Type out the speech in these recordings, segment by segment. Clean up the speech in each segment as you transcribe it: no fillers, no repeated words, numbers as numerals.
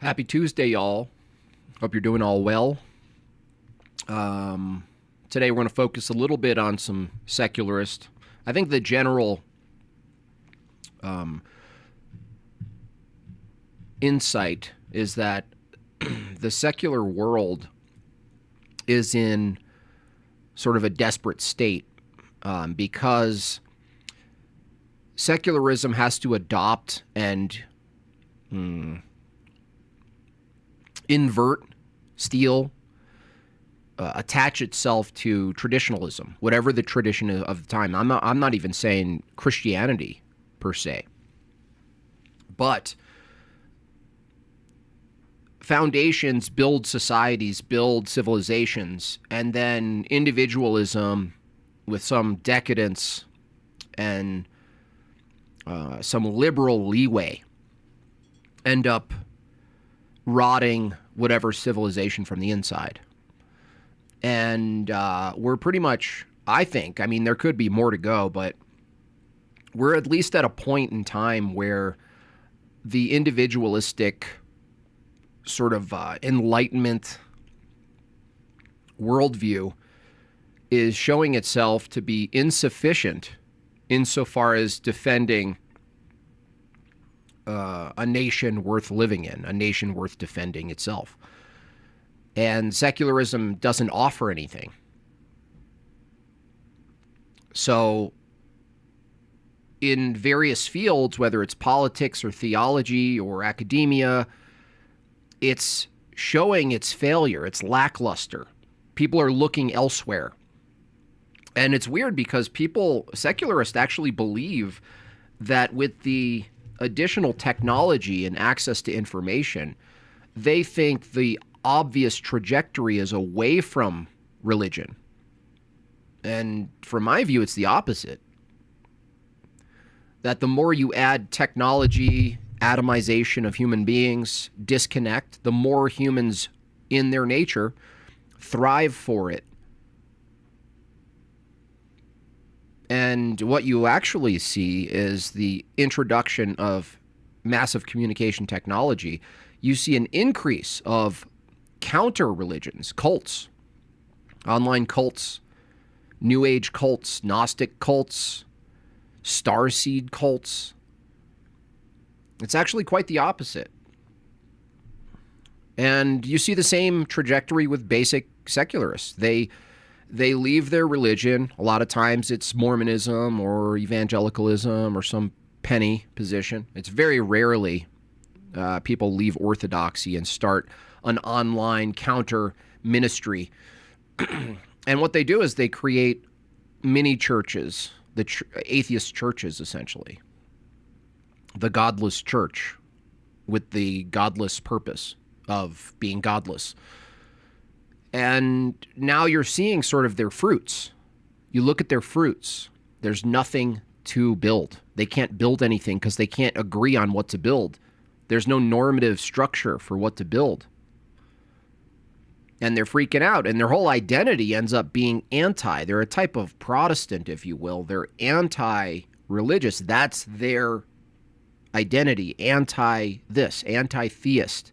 Happy Tuesday, y'all. Hope you're doing all well. Today we're going to focus a little bit on some secularist. I think the general insight is that the secular world is in sort of a desperate state because secularism has to adopt and invert, steal, attach itself to traditionalism, whatever the tradition of the time. I'm not even saying Christianity per se, but foundations build societies, build civilizations, and then individualism with some decadence and some liberal leeway end up rotting whatever civilization from the inside. And we're pretty much, I mean, there could be more to go, but we're at least at a point in time where the individualistic sort of Enlightenment worldview is showing itself to be insufficient insofar as defending a nation worth living in, a nation worth defending itself. And secularism doesn't offer anything. So in various fields, whether it's politics or theology or academia, it's showing its failure. It's lackluster. People are looking elsewhere. And it's weird because secularists actually believe that with the additional technology and access to information, they think the obvious trajectory is away from religion. And from my view, it's the opposite. That the more you add technology, atomization of human beings, disconnect, the more humans in their nature thrive for it. And what you actually see is the introduction of massive communication technology. You see an increase of counter-religions, cults, online cults, New Age cults, Gnostic cults, starseed cults. It's actually quite the opposite. And you see the same trajectory with basic secularists. They leave their religion. A lot of times it's Mormonism or evangelicalism or some penny position. It's very rarely people leave orthodoxy and start an online counter ministry. And what they do is they create mini churches, atheist churches, essentially. The godless church with the godless purpose of being godless. And now you're seeing sort of their fruits. You look at their fruits. There's nothing to build. They can't build anything because they can't agree on what to build. There's no normative structure for what to build. And they're freaking out. And their whole identity ends up being anti. They're a type of Protestant, if you will. They're anti-religious. That's their identity. Anti-this, anti-theist.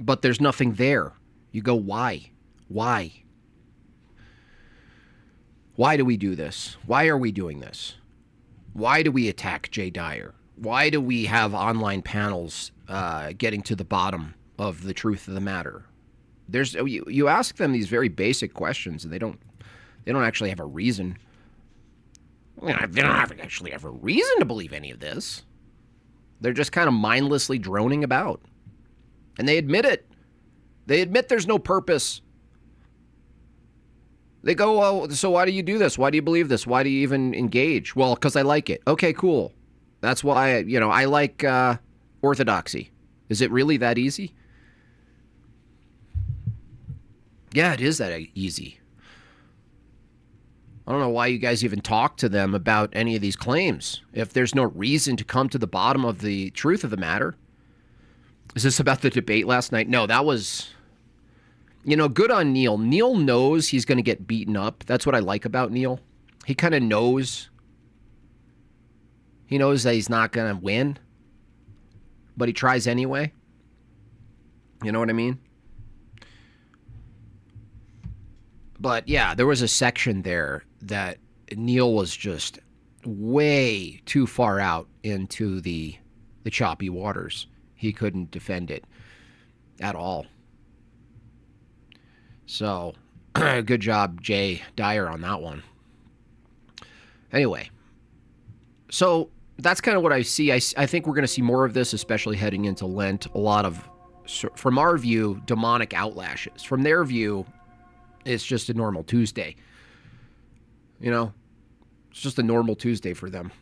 But there's nothing there. You go, why? Why? Why do we do this? Why are we doing this? Why do we attack Jay Dyer? Why do we have online panels getting to the bottom of the truth of the matter? You ask them these very basic questions, and they don't actually have a reason. They don't actually have a reason to believe any of this. They're just kind of mindlessly droning about. And they admit it. They admit there's no purpose. They go, oh, so why do you do this? Why do you believe this? Why do you even engage? Well, because I like it. Okay, cool. That's why, I like orthodoxy. Is it really that easy? Yeah, it is that easy. I don't know why you guys even talk to them about any of these claims if there's no reason to come to the bottom of the truth of the matter. Is this about the debate last night? No, that was, good on Neil. Neil knows he's going to get beaten up. That's what I like about Neil. He kind of knows He knows that he's not going to win, but he tries anyway. You know what I mean? But yeah, there was a section there that Neil was just way too far out into the choppy waters. He couldn't defend it at all. So, good job, Jay Dyer, on that one. Anyway, so that's kind of what I see. I think we're going to see more of this, especially heading into Lent. A lot of, from our view, demonic outlashes. From their view, it's just a normal Tuesday. You know, it's just a normal Tuesday for them.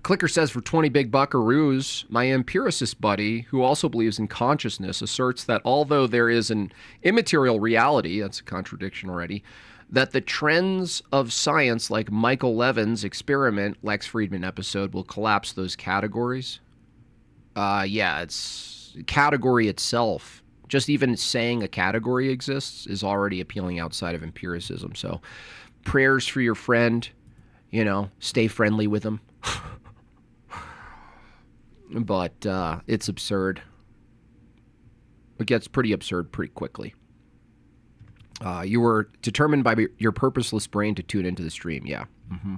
Clicker says, for 20 big buckaroos, my empiricist buddy, who also believes in consciousness, asserts that although there is an immaterial reality, that's a contradiction already, that the trends of science, like Michael Levin's experiment, Lex Friedman episode, will collapse those categories. Yeah, it's category itself. Just even saying a category exists is already appealing outside of empiricism. So prayers for your friend, you know, stay friendly with him. But it's absurd. It gets pretty absurd pretty quickly. You were determined by your purposeless brain to tune into the stream. Yeah. Mm-hmm.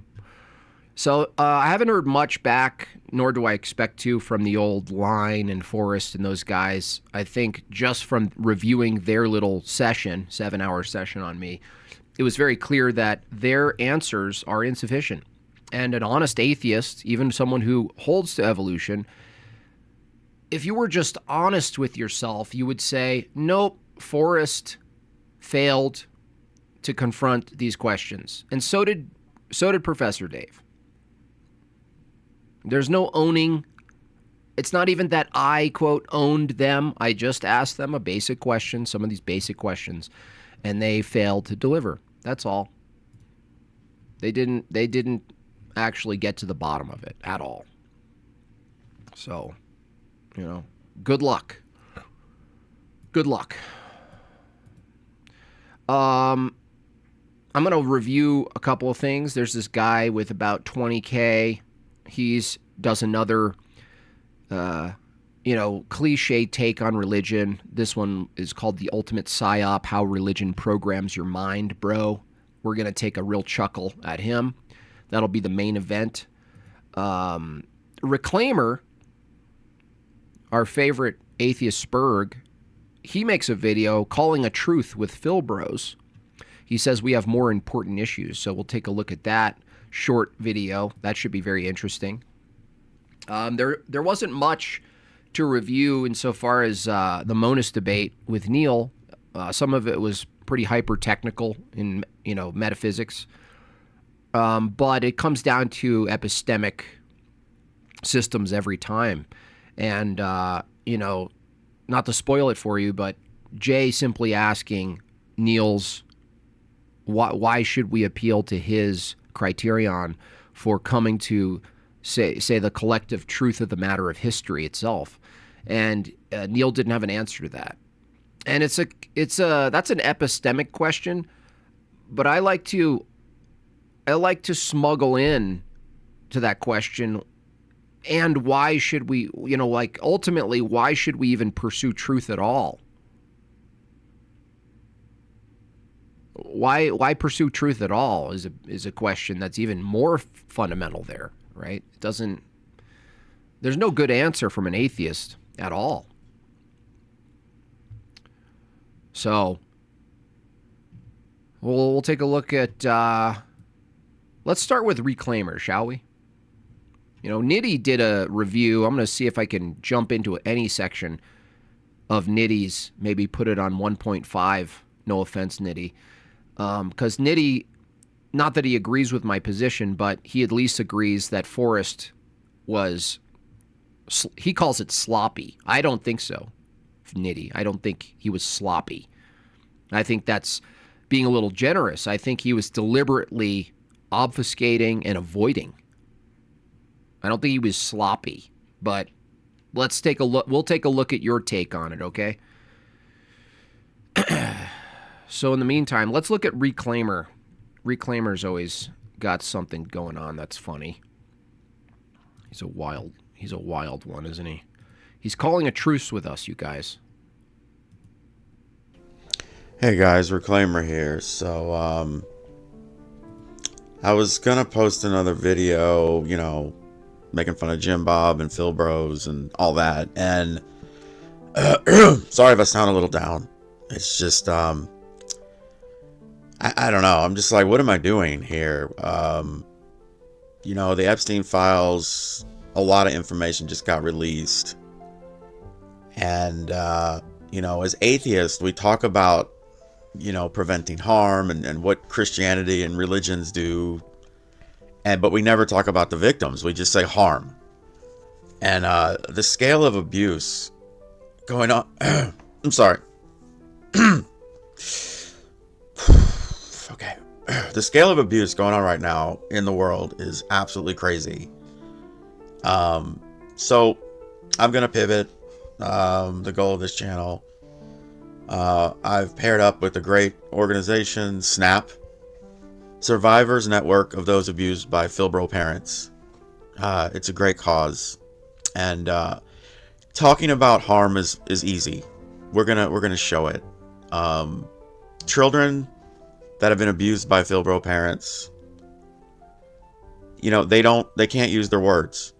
So I haven't heard much back, nor do I expect to, from the old Line and Forrest and those guys. I think just from reviewing their little session, 7-hour session on me, it was very clear that their answers are insufficient. And an honest atheist, even someone who holds to evolution, if you were just honest with yourself, you would say, nope, Forrest failed to confront these questions. And so did Professor Dave. There's no owning. It's not even that I, quote, owned them. I just asked them a basic question, some of these basic questions, and they failed to deliver. That's all. They didn't actually get to the bottom of it at all. So, you know, good luck. Good luck. I'm going to review a couple of things. There's this guy with about 20K. He's does another, cliche take on religion. This one is called The Ultimate PsyOp, How Religion Programs Your Mind, Bro. We're going to take a real chuckle at him. That'll be the main event. Reclaimer, our favorite atheist Spurg, he makes a video calling a truth with Phil Bros. He says we have more important issues, so we'll take a look at that short video. That should be very interesting. There wasn't much to review insofar as the monist debate with Neil. Some of it was pretty hyper-technical in, metaphysics. But it comes down to epistemic systems every time. And, not to spoil it for you, but Jay simply asking Neil's, why should we appeal to his criterion for coming to say the collective truth of the matter of history itself? And Neil didn't have an answer to that. And that's an epistemic question, but I like to smuggle in to that question. And why should we, ultimately, why should we even pursue truth at all? Why pursue truth at all is a question that's even more fundamental there, right? There's no good answer from an atheist at all. So, we'll take a look at, let's start with Reclaimer, shall we? Nitty did a review. I'm going to see if I can jump into any section of Nitty's, maybe put it on 1.5. No offense, Nitty. Because Nitty, not that he agrees with my position, but he at least agrees that Forrest he calls it sloppy. I don't think so, Nitty. I don't think he was sloppy. I think that's being a little generous. I think he was deliberately obfuscating and avoiding. I don't think he was sloppy, but let's take a look. We'll take a look at your take on it, okay? So in the meantime, let's look at Reclaimer. Reclaimer's always got something going on that's funny. He's a wild one, isn't he? He's calling a truce with us, you guys. Hey guys, Reclaimer here. So, I was gonna post another video, making fun of Jim Bob and Phil Bros and all that. And sorry if I sound a little down. It's just, I don't know. I'm just like, what am I doing here? The Epstein files, a lot of information just got released. And, as atheists, we talk about, preventing harm and what Christianity and religions do. But we never talk about the victims. We just say harm. And the scale of abuse going on. I'm sorry. Okay. The scale of abuse going on right now in the world is absolutely crazy. So I'm going to pivot. The goal of this channel. I've paired up with a great organization, SNAP, Survivors Network of Those Abused by Philbro Parents. It's a great cause, and talking about harm is easy. We're gonna show it. Children that have been abused by Philbro parents, they can't use their words,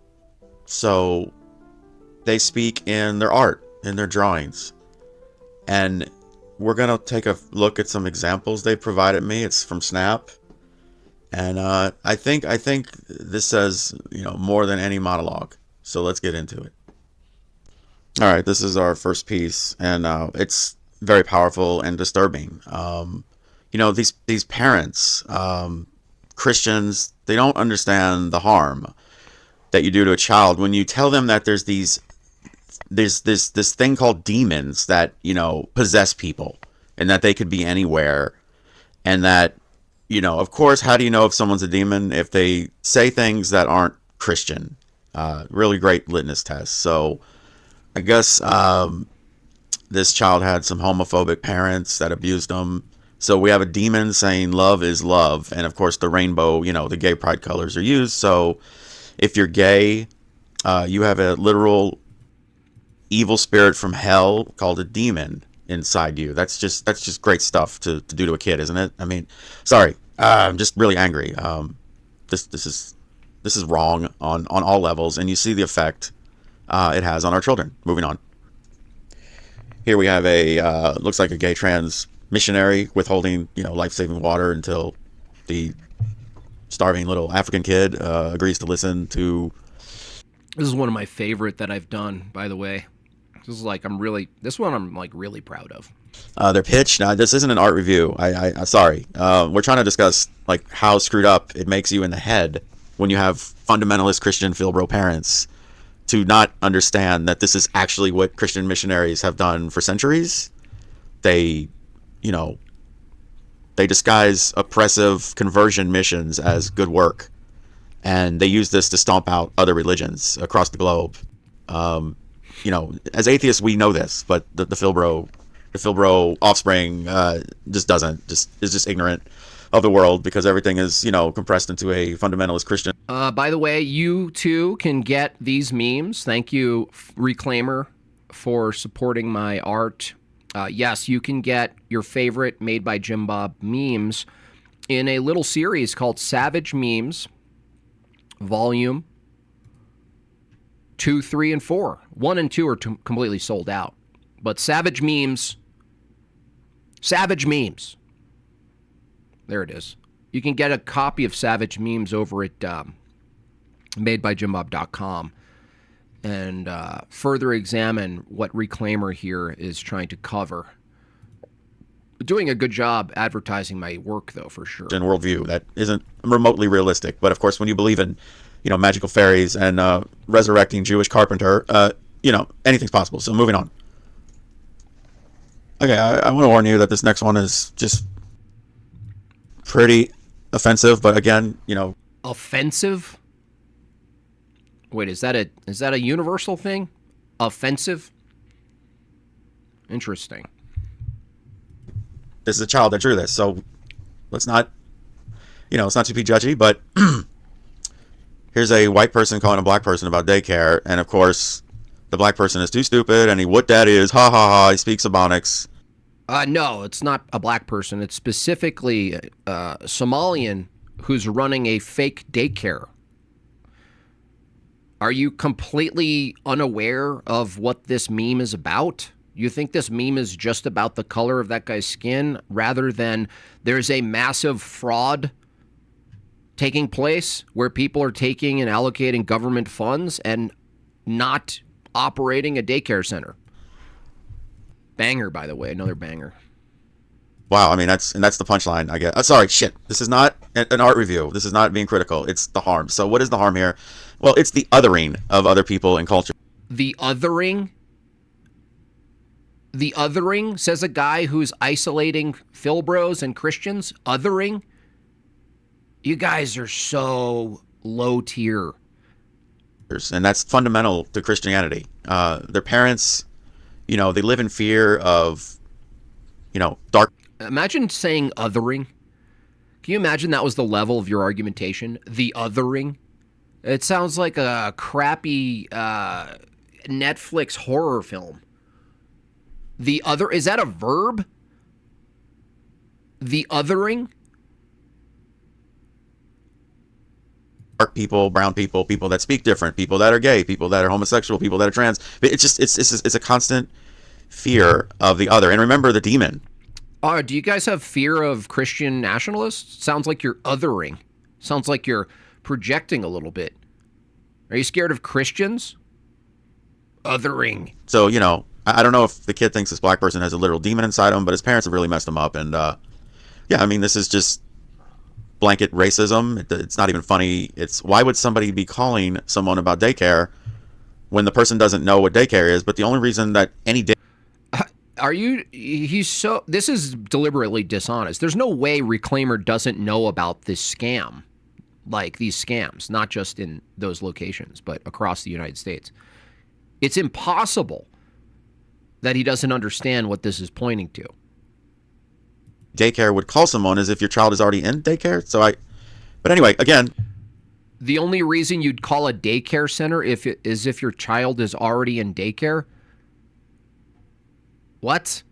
so they speak in their art, in their drawings. And we're going to take a look at some examples they provided me. It's from Snap. And I think this says, more than any monologue. So let's get into it. All right, this is our first piece. And it's very powerful and disturbing. These parents, Christians, they don't understand the harm that you do to a child when you tell them that there's this thing called demons that, possess people, and that they could be anywhere. And that, of course, how do you know if someone's a demon? If they say things that aren't Christian. Really great litmus test. So I guess this child had some homophobic parents that abused them. So we have a demon saying love is love. And of course the rainbow, the gay pride colors are used. So if you're gay, you have a literal evil spirit from hell called a demon inside you. That's just great stuff to do to a kid, isn't it? I mean, sorry, I'm just really angry. This is wrong on all levels, and you see the effect it has on our children. Moving on. Here we have a looks like a gay trans missionary withholding life-saving water until the starving little African kid agrees to listen to. This is one of my favorite that I've done, by the way. This one I'm really proud of. Their pitch. Now, this isn't an art review. I'm sorry. We're trying to discuss how screwed up it makes you in the head when you have fundamentalist Christian Philbro parents to not understand that this is actually what Christian missionaries have done for centuries. They disguise oppressive conversion missions as good work, and they use this to stomp out other religions across the globe. As atheists, we know this, but the Philbro offspring is just ignorant of the world because everything is, compressed into a fundamentalist Christian. By the way, you too can get these memes. Thank you, Reclaimer, for supporting my art. Yes, you can get your favorite made by Jim Bob memes in a little series called Savage Memes, Volume 2, 3, and 4. 1 and 2 are completely sold out. But Savage Memes. There it is. You can get a copy of Savage Memes over at madebyjimbob.com and further examine what Reclaimer here is trying to cover. Doing a good job advertising my work, though, for sure. And worldview that isn't remotely realistic. But of course, when you believe in magical fairies and resurrecting Jewish carpenter, anything's possible. So moving on. Okay, I want to warn you that this next one is just pretty offensive, but again, Offensive? Wait, is that a universal thing? Offensive? Interesting. This is a child that drew this, so let's not, let's not to be judgy, but here's a white person calling a black person about daycare, and of course, the black person is too stupid, and what that is, ha ha ha, he speaks Ebonics. No, it's not a black person. It's specifically a Somalian who's running a fake daycare. Are you completely unaware of what this meme is about? You think this meme is just about the color of that guy's skin rather than there's a massive fraud taking place where people are taking and allocating government funds and not operating a daycare center? Banger, by the way, another banger. Wow, I mean, that's the punchline, I guess. Sorry, shit. This is not an art review. This is not being critical. It's the harm. So what is the harm here? Well, it's the othering of other people and culture. The othering? The othering, says a guy who's isolating Philbros and Christians? Othering? You guys are so low tier. And that's fundamental to Christianity. Their parents, they live in fear of, dark. Imagine saying othering. Can you imagine that was the level of your argumentation? The othering? It sounds like a crappy Netflix horror film. The other, is that a verb? The othering? Dark people, brown people, people that speak different, people that are gay, people that are homosexual, people that are trans. It's a constant fear of the other. And remember the demon. Do you guys have fear of Christian nationalists? Sounds like you're othering. Sounds like you're projecting a little bit. Are you scared of Christians? Othering. So, I don't know if the kid thinks this black person has a literal demon inside him, but his parents have really messed him up. And, yeah, I mean, this is just blanket racism. It's not even funny. It's why would somebody be calling someone about daycare when the person doesn't know what daycare is? But the only reason that any day. This is deliberately dishonest. There's no way Reclaimer doesn't know about this scam, like these scams, not just in those locations, but across the United States. It's impossible that he doesn't understand what this is pointing to. Daycare would call someone as if your child is already in daycare. But anyway, again. The only reason you'd call a daycare center is if your child is already in daycare? What?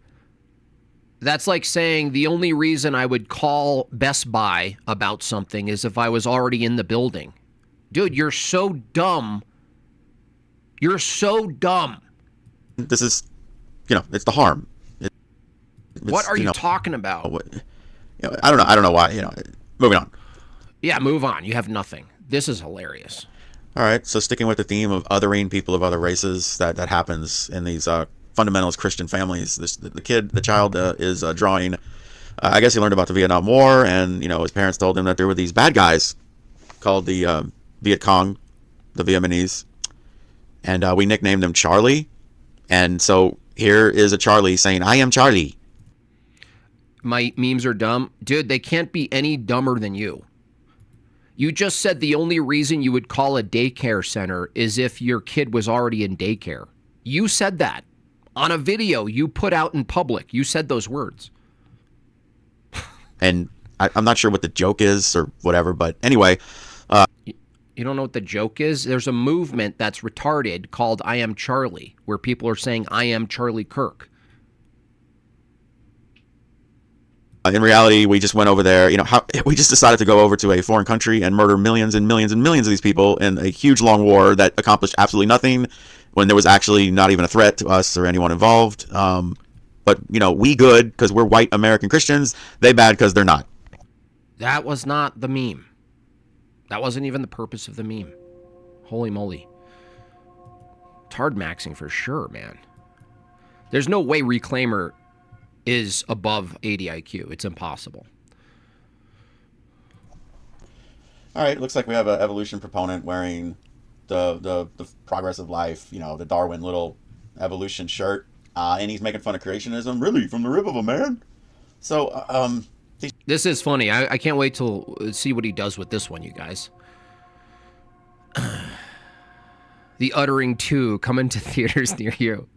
That's like saying the only reason I would call Best Buy about something is if I was already in the building. Dude, you're so dumb. You're so dumb. This is, it's the harm. What are you talking about? I don't know why, moving on. Yeah, move on. You have nothing. This is hilarious. All right, so sticking with the theme of othering people of other races, that happens in these fundamentalist Christian families. The child is drawing. I guess he learned about the Vietnam War, and his parents told him that there were these bad guys called the Viet Cong, the Vietnamese, and we nicknamed them Charlie. And so here is a Charlie saying, "I am Charlie." My memes are dumb, dude. They can't be any dumber than you. You just said the only reason you would call a daycare center is if your kid was already in daycare. You said that. On a video you put out in public, you said those words. And I'm not sure what the joke is or whatever, but anyway. You don't know what the joke is? There's a movement that's retarded called I Am Charlie, where people are saying, I am Charlie Kirk. In reality, we just went over there, we just decided to go over to a foreign country and murder millions and millions and millions of these people in a huge long war that accomplished absolutely nothing when there was actually not even a threat to us or anyone involved. But, we good because we're white American Christians. They bad because they're not. That was not the meme. That wasn't even the purpose of the meme. Holy moly. It's hard maxing for sure, man. There's no way Reclaimer is above 80 IQ. It's impossible. All right, looks like we have an evolution proponent wearing the progress of life, the Darwin little evolution shirt, and he's making fun of creationism. Really, from the rib of a man? So, this is funny. I can't wait to see what he does with this one, you guys. The Uttering 2 coming to theaters near you.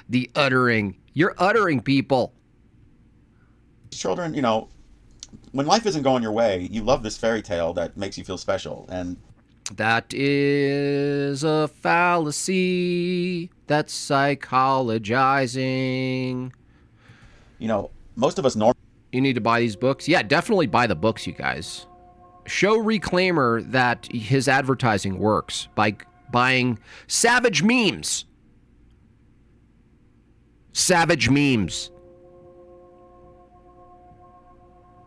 The Uttering. You're uttering, people. Children, when life isn't going your way, you love this fairy tale that makes you feel special. And That is a fallacy. That's psychologizing. You know, most of us You need to buy these books? Yeah, definitely buy the books, you guys. Show Reclaimer that his advertising works by buying Savage Memes. Savage Memes.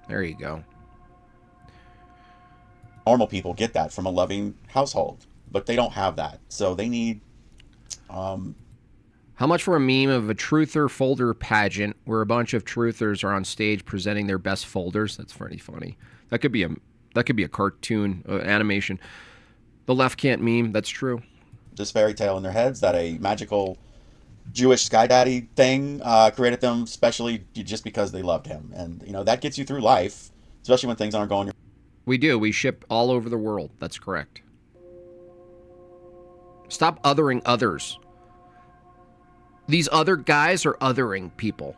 There you go. normal people get that from a loving household, but they don't have that. So they need How much for a meme of a truther folder pageant where a bunch of truthers are on stage presenting their best folders? That's pretty funny. That could be a cartoon, animation. The left can't meme. That's true. this fairy tale in their heads that a magical Jewish sky daddy thing created them specially just because they loved him. And, you know, that gets you through life, especially when things aren't going your We do. We ship all over the world. That's correct. Stop othering others. These other guys are othering people.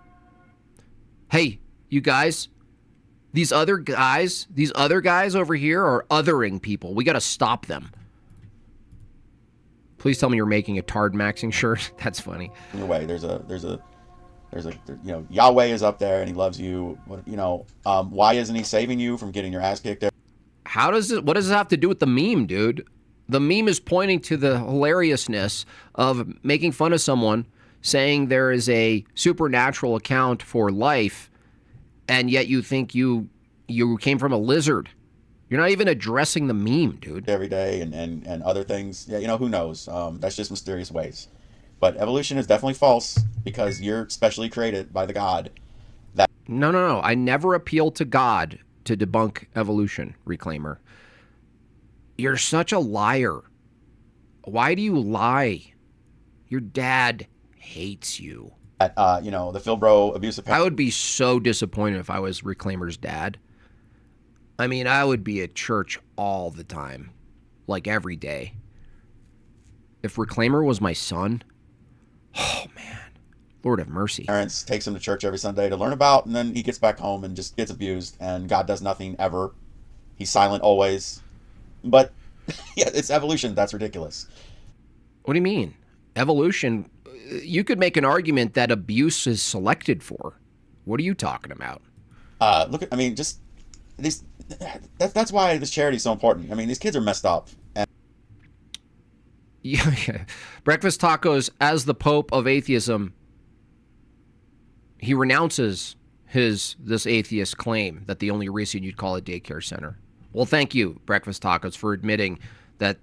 Hey, you guys, these other guys over here are othering people. We got to stop them. Please tell me you're making a Tard Maxing shirt. That's funny. way. There's a you know, Yahweh is up there and he loves you. You know, why isn't he saving you from getting your ass kicked? What does it have to do with the meme, dude? The meme is pointing to the hilariousness of making fun of someone, saying there is a supernatural account for life, and yet you think you came from a lizard. You're not even addressing the meme, dude. Every day and other things. Yeah, you know, who knows? That's just mysterious ways. But evolution is definitely false because you're specially created by the God. No. I never appealed to God to debunk evolution, Reclaimer. You're such a liar. Why do you lie? Your dad hates you. You know, the Philbro abusive I would be so disappointed if I was Reclaimer's dad. I mean, I would be at church all the time, like every day. If Reclaimer was my son, oh man, Lord have mercy. Parents takes him to church every Sunday to learn about, and then he gets back home and just gets abused, and God does nothing ever. He's silent always. But yeah, it's evolution. That's ridiculous. What do you mean? Evolution? You could make an argument that abuse is selected for. What are you talking about? Look at, I mean, just these. That's why this charity is so important. I mean, these kids are messed up. And yeah. Breakfast Tacos, as the Pope of atheism, he renounces this atheist claim that the only reason you'd call a daycare center. Well, thank you, Breakfast Tacos, for admitting that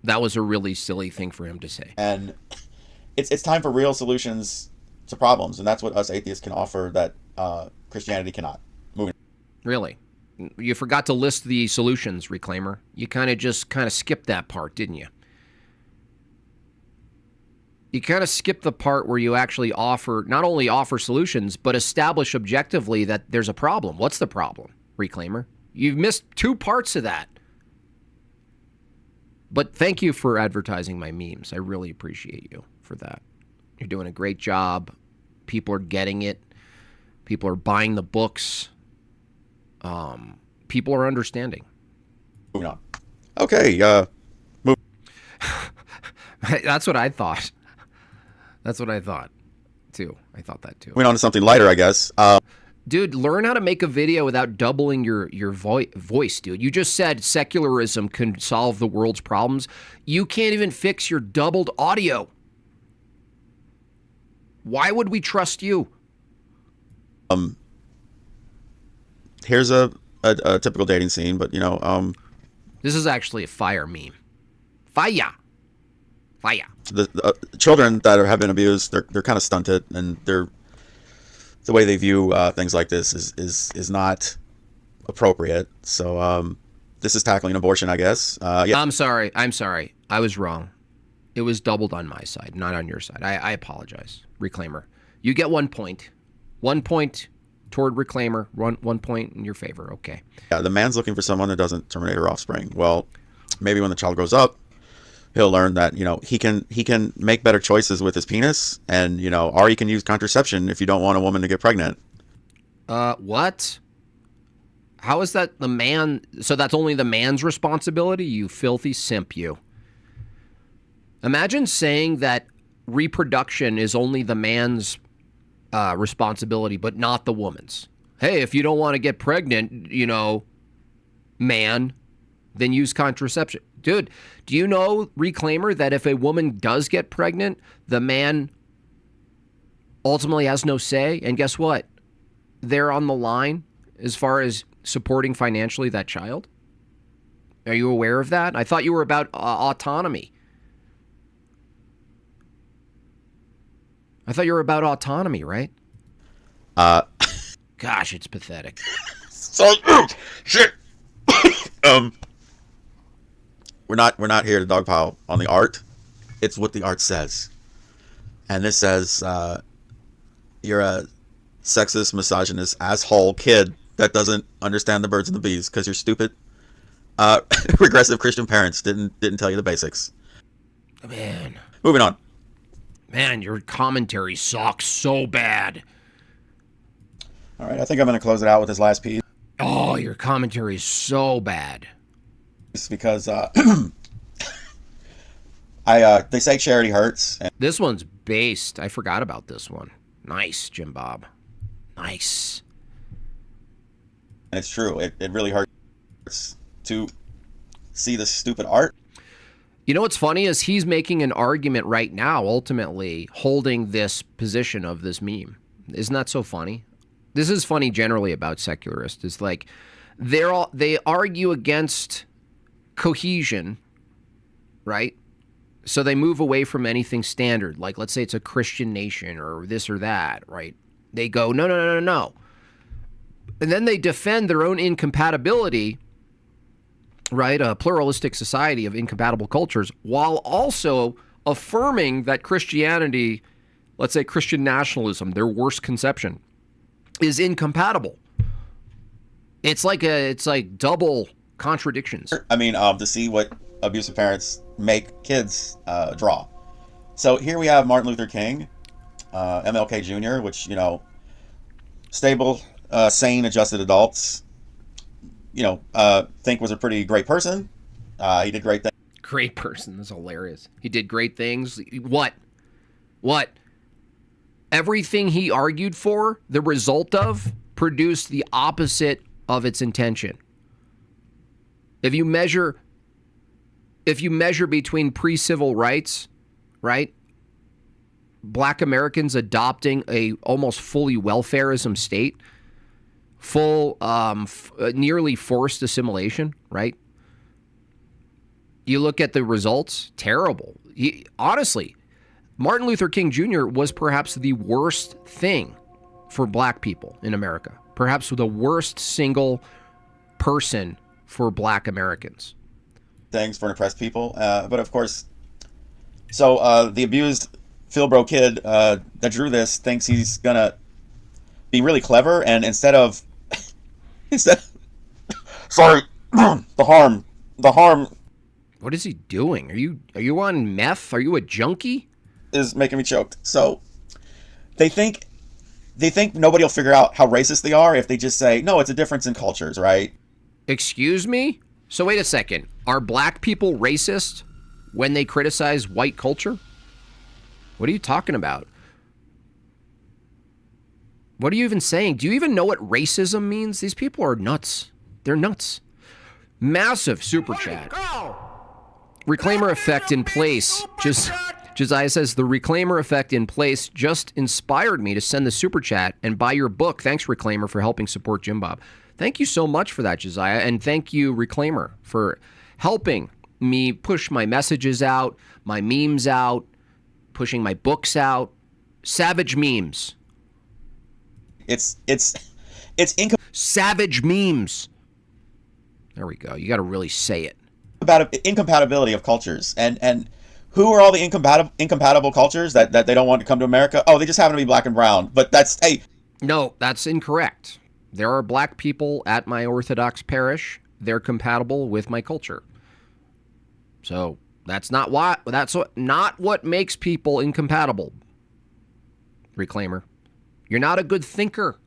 was a really silly thing for him to say. And it's time for real solutions to problems, and that's what us atheists can offer that Christianity cannot. Really? You forgot to list the solutions, Reclaimer. You kind of skipped that part, didn't you? You kind of skipped the part where you actually not only offer solutions, but establish objectively that there's a problem. What's the problem, Reclaimer? You've missed two parts of that. But thank you for advertising my memes. I really appreciate you for that. You're doing a great job. People are getting it. People are buying the books. People are understanding. Moving on. Okay. That's what I thought. That's what I thought, too. I thought that, too. Moving on to something lighter, I guess. Dude, learn how to make a video without doubling your voice, dude. You just said secularism can solve the world's problems. You can't even fix your doubled audio. Why would we trust you? Here's a typical dating scene, but, you know... This is actually a fire meme. Fire. The children that have been abused, they're kind of stunted, and the way they view things like this is not appropriate. So this is tackling abortion, I guess. Yeah. I'm sorry. I was wrong. It was doubled on my side, not on your side. I apologize, Reclaimer. You get 1 point. 1 point toward Reclaimer. One point in your favor. Okay. Yeah, the man's looking for someone that doesn't terminate her offspring. Well, maybe when the child grows up, he'll learn that, you know, he can make better choices with his penis, and, you know, or he can use contraception if you don't want a woman to get pregnant. What? How is that the man? So that's only the man's responsibility? You filthy simp, you. Imagine saying that reproduction is only the man's responsibility, but not the woman's. Hey, if you don't want to get pregnant, man, then use contraception. Dude, do you know, Reclaimer, that if a woman does get pregnant, the man ultimately has no say? And guess what? They're on the line as far as supporting financially that child. Are you aware of that? I thought you were about autonomy. I thought you were about autonomy, right? Gosh, it's pathetic. So shit. We're not here to dogpile on the art. It's what the art says. And this says you're a sexist, misogynist, asshole kid that doesn't understand the birds and the bees because you're stupid. Regressive Christian parents didn't tell you the basics. Man. Moving on. Man, your commentary sucks so bad. All right, I think I'm going to close it out with this last piece. Oh, your commentary is so bad. It's because they say charity hurts. And this one's based. I forgot about this one. Nice, Jim Bob. Nice. And it's true. It really hurts to see this stupid art. You know what's funny is he's making an argument right now, ultimately holding this position of this meme. Isn't that so funny? This is funny generally about secularists. It's like they argue against cohesion, right? So they move away from anything standard. Like, let's say it's a Christian nation or this or that, right? They go, no. And then they defend their own incompatibility, right? A pluralistic society of incompatible cultures, while also affirming that Christianity, let's say Christian nationalism, their worst conception, is incompatible. It's like double contradictions. I mean, to see what abusive parents make kids draw. So here we have Martin Luther King, MLK Jr., which, stable, sane, adjusted adults, think was a pretty great person. He did great things. Great person. That's hilarious. He did great things. What? Everything he argued for, the result of, produced the opposite of its intention. If you measure between pre-civil rights, right? Black Americans adopting a almost fully welfarism state, full, nearly forced assimilation, right? You look at the results, terrible. Honestly, Martin Luther King Jr. was perhaps the worst thing for black people in America. Perhaps the worst single person for black Americans. Things for oppressed people. But of course, so the abused Philbro kid that drew this thinks he's going to be really clever. And instead sorry, the harm. What is he doing? Are you on meth? Are you a junkie? Is making me choked. So they think nobody will figure out how racist they are if they just say, no, it's a difference in cultures, right? Excuse me? So wait a second. Are black people racist when they criticize white culture? What are you talking about? What are you even saying? Do you even know what racism means? These people are nuts. They're nuts. Massive super chat. Reclaimer effect in place. Josiah says, the Reclaimer effect in place just inspired me to send the super chat and buy your book. Thanks, Reclaimer, for helping support Jim Bob. Thank you so much for that, Josiah. And thank you, Reclaimer, for helping me push my messages out, my memes out, pushing my books out. Savage memes. Savage memes. There we go. You got to really say it. About incompatibility of cultures. And who are all the incompatible cultures that they don't want to come to America? Oh, they just happen to be black and brown. But No, that's incorrect. There are black people at my Orthodox parish. They're compatible with my culture. So that's not what makes people incompatible. Reclaimer. You're not a good thinker.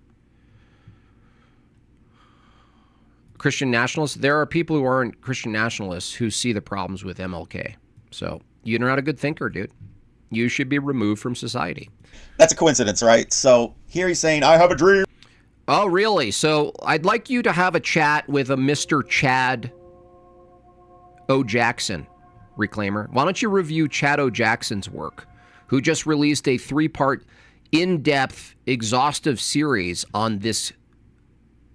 Christian nationalists. There are people who aren't Christian nationalists who see the problems with MLK. So you're not a good thinker, dude. You should be removed from society. That's a coincidence, right? So here he's saying, I have a dream. Oh, really? So I'd like you to have a chat with a Mr. Chad O. Jackson, Reclaimer. Why don't you review Chad O. Jackson's work, who just released a 3-part, in-depth, exhaustive series on this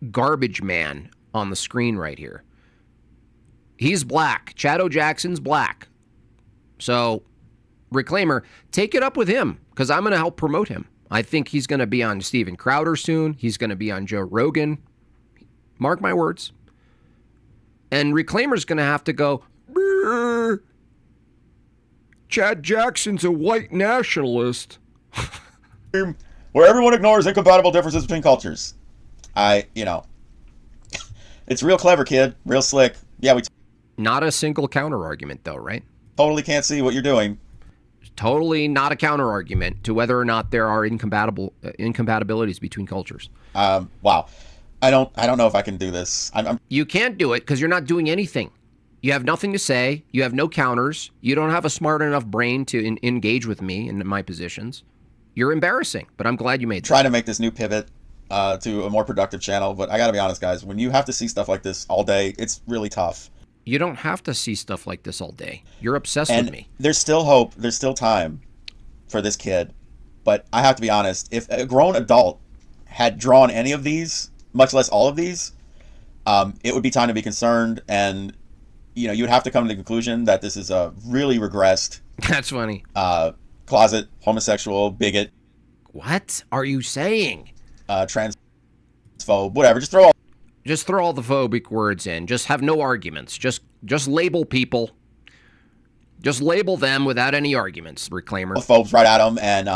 garbage man on the screen right here. He's black. Chad O. Jackson's black. So, Reclaimer, take it up with him, because I'm going to help promote him. I think he's going to be on Steven Crowder soon. He's going to be on Joe Rogan. Mark my words. And Reclaimer's going to have to go, Chad Jackson's a white nationalist. Where everyone ignores incompatible differences between cultures. It's real clever, kid. Real slick. Yeah, we Not a single counter-argument, though, right? totally can't see what you're doing. Totally not a counter-argument to whether or not there are incompatibilities between cultures. Wow. I don't know if I can do this. You can't do it because you're not doing anything. You have nothing to say. You have no counters. You don't have a smart enough brain to engage with me in my positions. You're embarrassing, but I'm glad you made that. Trying to make this new pivot to a more productive channel, but I got to be honest, guys. When you have to see stuff like this all day, it's really tough. You don't have to see stuff like this all day. You're obsessed And with me. there's still hope. There's still time for this kid. But I have to be honest. If a grown adult had drawn any of these, much less all of these, it would be time to be concerned. And, you would have to come to the conclusion that this is a really regressed, That's funny. closet, homosexual, bigot, What are you saying? transphobe, whatever. Just throw all the phobic words in. Just have no arguments. Just label people. Just label them without any arguments, Reclaimer. phobes right at them. And,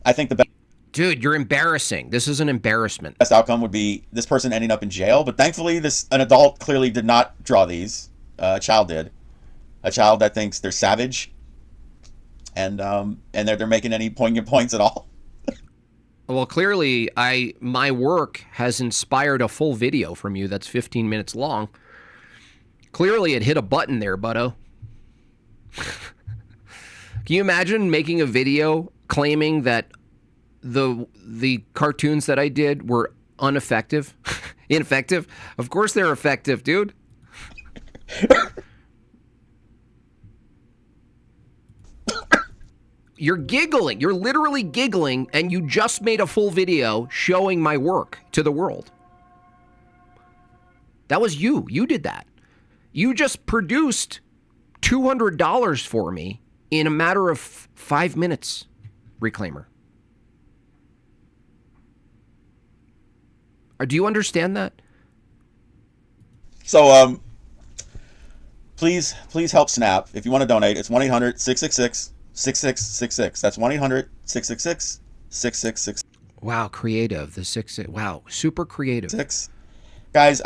I think the Dude, you're embarrassing. This is an embarrassment. best outcome would be this person ending up in jail. But thankfully, an adult clearly did not draw these. A child did. A child that thinks they're savage. And they're making any poignant points at all. Well, clearly, my work has inspired a full video from you that's 15 minutes long. Clearly, it hit a button there, butto. Can you imagine making a video claiming that the cartoons that I did were ineffective? Ineffective? Of course they're effective, dude. You're giggling. You're literally giggling, and you just made a full video showing my work to the world. That was you. You did that. You just produced $200 for me in a matter of 5 minutes, Reclaimer. Do you understand that? So, please help Snap. If you want to donate, it's 1-800-666-6666. That's 1-800-666-6666. Wow, creative. Wow, super creative. Guys,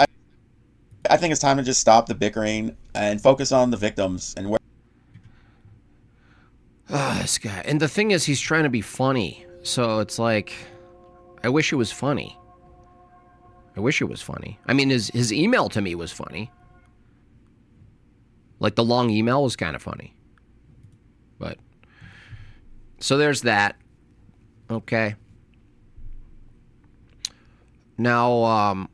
I think it's time to just stop the bickering and focus on the victims and where. This guy. And the thing is, he's trying to be funny. So it's like, I wish it was funny. I wish it was funny. I mean, his email to me was funny. Like, the long email was kind of funny. But, so there's that. Okay. Now,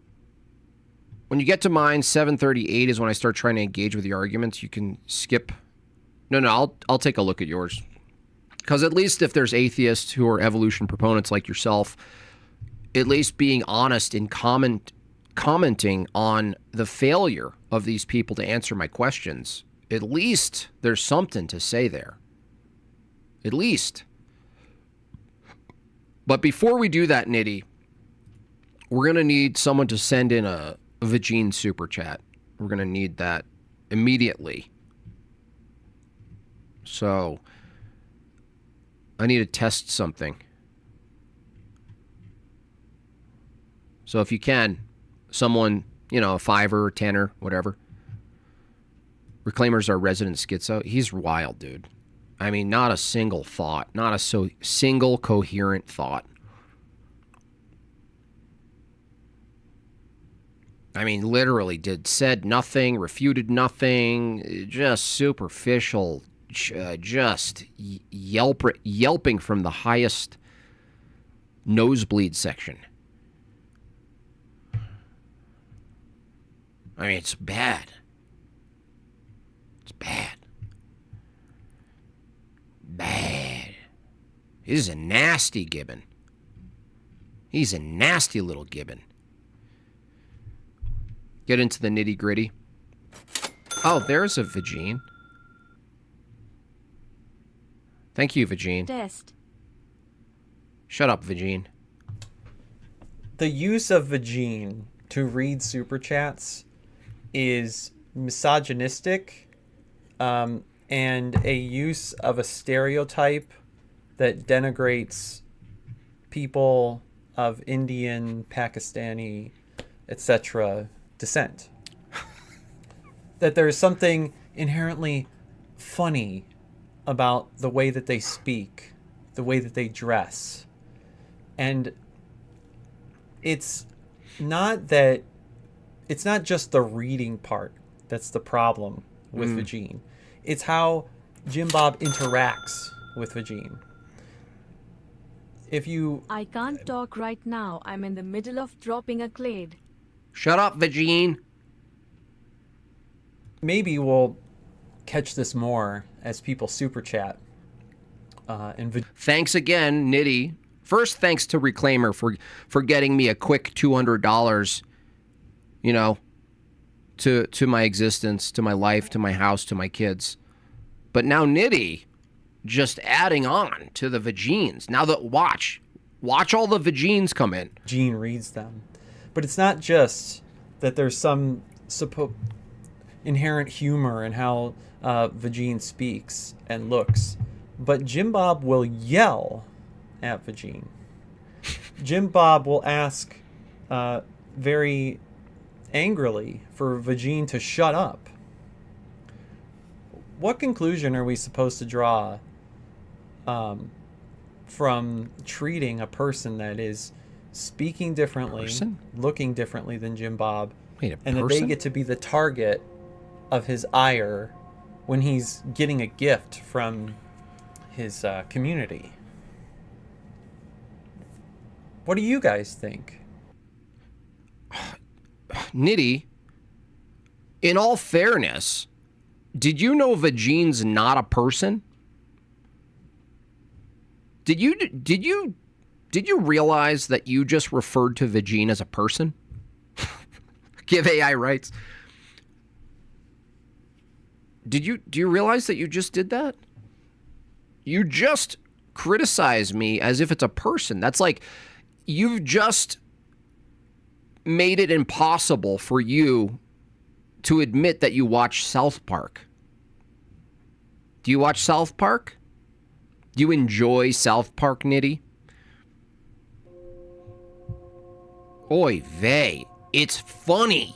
when you get to mine, 738 is when I start trying to engage with the arguments. You can skip. No, I'll take a look at yours. Because at least if there's atheists who are evolution proponents like yourself, at least being honest in commenting on the failure of these people to answer my questions, at least there's something to say there. At least. But before we do that, Nitty, we're going to need someone to send in a Vagine super chat. We're going to need that immediately. So, I need to test something. So if you can, someone, a $5 or $10, whatever. Reclaimer's our resident schizo. He's wild, dude. I mean, not a single thought. Not a single coherent thought. I mean, literally said nothing, refuted nothing, just superficial, just yelping from the highest nosebleed section. I mean, it's bad. It's bad. Bad. This is a nasty gibbon. He's a nasty little gibbon. Get into the nitty gritty. Oh, there's a Vagine. Thank you, Vagine. Test. Shut up, Vagine. The use of Vagine to read superchats is misogynistic, and a use of a stereotype that denigrates people of Indian, Pakistani, etc. descent. That there's something inherently funny about the way that they speak, the way that they dress. And it's not just the reading part that's the problem with Vagine. It's how Jim Bob interacts with Vagine. I can't talk right now. I'm in the middle of dropping a clade. Shut up, Vagine. Maybe we'll catch this more as people super chat. Thanks again, Nitty. First, thanks to Reclaimer for getting me a quick $200, to my existence, to my life, to my house, to my kids. But now Nitty just adding on to the Vagines. Now that watch all the Vagines come in. Gene reads them. But it's not just that there's some inherent humor in how Vagine speaks and looks, but Jim Bob will yell at Vagine. Jim Bob will ask very angrily for Vagine to shut up. What conclusion are we supposed to draw from treating a person that is speaking differently, looking differently than Jim Bob, and that they get to be the target of his ire when he's getting a gift from his community? What do you guys think? Nitty, in all fairness, did you know Vagine's not a person? Did you realize that you just referred to Vagine as a person? Give AI rights. Do you realize that you just did that? You just criticized me as if it's a person. That's like you've just made it impossible for you to admit that you watch South Park. Do you watch South Park? Do you enjoy South Park, Nitty? Oy vey. It's funny.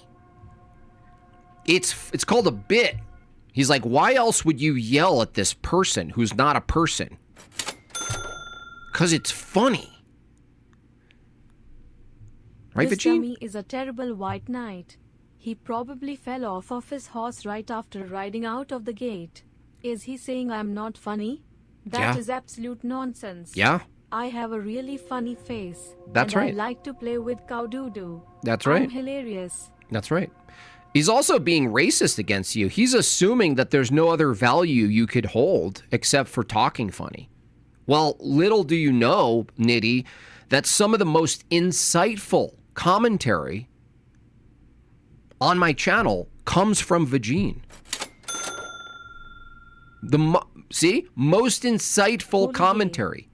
It's called a bit. He's like, why else would you yell at this person who's not a person? Because it's funny. Right, This Vagine? dummy is a terrible white knight. He probably fell off of his horse right after riding out of the gate. Is he saying I'm not funny? That is absolute nonsense. Yeah. I have a really funny face. That's and right. I like to play with cow doo-doo. That's right. I'm hilarious. That's right. He's also being racist against you. He's assuming that there's no other value you could hold except for talking funny. Well, little do you know, Nitty, that some of the most insightful commentary on my channel comes from Vagine. Most insightful commentary.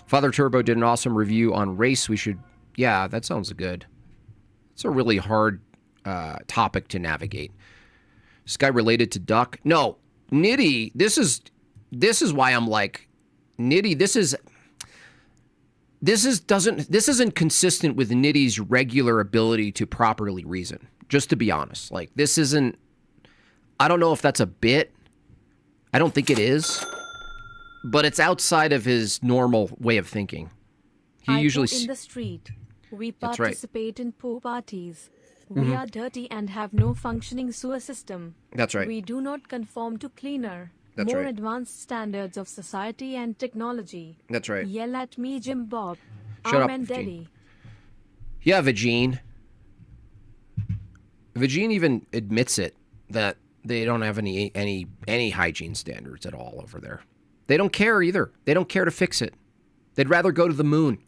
Father Turbo did an awesome review on race. Yeah, that sounds good. It's a really hard topic to navigate. This guy related to Duck? No, Nitty, this is why I'm like, Nitty, this isn't consistent with Nitty's regular ability to properly reason. Just to be honest, like this isn't. I don't know if that's a bit. I don't think it is, but it's outside of his normal way of thinking. He I usually poop in the street. We That's right. participate in poo parties. We are dirty and have no functioning sewer system. That's right. We do not conform to cleaner, That's more right. advanced standards of society and technology. That's right. Yell at me, Jim Bob. Shut up, Amen, Virgin. Daddy. Yeah, Vagine. Vagine even admits it that they don't have any hygiene standards at all over there. They don't care either. They don't care to fix it. They'd rather go to the moon.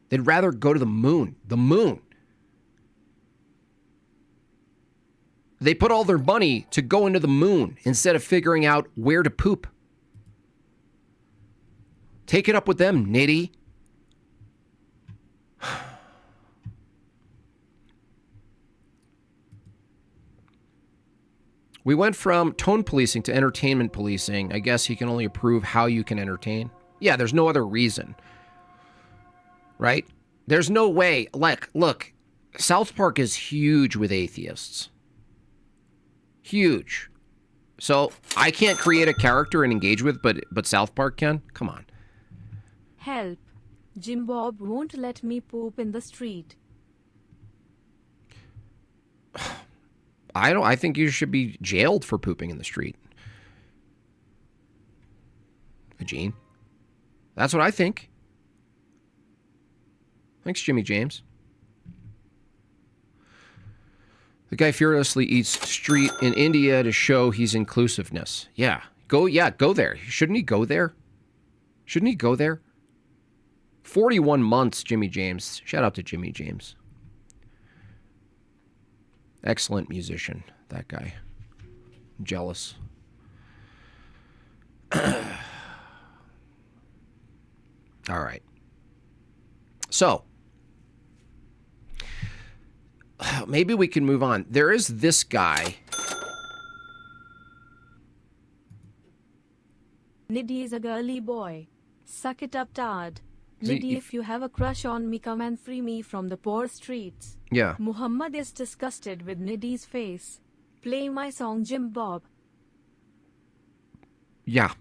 They'd rather go to the moon. The moon. They put all their money to go into the moon instead of figuring out where to poop. Take it up with them, Nitty. We went from tone policing to entertainment policing. I guess he can only approve how you can entertain. Yeah, there's no other reason. Right? There's no way. Like, look, South Park is huge with atheists. Huge. So I can't create a character and engage with, but South Park can? Come on. Help. Jim Bob won't let me poop in the street. I think you should be jailed for pooping in the street. Gene. That's what I think. Thanks, Jimmy James. The guy fearlessly eats street in India to show he's inclusiveness. Yeah, go there. Shouldn't he go there? Shouldn't he go there? 41 months, Jimmy James. Shout out to Jimmy James. Excellent musician, that guy. Jealous. All right. So, maybe we can move on. There is this guy. Nidhi is a girly boy. Suck it up, Tad. Nidhi, if you have a crush on me, come and free me from the poor streets. Yeah. Muhammad is disgusted with Nidhi's face. Play my song, Jim Bob. Yeah.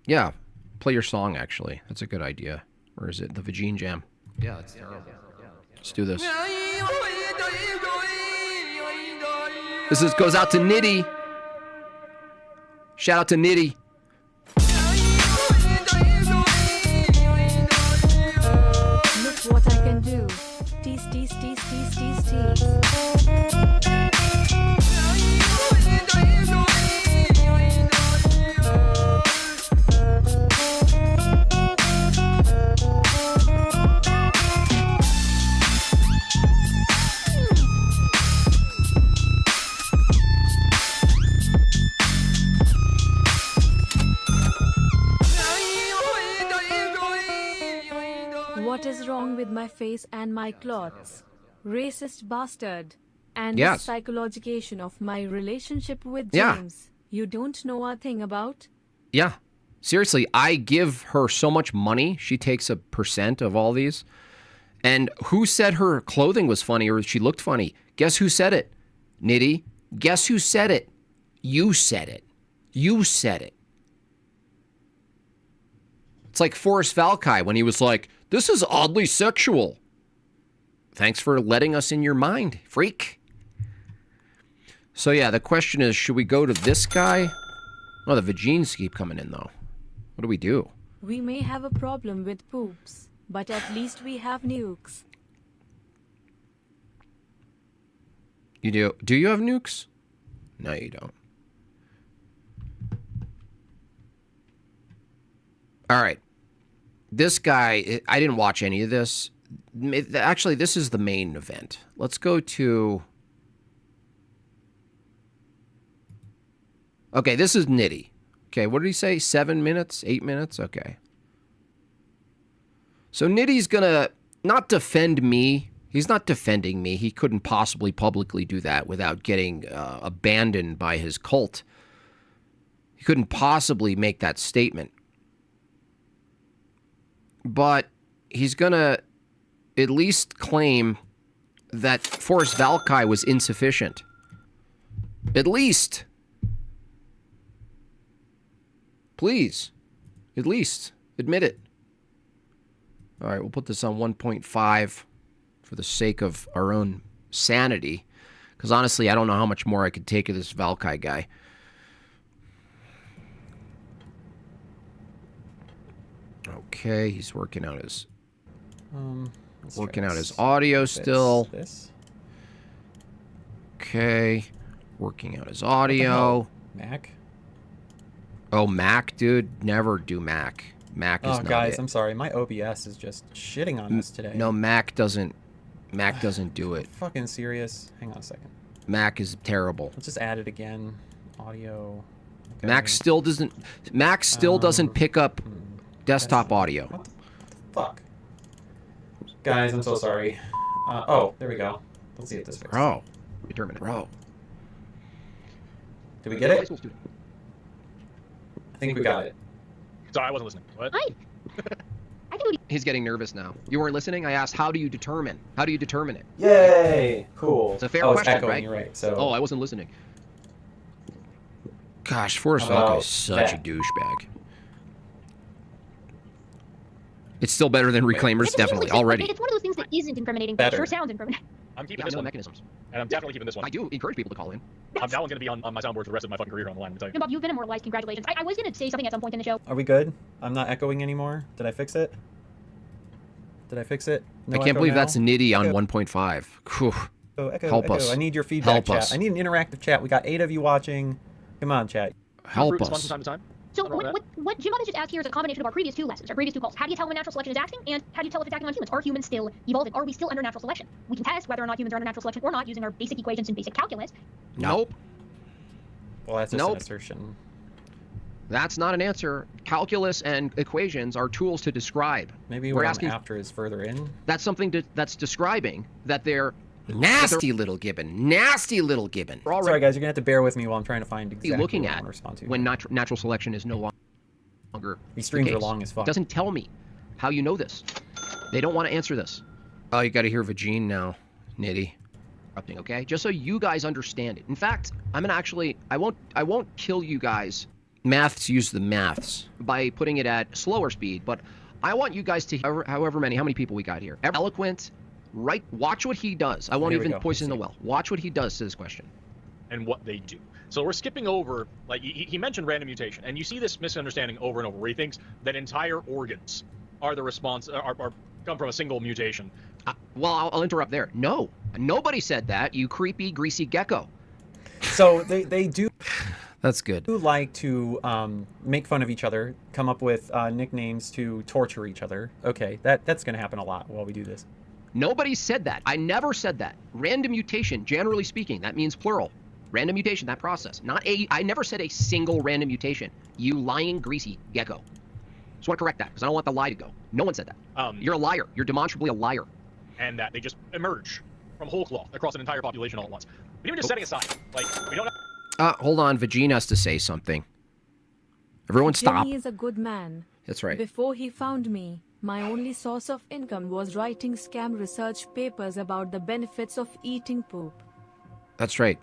Yeah. Play your song, actually. That's a good idea. Or is it the Vagine Jam? Yeah, that's terrible. Let's do this. This goes out to Nitty. Shout out to Nitty. Look what I can do. Tease, tease, tease, tease, tease, tease. What is wrong with my face and my clothes? Racist bastard. And the Yes. psychologication of my relationship with Yeah. James. You don't know a thing about? Yeah. Seriously, I give her so much money. She takes a percent of all these. And who said her clothing was funny or she looked funny? Guess who said it? Nitty. Guess who said it? You said it. You said it. It's like Forrest Valkai when he was like, this is oddly sexual. Thanks for letting us in your mind, freak. So yeah, the question is, should we go to this guy? Oh, the Vagines keep coming in, though. What do we do? We may have a problem with poops, but at least we have nukes. You do? Do you have nukes? No, you don't. All right. This guy, I didn't watch any of this. Actually, this is the main event. Let's go to... Okay, this is Nitty. Okay, what did he say? 7 minutes? 8 minutes? Okay. So Nitty's gonna not defend me. He's not defending me. He couldn't possibly publicly do that without getting abandoned by his cult. He couldn't possibly make that statement. But he's going to at least claim that Forrest Valkai was insufficient. At least. Please. At least. Admit it. All right, we'll put this on 1.5 for the sake of our own sanity. Because honestly, I don't know how much more I could take of this Valkai guy. Okay, he's working out his audio still. This. Okay, working out his audio. Mac. Oh, Mac, dude, never do Mac. Mac is Oh, not guys, it. I'm sorry. My OBS is just shitting on us today. No, Mac doesn't do it. Fucking serious. Hang on a second. Mac is terrible. Let's just add it again. Audio. Okay. Mac still doesn't pick up desktop audio. What the fuck? Guys, I'm so sorry. Oh, there we go. Let's see if this fixes. Bro, determine it. Bro. Did we get it? I think we got it. Sorry, I wasn't listening. What? Hi. I can do He's getting nervous now. You weren't listening? I asked, how do you determine? How do you determine it? Yay! Cool. It's a fair it's question, echoing, right? You're right. So. Oh, I wasn't listening. Gosh, Forrest About Valkai is such a that? douchebag. It's still better than Reclaimers, It's definitely, usually- already. It's one of those things that isn't incriminating, but it Better. sure sounds incriminating. I'm keeping Yeah, I this know the one, mechanisms. and I'm definitely keeping this one. I do encourage people to call in. That one's going to be on my soundboard for the rest of my fucking career on the line, I'm telling No, Bob, you've been immortalized. Congratulations. I was going to say something at some point in the show. Are we good? I'm not echoing anymore. Did I fix it? Did I fix it? No I can't echo believe now? that's nitty on Echo. 1.5. Whew. Echo, Help echo. us. I need your feedback, Help chat. us. I need an interactive chat. We got 8 of you watching. Come on, chat. Help Respond us. from time to time. So Nothing wrong with what Jim Bob has just asked here is a combination of our previous two lessons, our previous two calls. How do you tell when natural selection is acting, and how do you tell if it's acting on humans? Are humans still evolving? Are we still under natural selection? We can test whether or not humans are under natural selection or not using our basic equations and basic calculus. Nope. Well, that's just Nope. an assertion. That's not an answer. Calculus and equations are tools to describe. Maybe We're what asking- I'm after is further in. That's something that's describing that they're nasty little gibbon. Nasty little gibbon. We're Sorry, already guys. You're going to have to bear with me while I'm trying to find exactly looking what I at want to respond to. when natural selection is no longer These streams the are case. long as fuck. It doesn't tell me how you know this. They don't want to answer this. Oh, you got to hear Vagine now, Nitty. Okay, just so you guys understand it. In fact, I'm gonna actually, I won't kill you guys. Maths use the maths by putting it at slower speed, but I want you guys to, how many people we got here. Eloquent, right? Watch what he does. I won't Here we even go. poison the See. well. Watch what he does to this question. And what they do. So we're skipping over, like, he mentioned random mutation, and you see this misunderstanding over and over where he thinks that entire organs are the response, are come from a single mutation. Well, I'll interrupt there. No, nobody said that, you creepy, greasy gecko. So they do That's good. like to make fun of each other, come up with nicknames to torture each other. Okay, that's going to happen a lot while we do this. Nobody said that. I never said that. Random mutation, generally speaking, that means plural. Random mutation, that process. I never said a single random mutation. You lying, greasy gecko. Just want to correct that, because I don't want the lie to go. No one said that. You're a liar. You're demonstrably a liar. And that they just emerge from whole cloth across an entire population all at once. But even just setting aside, like, we don't Hold on. Vagine has to say something. Everyone stop. Jimmy is a good man. That's right. Before he found me, my only source of income was writing scam research papers about the benefits of eating poop. That's right.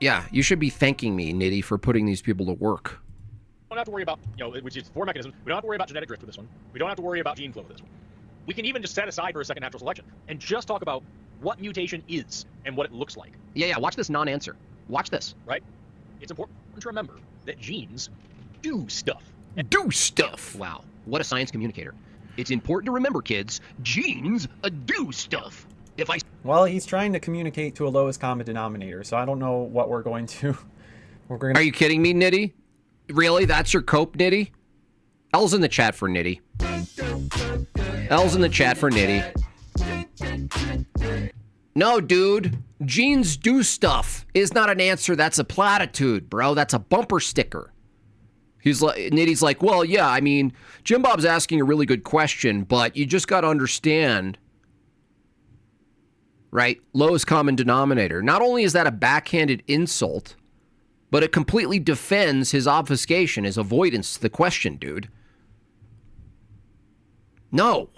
Yeah, you should be thanking me, Nitty, for putting these people to work. have to worry about, which is 4 mechanisms. We don't have to worry about genetic drift with this one. We don't have to worry about gene flow with this one. We can even just set aside for a second natural selection and just talk about what mutation is and what it looks like. Yeah, watch this non-answer. Watch this. Right? It's important to remember that genes do stuff. Do stuff. Wow, what a science communicator. It's important to remember, kids, genes do stuff. Well, he's trying to communicate to a lowest common denominator, so I don't know what we're going to... Are you kidding me, Nitty? Really? That's your cope, Nitty? L's in the chat for Nitty. L's in the chat for Nitty. No, dude. Genes do stuff is not an answer. That's a platitude, bro. That's a bumper sticker. Nitty's like, well, yeah, I mean, Jim Bob's asking a really good question, but you just got to understand, right? Lowest common denominator. Not only is that a backhanded insult, but it completely defends his obfuscation, his avoidance to the question, dude. No.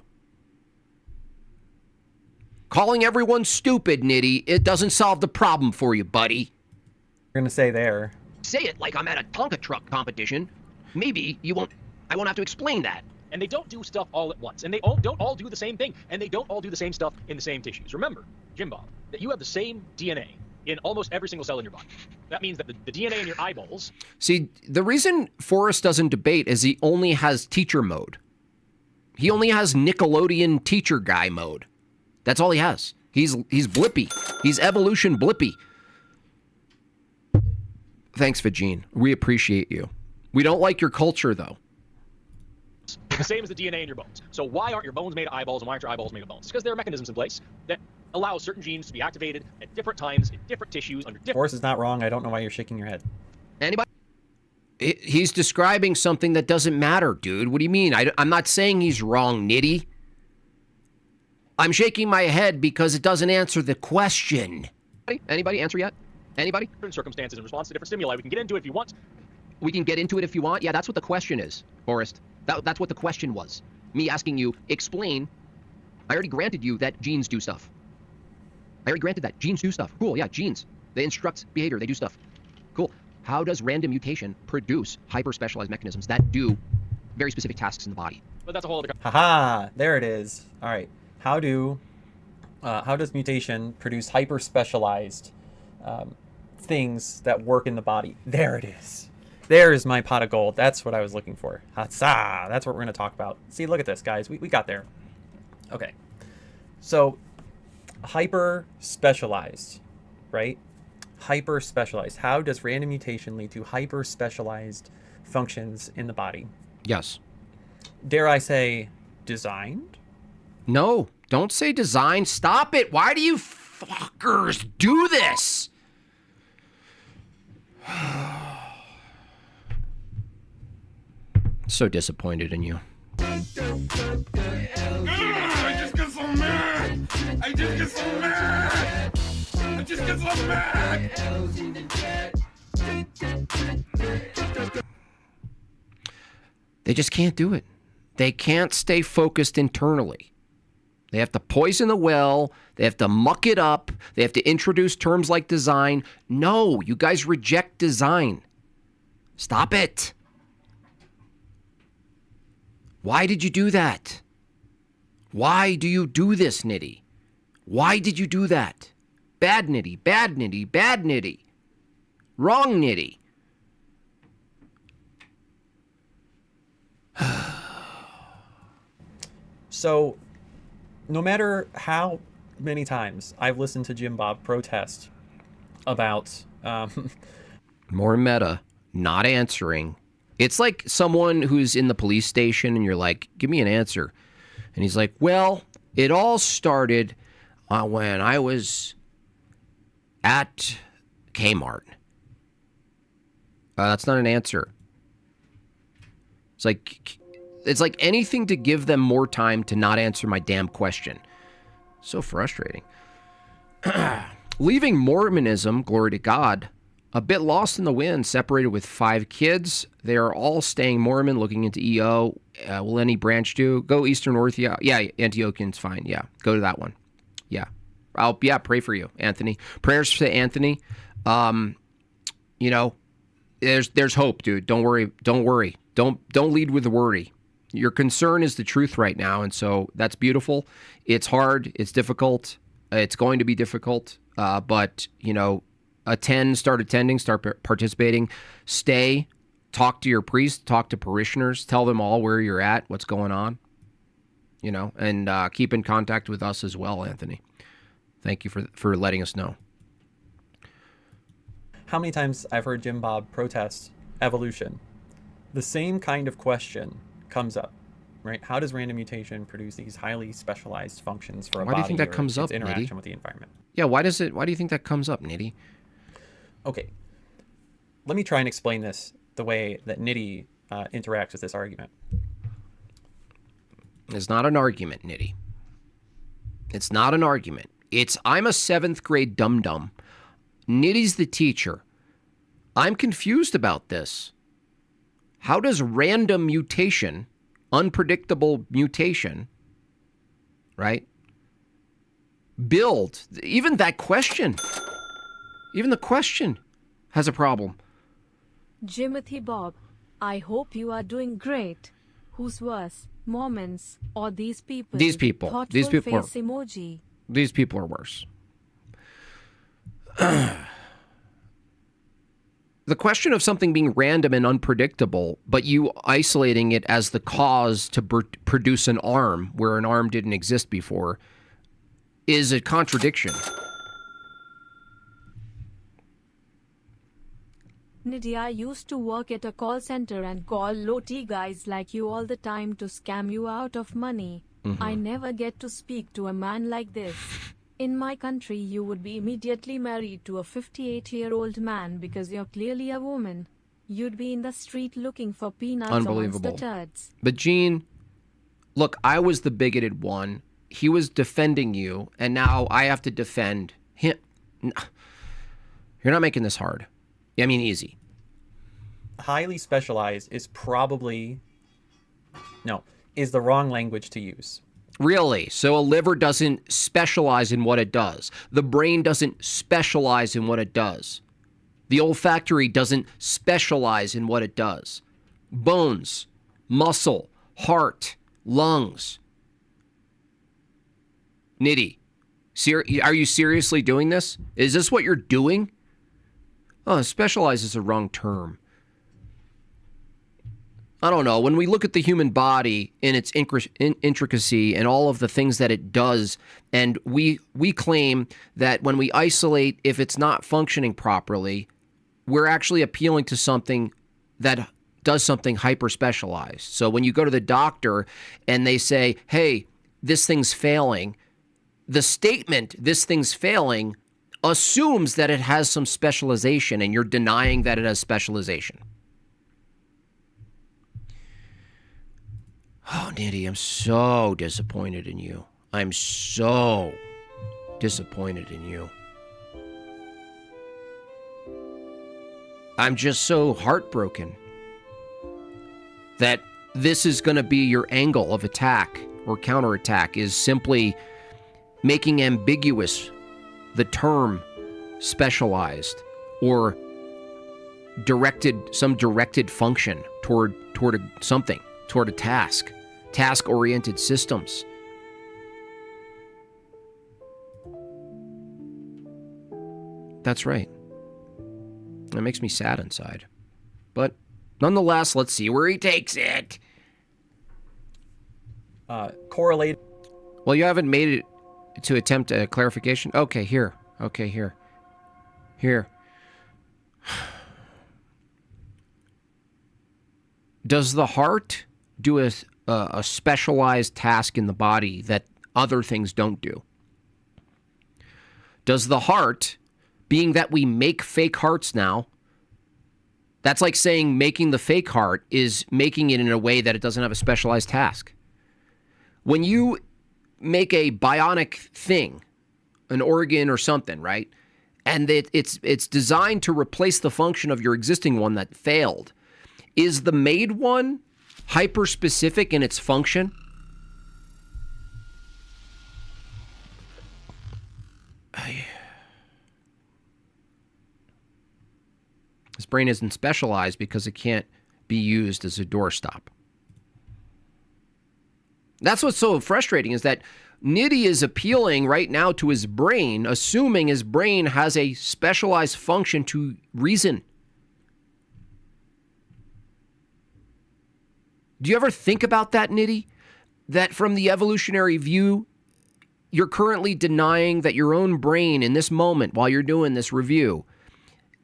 Calling everyone stupid, Nitty, it doesn't solve the problem for you, buddy. We're going to say there. Say it like I'm at a Tonka truck competition. Maybe I won't have to explain that. And they don't do stuff all at once. And they don't all do the same thing. And they don't all do the same stuff in the same tissues. Remember, Jim Bob, that you have the same DNA in almost every single cell in your body. That means that the DNA in your eyeballs... See, the reason Forrest doesn't debate is he only has teacher mode. He only has Nickelodeon teacher guy mode. That's all he has. He's Blippy. He's evolution Blippy. Thanks, Vagine. We appreciate you. We don't like your culture, though. The same as the DNA in your bones. So why aren't your bones made of eyeballs and why aren't your eyeballs made of bones? It's because there are mechanisms in place that allow certain genes to be activated at different times in different tissues under different... Forrest is not wrong. I don't know why you're shaking your head. Anybody? He's describing something that doesn't matter, dude. What do you mean? I'm not saying he's wrong, Nitty. I'm shaking my head because it doesn't answer the question. Anybody answer yet? Anybody? Different circumstances in response to different stimuli. We can get into it if you want. We can get into it if you want. Yeah, that's what the question is, Forrest. That's what the question was. Me asking you, explain. I already granted you that genes do stuff. I already granted that. Genes do stuff. Cool, yeah, genes. They instruct behavior. They do stuff. Cool. How does random mutation produce hyper-specialized mechanisms that do very specific tasks in the body? But that's a whole other... Haha, there it is. All right. How does mutation produce hyper-specialized things that work in the body? There it is. There's my pot of gold. That's what I was looking for. Hatsa! That's what we're going to talk about. See, look at this, guys. We got there. Okay. So, hyper-specialized, right? Hyper-specialized. How does random mutation lead to hyper-specialized functions in the body? Yes. Dare I say, designed? No, don't say design. Stop it. Why do you fuckers do this? So disappointed in you. I just get so mad. I just get so mad. I just get so mad. They just can't do it. They can't stay focused internally. They have to poison the well. They have to muck it up. They have to introduce terms like design. No, you guys reject design. Stop it. Why did you do that? Why do you do this, Nitty? Why did you do that? Bad Nitty, bad Nitty, bad Nitty. Wrong Nitty. So, no matter how many times I've listened to Jim Bob protest about... More meta, not answering. It's like someone who's in the police station and you're like, give me an answer. And he's like, well, it all started when I was at Kmart. That's not an answer. It's like anything to give them more time to not answer my damn question. So frustrating. Leaving Mormonism, glory to God, a bit lost in the wind, separated with 5 kids. They are all staying Mormon, looking into EO. Will any branch do? Go Eastern Orthodox. Yeah, Antiochian's fine. Yeah, go to that one. Yeah. I'll pray for you, Anthony. Prayers to Anthony. You know, there's hope, dude. Don't worry. Don't lead with worry. Your concern is the truth right now, and so that's beautiful. It's hard. It's difficult. It's going to be difficult. But, you know, start attending, start participating, stay, talk to your priest, talk to parishioners, tell them all where you're at, what's going on, you know, and keep in contact with us as well, Anthony. Thank you for letting us know. How many times I've heard Jim Bob protest evolution? The same kind of question comes up, right? How does random mutation produce these highly specialized functions for a body? Why do you think that comes up, interaction Nitty? With the environment? Yeah, why do you think that comes up, Nitty? Okay, let me try and explain this the way that Nitty interacts with this argument. It's not an argument, Nitty. It's not an argument. I'm a 7th grade dum-dum. Nitty's the teacher. I'm confused about this. How does random mutation, unpredictable mutation, right, build? Even that question, even the question has a problem. Jimothy Bob, I hope you are doing great. Who's worse, Mormons, or these people. These people. Thoughtful These people face emoji. These people are worse. The question of something being random and unpredictable, but you isolating it as the cause to produce an arm where an arm didn't exist before, is a contradiction. Nidhi, I used to work at a call center and call low-T guys like you all the time to scam you out of money. I never get to speak to a man like this. In my country, you would be immediately married to a 58-year-old man because you're clearly a woman. You'd be in the street looking for peanuts amongst the turds. But Gene, look, I was the bigoted one. He was defending you, and now I have to defend him. You're not making this hard. I mean, easy. Highly specialized is probably... No, is the wrong language to use. Really? So a liver doesn't specialize in what it does. The brain doesn't specialize in what it does. The olfactory doesn't specialize in what it does. Bones, muscle, heart, lungs. Nidhi, are you seriously doing this? Is this what you're doing? Oh, specialize is the wrong term. I don't know. When we look at the human body in its intricacy and all of the things that it does, and we claim that when we isolate, if it's not functioning properly, we're actually appealing to something that does something hyper-specialized. So when you go to the doctor and they say, hey, this thing's failing, the statement, this thing's failing, assumes that it has some specialization, and you're denying that it has specialization. Oh, Nidhi, I'm so disappointed in you. I'm so disappointed in you. I'm just so heartbroken that this is going to be your angle of attack or counterattack, is simply making ambiguous the term specialized or some directed function toward a task-oriented systems. That's right. That makes me sad inside. But nonetheless, let's see where he takes it. Correlate. Well, you haven't made it to attempt a clarification? Okay, here. Here. Does the heart do a specialized task in the body that other things don't do? Does the heart, being that we make fake hearts now, that's like saying making the fake heart is making it in a way that it doesn't have a specialized task. When you make a bionic thing, an organ or something, right? And it's designed to replace the function of your existing one that failed. Is the made one hyper-specific in its function? This brain isn't specialized because it can't be used as a doorstop. That's what's so frustrating, is that Nidhi is appealing right now to his brain, assuming his brain has a specialized function to reason. Do you ever think about that, Nidhi? That from the evolutionary view, you're currently denying that your own brain in this moment, while you're doing this review,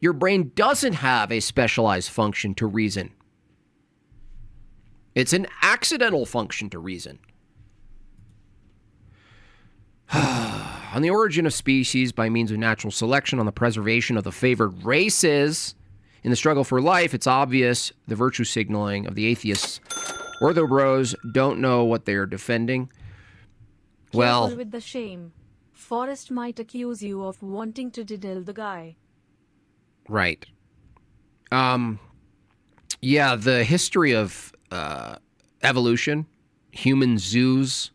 your brain doesn't have a specialized function to reason. It's an accidental function to reason. On the origin of species by means of natural selection, on the preservation of the favored races, in the struggle for life, it's obvious the virtue signaling of the atheists. Ortho bros don't know what they are defending. Well, careful with the shame. Forrest might accuse you of wanting to diddle the guy. Right. Yeah, the history of evolution, human zoos,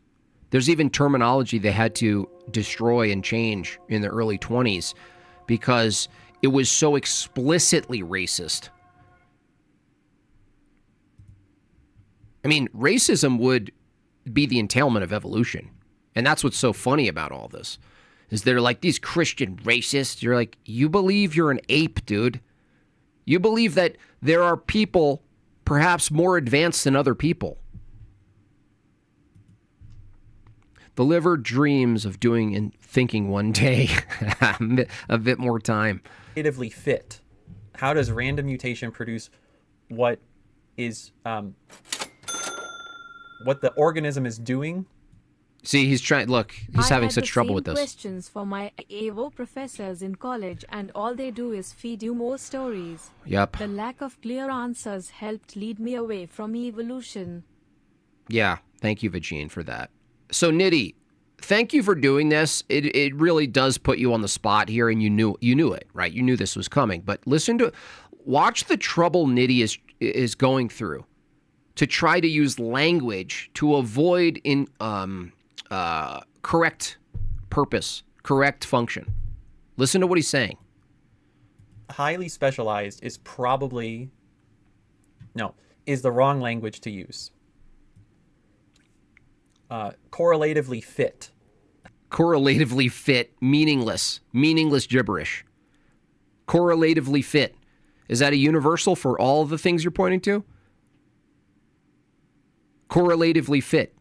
there's even terminology they had to destroy and change in the early 20s because it was so explicitly racist. I mean, racism would be the entailment of evolution. And that's what's so funny about all this, is they're like, these Christian racists. You're like, you believe you're an ape, dude. You believe that there are people perhaps more advanced than other people. The liver dreams of doing and thinking one day a bit more time. Creatively fit. How does random mutation produce what is what the organism is doing? See, he's trying. Look, he's having such trouble with this. I had the same questions for my AVO professors in college, and all they do is feed you more stories. Yep. The lack of clear answers helped lead me away from evolution. Yeah, thank you, Vagine, for that. So, Nitty, thank you for doing this. It really does put you on the spot here, and you knew it, right? You knew this was coming. But watch the trouble Nitty is going through to try to use language to avoid correct purpose, correct function. Listen to what he's saying. Highly specialized is the wrong language to use. Correlatively fit. Correlatively fit, meaningless gibberish. Correlatively fit. Is that a universal for all of the things you're pointing to? Correlatively fit.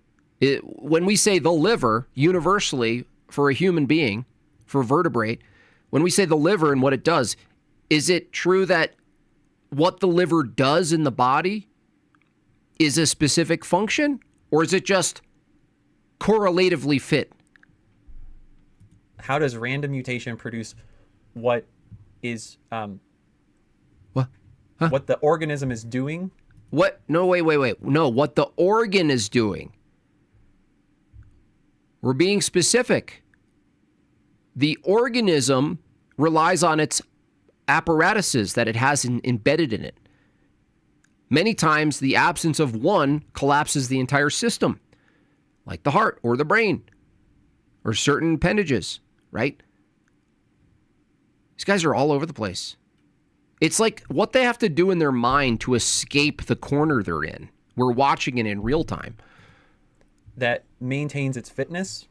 When we say the liver, universally, for a human being, for a vertebrate, when we say the liver and what it does, is it true that what the liver does in the body is a specific function? Or is it just correlatively fit? How does random mutation produce what is What? Huh? What the organism is doing? What? No, wait. No, what the organ is doing. We're being specific. The organism relies on its apparatuses that it has embedded in it. Many times, the absence of one collapses the entire system, like the heart or the brain or certain appendages, right? These guys are all over the place. It's like what they have to do in their mind to escape the corner they're in. We're watching it in real time. That maintains its fitness.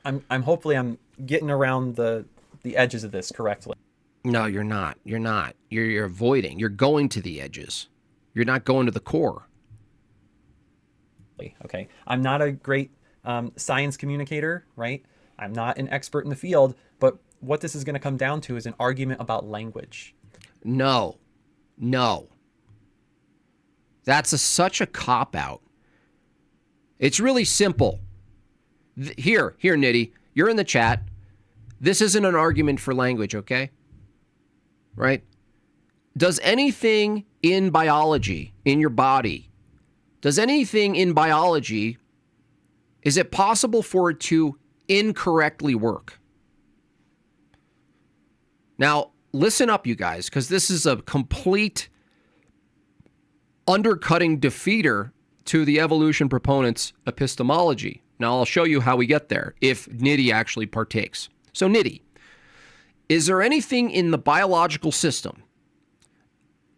I'm hopefully I'm getting around the edges of this correctly. No, you're not. You're avoiding. You're going to the edges. You're not going to the core. Okay. I'm not a great science communicator, right? I'm not an expert in the field, but what this is going to come down to is an argument about language. No. That's such a cop-out. It's really simple. Here, Nitty, you're in the chat. This isn't an argument for language, okay? Right? Does anything in biology, in your body, is it possible for it to incorrectly work? Now, listen up, you guys, because this is a complete undercutting defeater to the evolution proponents' epistemology. Now, I'll show you how we get there if Nitty actually partakes. So, Nitty, is there anything in the biological system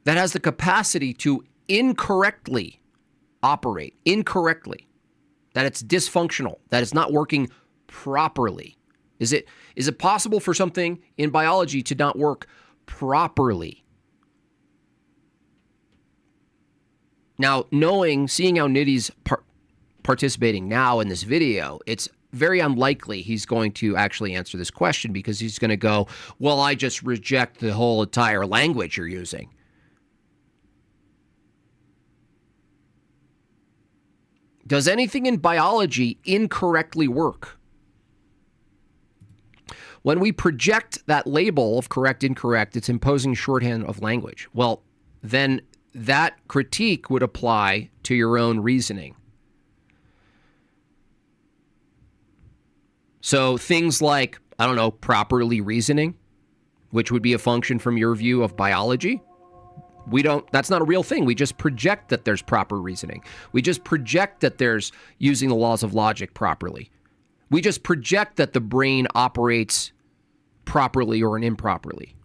that has the capacity to incorrectly operate, that it's dysfunctional, that it's not working properly? Is it possible for something in biology to not work properly? Now, seeing how Nitty's participating now in this video, it's very unlikely he's going to actually answer this question, because he's going to go, well, I just reject the whole entire language you're using. Does anything in biology incorrectly work? When we project that label of correct, incorrect, it's imposing shorthand of language. Well, then that critique would apply to your own reasoning. So things like, I don't know, properly reasoning, which would be a function from your view of biology. That's not a real thing. We just project that there's proper reasoning. We just project that there's using the laws of logic properly. We just project that the brain operates properly or improperly.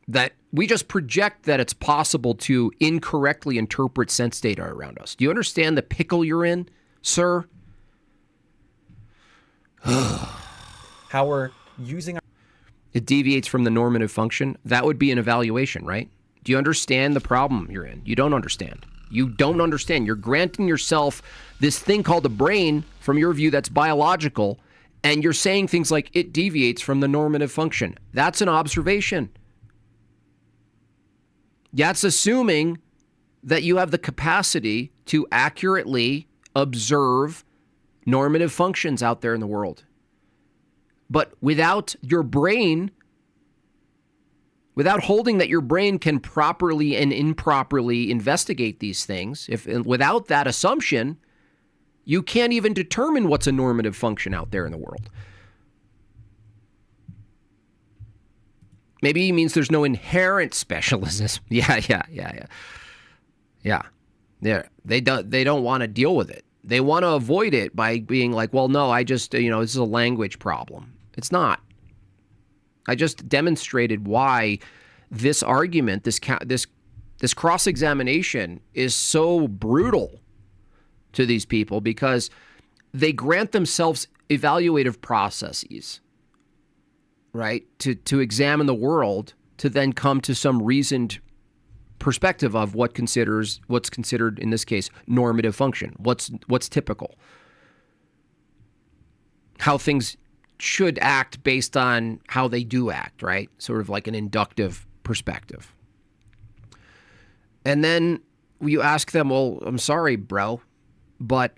That We just project that it's possible to incorrectly interpret sense data around us. Do you understand the pickle you're in, sir? How we're using our... It deviates from the normative function. That would be an evaluation, right? Do you understand the problem you're in? You don't understand. You don't understand. You're granting yourself this thing called the brain from your view that's biological, and you're saying things like it deviates from the normative function. That's an observation. That's assuming that you have the capacity to accurately observe normative functions out there in the world. But without your brain, without holding that your brain can properly and improperly investigate these things, without that assumption, you can't even determine what's a normative function out there in the world. Maybe he means there's no inherent specialism. Yeah. They don't want to deal with it. They want to avoid it by being like, well, no, I just, this is a language problem. It's not. I just demonstrated why this argument, this cross-examination is so brutal to these people, because they grant themselves evaluative processes, right, to examine the world, to then come to some reasoned perspective of what's considered in this case normative function, what's typical, how things should act based on how they do act, right? Sort of like an inductive perspective. And then you ask them, well, I'm sorry, bro, but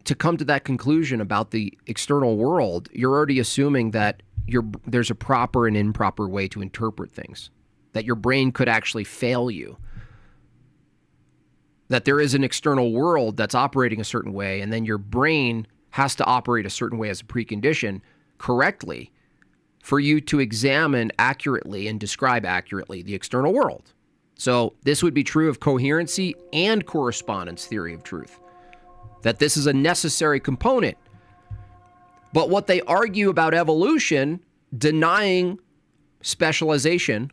to come to that conclusion about the external world, you're already assuming that there's a proper and improper way to interpret things, that your brain could actually fail you, that there is an external world that's operating a certain way, and then your brain has to operate a certain way as a precondition correctly for you to examine accurately and describe accurately the external world. So this would be true of coherency and correspondence theory of truth, that this is a necessary component. But what they argue about evolution, denying specialization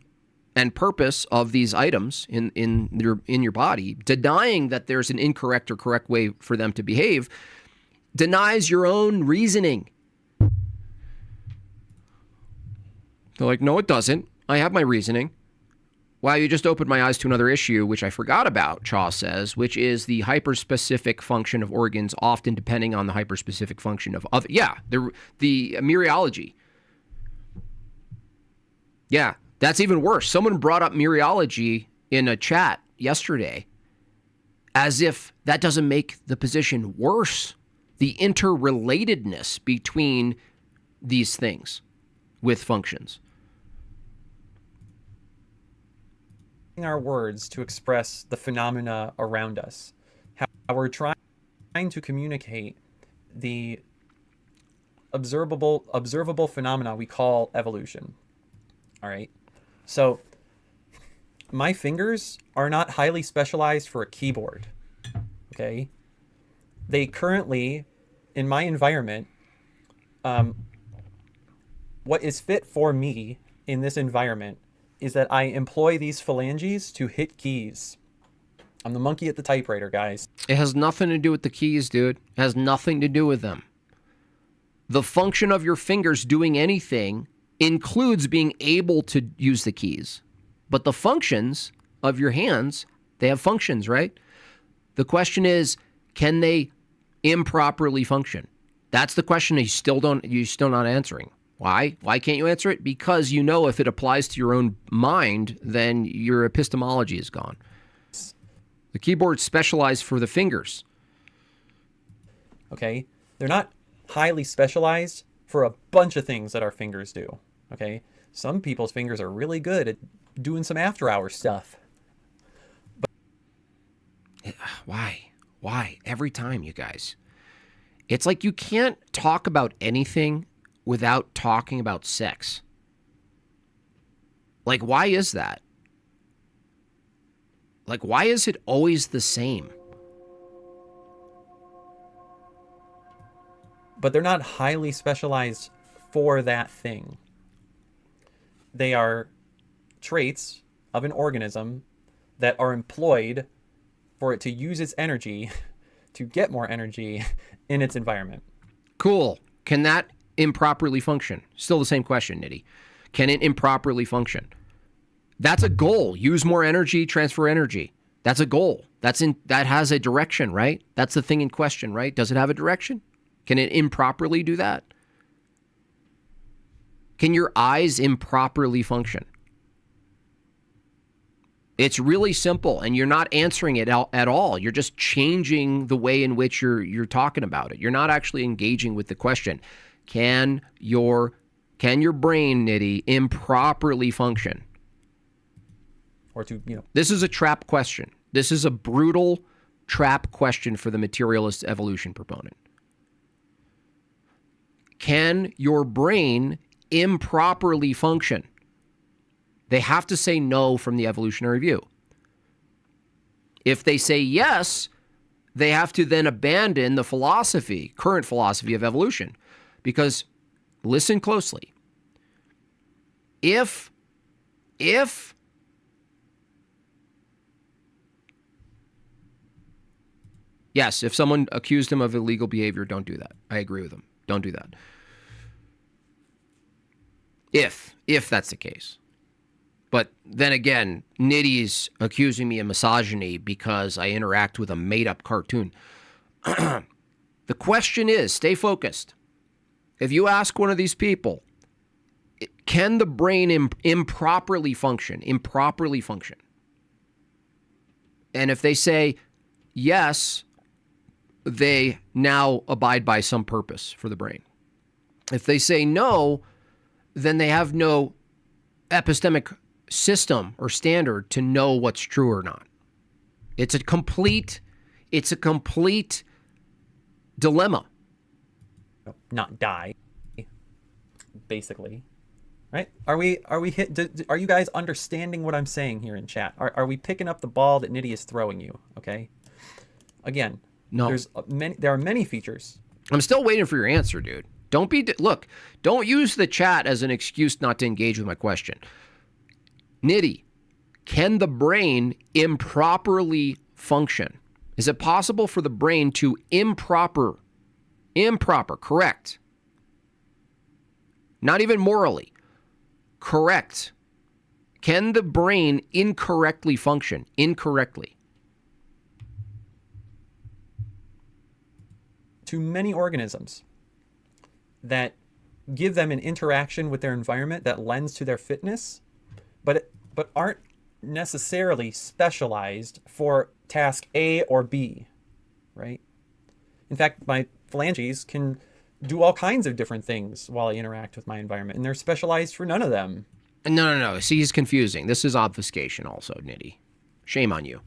and purpose of these items in your body, denying that there's an incorrect or correct way for them to behave, denies your own reasoning. They're like, no, it doesn't. I have my reasoning. Wow, you just opened my eyes to another issue, which I forgot about, Chaw says, which is the hyperspecific function of organs, often depending on the hyperspecific function of other. Yeah, the mereology. Yeah, that's even worse. Someone brought up mereology in a chat yesterday, as if that doesn't make the position worse. The interrelatedness between these things with functions. Our words to express the phenomena around us. How we're trying to communicate the observable phenomena we call evolution. All right. So my fingers are not highly specialized for a keyboard. Okay. They currently, in my environment, what is fit for me in this environment is that I employ these phalanges to hit keys. I'm the monkey at the typewriter, guys. It has nothing to do with the keys, dude. It has nothing to do with them. The function of your fingers doing anything includes being able to use the keys. But the functions of your hands, they have functions, right? The question is, can they improperly function? That's the question you're still not answering. Why? Why can't you answer it? Because you know if it applies to your own mind, then your epistemology is gone. The keyboard's specialized for the fingers. Okay? They're not highly specialized for a bunch of things that our fingers do. Okay? Some people's fingers are really good at doing some after-hours stuff. But Why? Every time, you guys. It's like you can't talk about anything without talking about sex. Like, why is that? Like, why is it always the same? But they're not highly specialized for that thing. They are traits of an organism that are employed for it to use its energy to get more energy in its environment. Cool. Can that improperly function? Still the same question, Nitty. Can it improperly function? That's a goal. Use more energy, transfer energy. That's a goal. That has a direction, right? That's the thing in question, right? Does it have a direction? Can it improperly do that? Can your eyes improperly function? It's really simple, and you're not answering it at all. You're just changing the way in which you're talking about it. You're not actually engaging with the question. Can your brain, Nitty, improperly function? Or to, This is a trap question. This is a brutal trap question for the materialist evolution proponent. Can your brain improperly function? They have to say no from the evolutionary view. If they say yes, they have to then abandon the current philosophy of evolution. Because, listen closely, if someone accused him of illegal behavior, don't do that. I agree with him. Don't do that. If that's the case. But then again, Nitty's accusing me of misogyny because I interact with a made-up cartoon. The question is, stay focused. If you ask one of these people, can the brain improperly function? And if they say yes, they now abide by some purpose for the brain. If they say no, then they have no epistemic system or standard to know what's true or not. It's a complete dilemma. Not die, basically, right? Are you guys understanding what I'm saying here in chat? Are we picking up the ball that Nitty is throwing you? Okay. Again, no. There are many features. I'm still waiting for your answer, dude. Don't use the chat as an excuse not to engage with my question. Nitty, can the brain improperly function? Is it possible for the brain to improper, correct? Not even morally, correct. Can the brain incorrectly function? Incorrectly. To many organisms that give them an interaction with their environment that lends to their fitness, but aren't necessarily specialized for task A or B, right? In fact, my phalanges can do all kinds of different things while I interact with my environment, and they're specialized for none of them. No. See, he's confusing. This is obfuscation also, Nitty. Shame on you.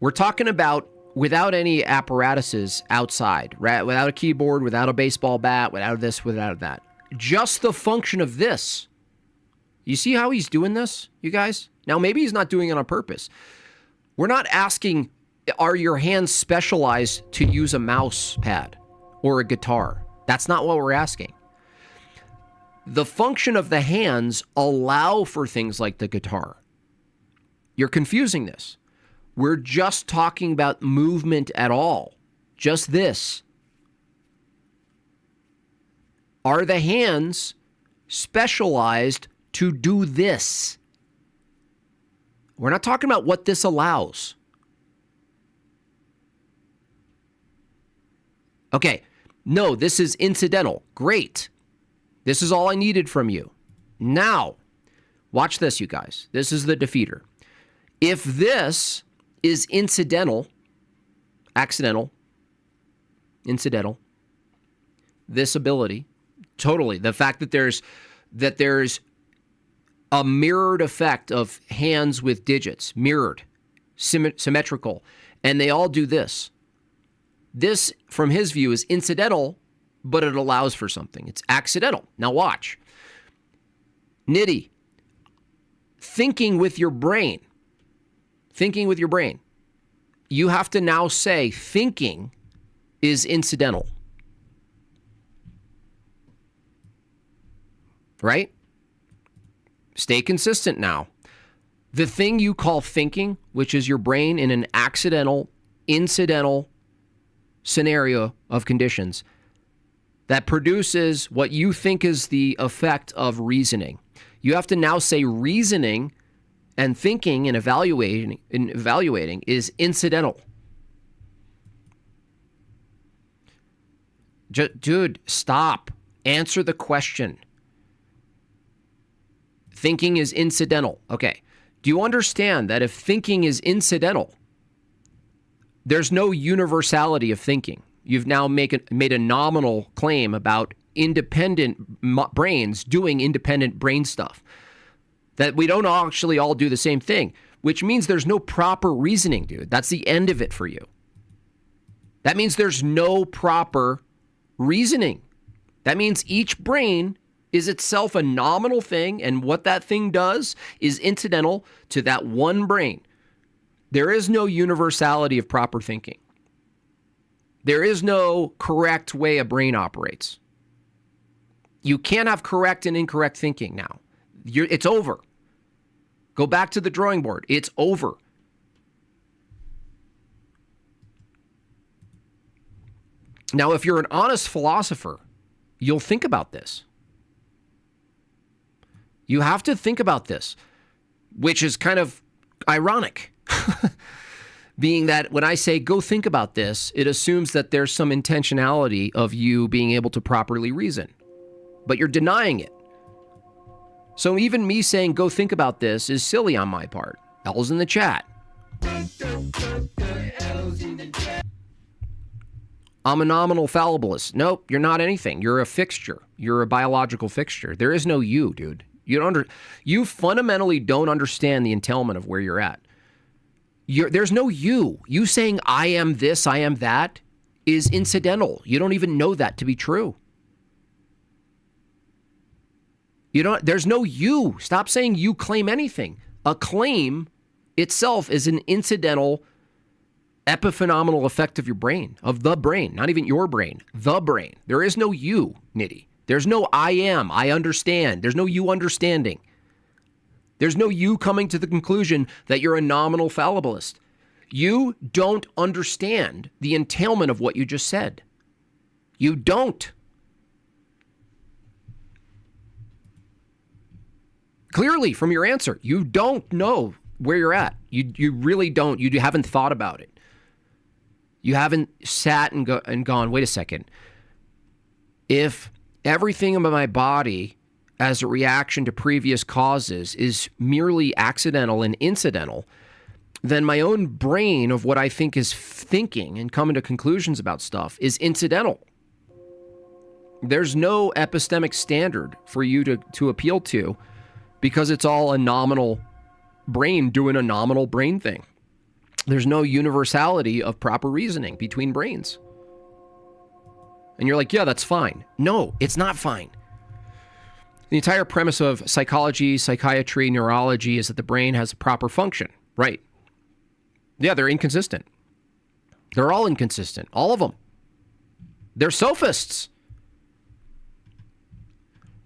We're talking about without any apparatuses outside, right? Without a keyboard, without a baseball bat, without this, without that. Just the function of this. You see how he's doing this, you guys? Now, maybe he's not doing it on purpose. We're not asking, are your hands specialized to use a mouse pad or a guitar? That's not what we're asking. The function of the hands allow for things like the guitar. You're confusing this. We're just talking about movement at all. Just this. Are the hands specialized to do this? We're not talking about what this allows. Okay. No, this is incidental. Great. This is all I needed from you. Now, watch this, you guys. This is the defeater. If this is incidental, this ability, totally. The fact that there's a mirrored effect of hands with digits, mirrored, symmetrical, and they all do this. This, from his view, is incidental, but it allows for something. It's accidental. Now watch. Nitty, thinking with your brain. You have to now say thinking is incidental. Right? Stay consistent now. The thing you call thinking, which is your brain in an accidental, incidental scenario of conditions that produces what you think is the effect of reasoning. You have to now say reasoning and thinking and evaluating is incidental. Dude, stop. Answer the question. Thinking is incidental. Okay. Do you understand that if thinking is incidental, there's no universality of thinking? You've now made a nominal claim about independent brains doing independent brain stuff. That we don't actually all do the same thing, which means there's no proper reasoning, dude. That's the end of it for you. That means there's no proper reasoning. That means each brain is itself a nominal thing, and what that thing does is incidental to that one brain. There is no universality of proper thinking. There is no correct way a brain operates. You can't have correct and incorrect thinking now. It's over. Go back to the drawing board. It's over. Now, if you're an honest philosopher, you'll think about this. You have to think about this, which is kind of ironic, being that when I say go think about this, it assumes that there's some intentionality of you being able to properly reason, but you're denying it. So even me saying go think about this is silly on my part. L's in the chat. I'm a nominal fallibilist. Nope, you're not anything. You're a fixture. You're a biological fixture. There is no you, dude. You fundamentally don't understand the entailment of where you're at. There's no you. You saying I am this, I am that is incidental. You don't even know that to be true. There's no you. Stop saying you claim anything. A claim itself is an incidental epiphenomenal effect of your brain, of the brain, not even your brain, the brain. There is no you, Nitty. There's no I am, I understand. There's no you understanding. There's no you coming to the conclusion that you're a nominal fallibilist. You don't understand the entailment of what you just said. You don't. Clearly, from your answer, you don't know where you're at. You really don't. You haven't thought about it. You haven't sat and gone, wait a second. If everything about my body as a reaction to previous causes is merely accidental and incidental, then my own brain of what I think is thinking and coming to conclusions about stuff is incidental. There's no epistemic standard for you to appeal to because it's all a nominal brain doing a nominal brain thing. There's no universality of proper reasoning between brains. And you're like, yeah, that's fine. No, it's not fine. The entire premise of psychology, psychiatry, neurology is that the brain has a proper function, right? Yeah, they're inconsistent. They're all inconsistent, all of them. They're sophists.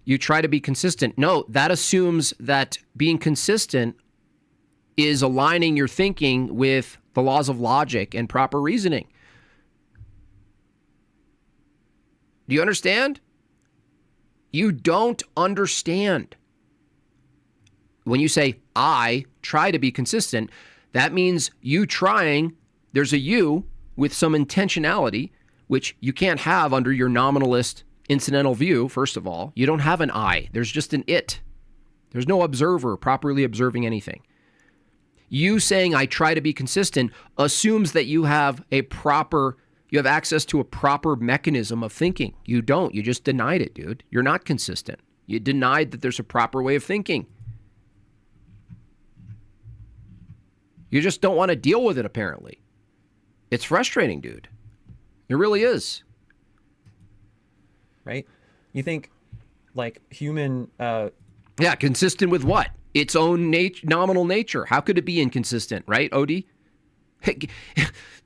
You try to be consistent. No, that assumes that being consistent is aligning your thinking with the laws of logic and proper reasoning. Do you understand? You don't understand. When you say, I try to be consistent, that means you trying, there's a you with some intentionality, which you can't have under your nominalist incidental view, first of all. You don't have an I. There's just an it. There's no observer properly observing anything. You saying, I try to be consistent, assumes that you have access to a proper mechanism of thinking. You don't. You just denied it, dude. You're not consistent. You denied that there's a proper way of thinking. You just don't want to deal with it, apparently. It's frustrating, dude. It really is. Right? You think, like, human... Yeah, consistent with what? Its own nominal nature. How could it be inconsistent, right, Odie? Hey,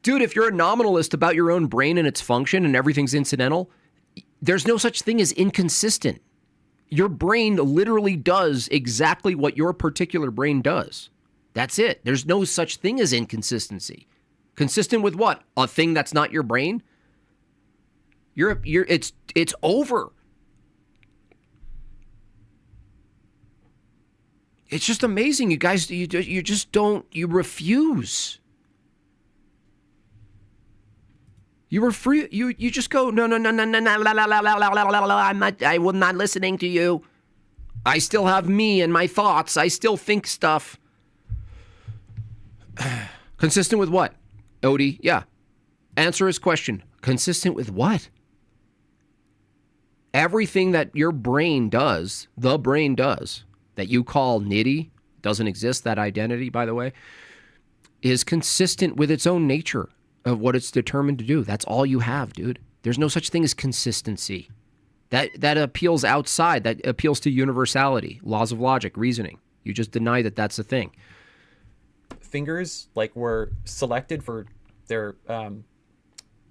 dude, if you're a nominalist about your own brain and its function and everything's incidental, there's no such thing as inconsistent. Your brain literally does exactly what your particular brain does. That's it. There's no such thing as inconsistency. Consistent with what? A thing that's not your brain? It's over. It's just amazing, you guys. You just don't. You refuse. You were free. You just go no. I'm not. I will not listening to you. I still have me and my thoughts. I still think stuff. Consistent with what? Odie, yeah. Answer his question. Consistent with what? Everything that your brain does, the brain does, that you call nitty, doesn't exist, that identity, by the way, is consistent with its own nature of what it's determined to do. That's all you have, dude. There's no such thing as consistency. That appeals outside. That appeals to universality, laws of logic, reasoning. You just deny that that's a thing. Fingers like were selected for their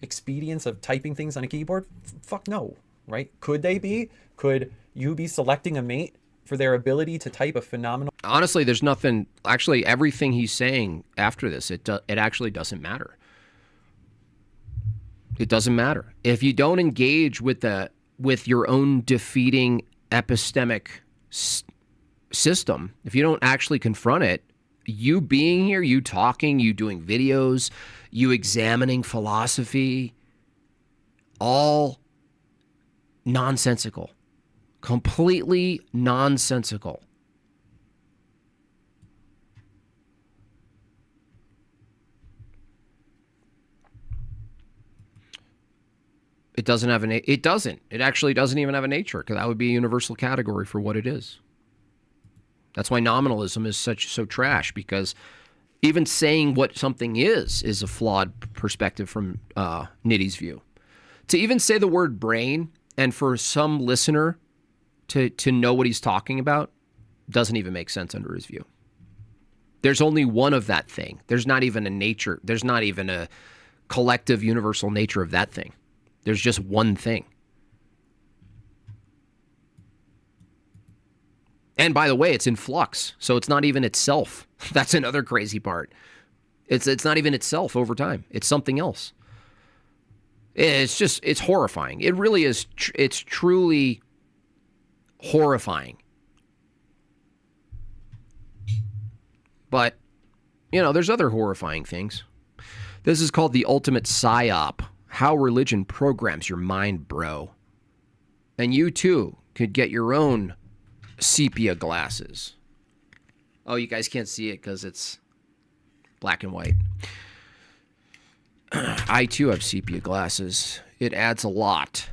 expedience of typing things on a keyboard? Fuck no, right? Could they be? Could you be selecting a mate for their ability to type a phenomenal? Honestly, there's nothing. Actually, everything he's saying after this, it actually doesn't matter. It doesn't matter if you don't engage with your own defeating epistemic system. If you don't actually confront it, you being here, you talking, you doing videos, you examining philosophy, all nonsensical, completely nonsensical. It doesn't have it actually doesn't even have a nature, because that would be a universal category for what it is. That's why nominalism is so trash, because even saying what something is a flawed perspective from Nitty's view. To even say the word brain and for some listener to know what he's talking about doesn't even make sense under his view. There's only one of that thing. There's not even a nature. There's not even a collective universal nature of that thing. There's just one thing. And by the way, it's in flux, so it's not even itself. That's another crazy part. It's not even itself over time. It's something else. It's horrifying. It really is. It's truly horrifying. But, there's other horrifying things. This is called the ultimate psyop. How religion programs your mind, bro. And you too could get your own sepia glasses. Oh, you guys can't see it because it's black and white. I too have sepia glasses. It adds a lot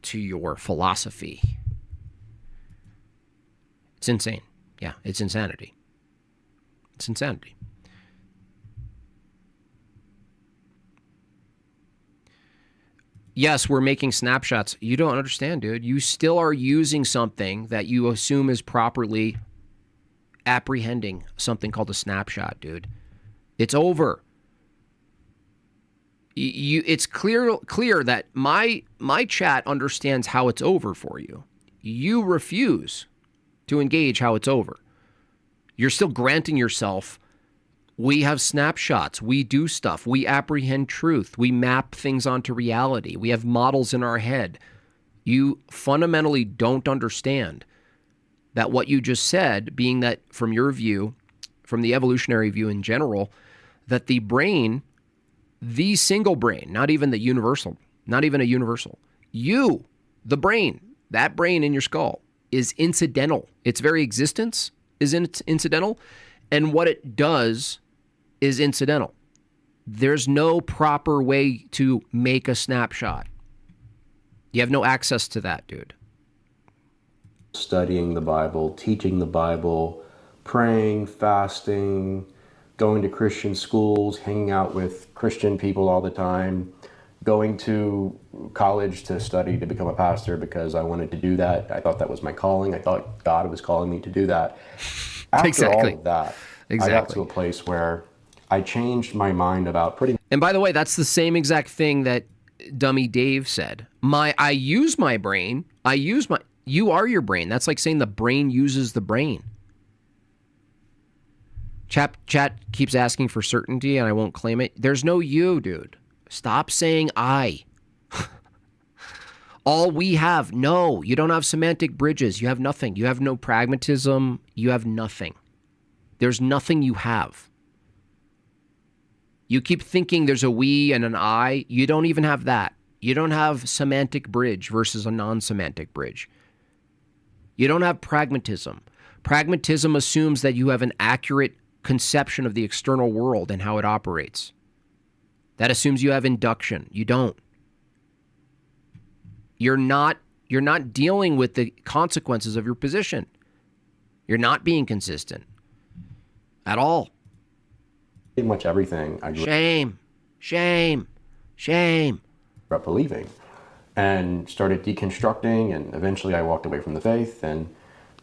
to your philosophy. It's insane. Yeah, it's insanity. It's insanity. Yes, we're making snapshots. You don't understand, dude. You still are using something that you assume is properly apprehending something called a snapshot, dude. It's over. It's clear that my chat understands how it's over for you. You refuse to engage how it's over. You're still granting yourself, we have snapshots, we do stuff, we apprehend truth, we map things onto reality, we have models in our head. You fundamentally don't understand that what you just said, being that from your view, from the evolutionary view in general, that the brain, the single brain, not even the universal, not even a universal, you, the brain, that brain in your skull is incidental. Its very existence is incidental, and what it does is incidental. There's no proper way to make a snapshot. You have no access to that, dude. Studying the Bible, teaching the Bible, praying, fasting, going to Christian schools, hanging out with Christian people all the time, going to college to study to become a pastor because I wanted to do that. I thought that was my calling. I thought God was calling me to do that. After all of that, I got to a place where I changed my mind about pretty. And by the way, that's the same exact thing that Dummy Dave said. I use my brain. You are your brain. That's like saying the brain uses the brain. Chat keeps asking for certainty, and I won't claim it. There's no you, dude. Stop saying I. All we have. No, you don't have semantic bridges. You have nothing. You have no pragmatism. You have nothing. There's nothing you have. You keep thinking there's a we and an I. You don't even have that. You don't have semantic bridge versus a non-semantic bridge. You don't have pragmatism. Pragmatism assumes that you have an accurate conception of the external world and how it operates. That assumes you have induction. You don't. You're not dealing with the consequences of your position. You're not being consistent at all. Pretty much everything I grew Shame. up believing, and started deconstructing, and eventually I walked away from the faith and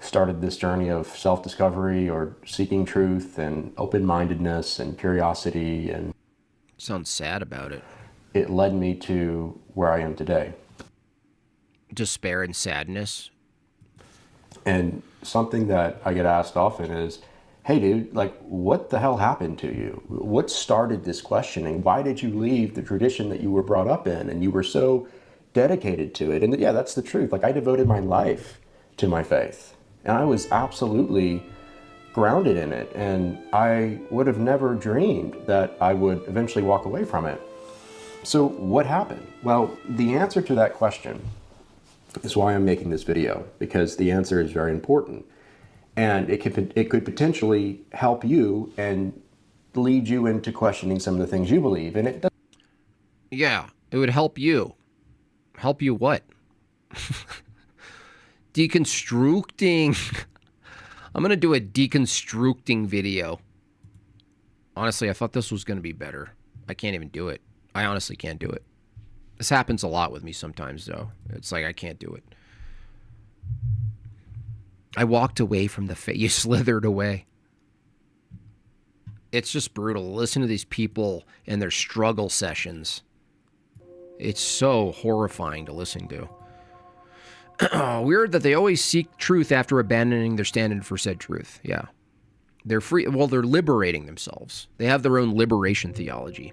started this journey of self-discovery or seeking truth and open-mindedness and curiosity, and Sounds sad about it. it led me to where I am today. Despair and sadness. And something that I get asked often is, hey dude, like what the hell happened to you? What started this questioning? Why did you leave the tradition that you were brought up in and you were so dedicated to it? And yeah, that's the truth. Like I devoted my life to my faith and I was absolutely grounded in it. And I would have never dreamed that I would eventually walk away from it. So what happened? Well, the answer to that question is why I'm making this video, because the answer is very important. And it could potentially help you and lead you into questioning some of the things you believe. And it does. Yeah, it would help you. Help you what? Deconstructing. I'm going to do a deconstructing video. Honestly, I thought this was going to be better. I can't even do it. I honestly can't do it. This happens a lot with me sometimes, though. It's like I can't do it. I walked away from the faith. You slithered away. It's just brutal. Listen to these people and their struggle sessions. It's so horrifying to listen to. Weird that they always seek truth after abandoning their stand-in for said truth. Yeah. They're free. Well, they're liberating themselves. They have their own liberation theology.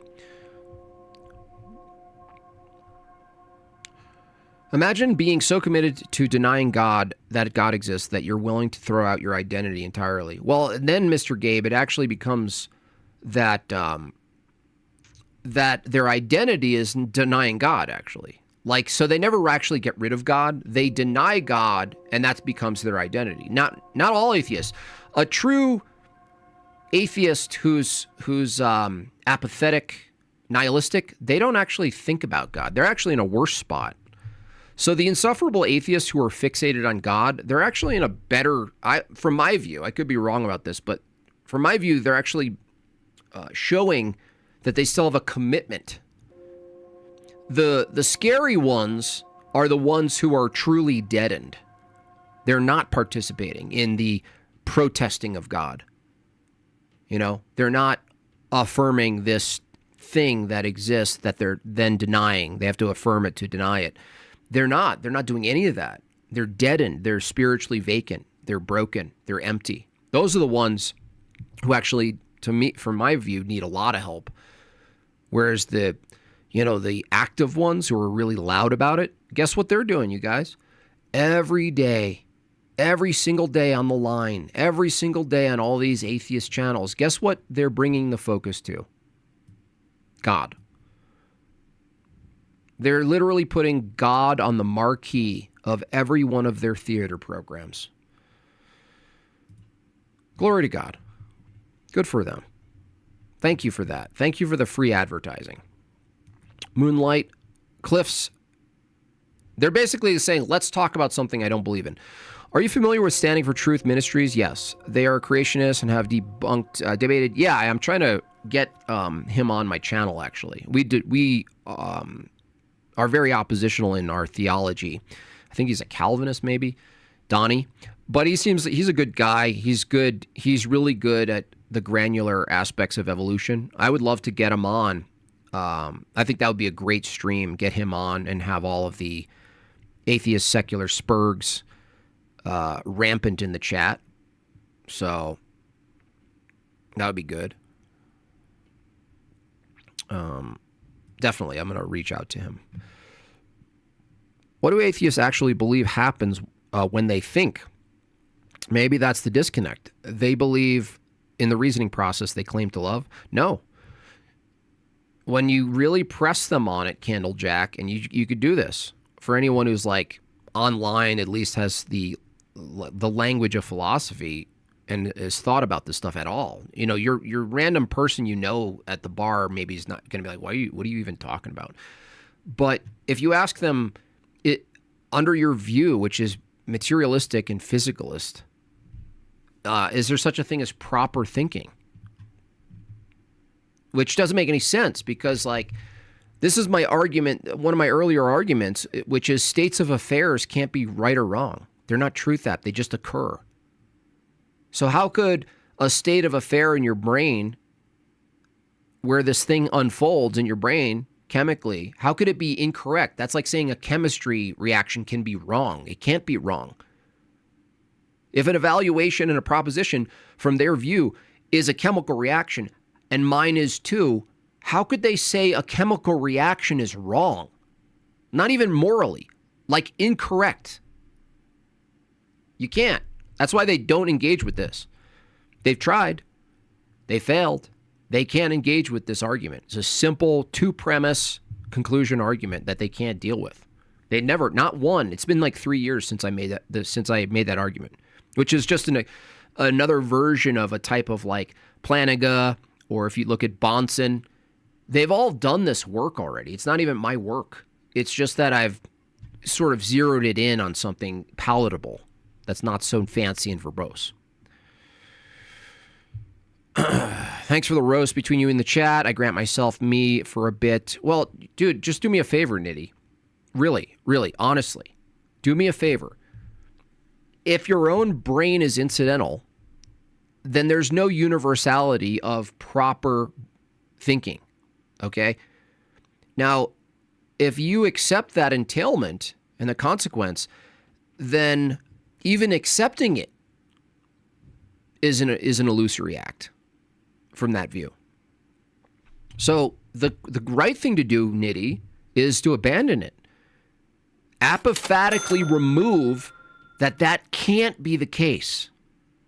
Imagine being so committed to denying God, that God exists, that you're willing to throw out your identity entirely. Well, then, Mr. Gabe, it actually becomes that that their identity is denying God, actually. Like, so they never actually get rid of God. They deny God, and that becomes their identity. Not all atheists. A true atheist who's apathetic, nihilistic, they don't actually think about God. They're actually in a worse spot. So the insufferable atheists who are fixated on God, they're actually in a better, from my view, I could be wrong about this, but from my view, they're actually showing that they still have a commitment. The scary ones are the ones who are truly deadened. They're not participating in the protesting of God. You know, they're not affirming this thing that exists that they're then denying. They have to affirm it to deny it. They're not doing any of that. They're deadened. They're spiritually vacant. They're broken. They're empty. Those are the ones who actually, to me, from my view, need a lot of help. Whereas the active ones who are really loud about it, guess what they're doing, you guys? Every day, every single day on the line, every single day on all these atheist channels, guess what they're bringing the focus to? God. They're literally putting God on the marquee of every one of their theater programs. Glory to God. Good for them. Thank you for that. Thank you for the free advertising. Moonlight, Cliffs, they're basically saying, let's talk about something I don't believe in. Are you familiar with Standing for Truth Ministries? Yes. They are creationists and have debated. Yeah, I'm trying to get him on my channel, actually. We are very oppositional in our theology. I think he's a Calvinist, maybe, Donnie. But he's a good guy. He's good. He's really good at the granular aspects of evolution. I would love to get him on. I think that would be a great stream. Get him on and have all of the atheist secular spurgs rampant in the chat. So That would be good. Definitely, I'm going to reach out to him. What do atheists actually believe happens when they think? Maybe that's the disconnect. They believe in the reasoning process they claim to love. No. When you really press them on it, Candlejack, and you could do this for anyone who's like online, at least has the language of philosophy and has thought about this stuff at all. You know, your random person you know at the bar maybe is not going to be like, what are you even talking about? But if you ask them, under your view, which is materialistic and physicalist, is there such a thing as proper thinking? Which doesn't make any sense because, like, this is my argument, one of my earlier arguments, which is states of affairs can't be right or wrong. They're not truth app. They just occur. So how could a state of affair in your brain where this thing unfolds in your brain chemically, how could it be incorrect? That's like saying a chemistry reaction can be wrong. It can't be wrong. If an evaluation and a proposition from their view is a chemical reaction and mine is too, how could they say a chemical reaction is wrong? Not even morally, like incorrect. You can't. That's why they don't engage with this. They've tried. They failed. They can't engage with this argument. It's a simple two-premise conclusion argument that they can't deal with. They never, not one. It's been like 3 years since I made that argument, which is just another version of a type of like Plantinga, or if you look at Bonson, they've all done this work already. It's not even my work. It's just that I've sort of zeroed it in on something palatable that's not so fancy and verbose. Thanks for the roast between you and the chat. I grant myself me for a bit. Well, dude, just do me a favor, Nitty. Really, honestly. Do me a favor. If your own brain is incidental, then there's no universality of proper thinking, okay? Now, if you accept that entailment and the consequence, then even accepting it is an illusory act from that view. So the right thing to do, Nitty, is to abandon it. Apophatically remove that can't be the case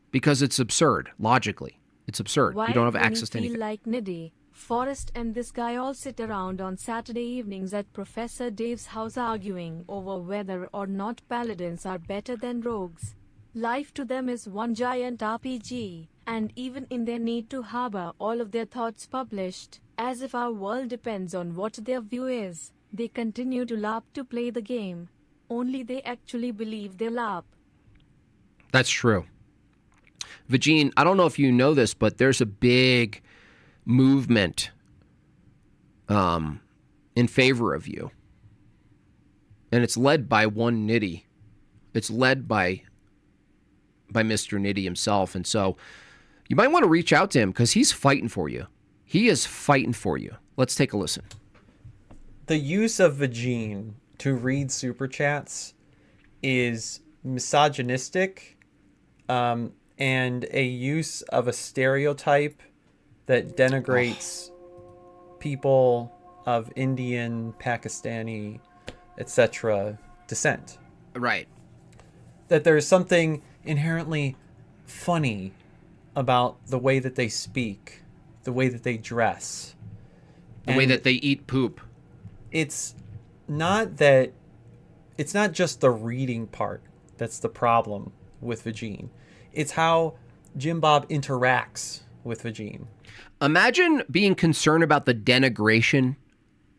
because it's absurd, logically. It's absurd. Why you don't have access to anything. Like Niddy, Forrest and this guy all sit around on Saturday evenings at Professor Dave's house arguing over whether or not paladins are better than rogues. Life to them is one giant RPG, and even in their need to harbor all of their thoughts published, as if our world depends on what their view is, they continue to LARP to play the game. Only they actually believe they LARP. That's true. Vagine, I don't know if you know this, but there's a big movement in favor of you. And it's led by one Nitty. It's led by Mr. Nitty himself. And so you might want to reach out to him because he's fighting for you. He is fighting for you. Let's take a listen. The use of Vagine to read super chats is misogynistic, and a use of a stereotype that denigrates people of Indian, Pakistani, etc. descent. Right. That there is something inherently funny about the way that they speak, the way that they dress, the way that they eat poop. It's not just the reading part that's the problem with Vagine. It's how Jim Bob interacts with Vagine. Imagine being concerned about the denigration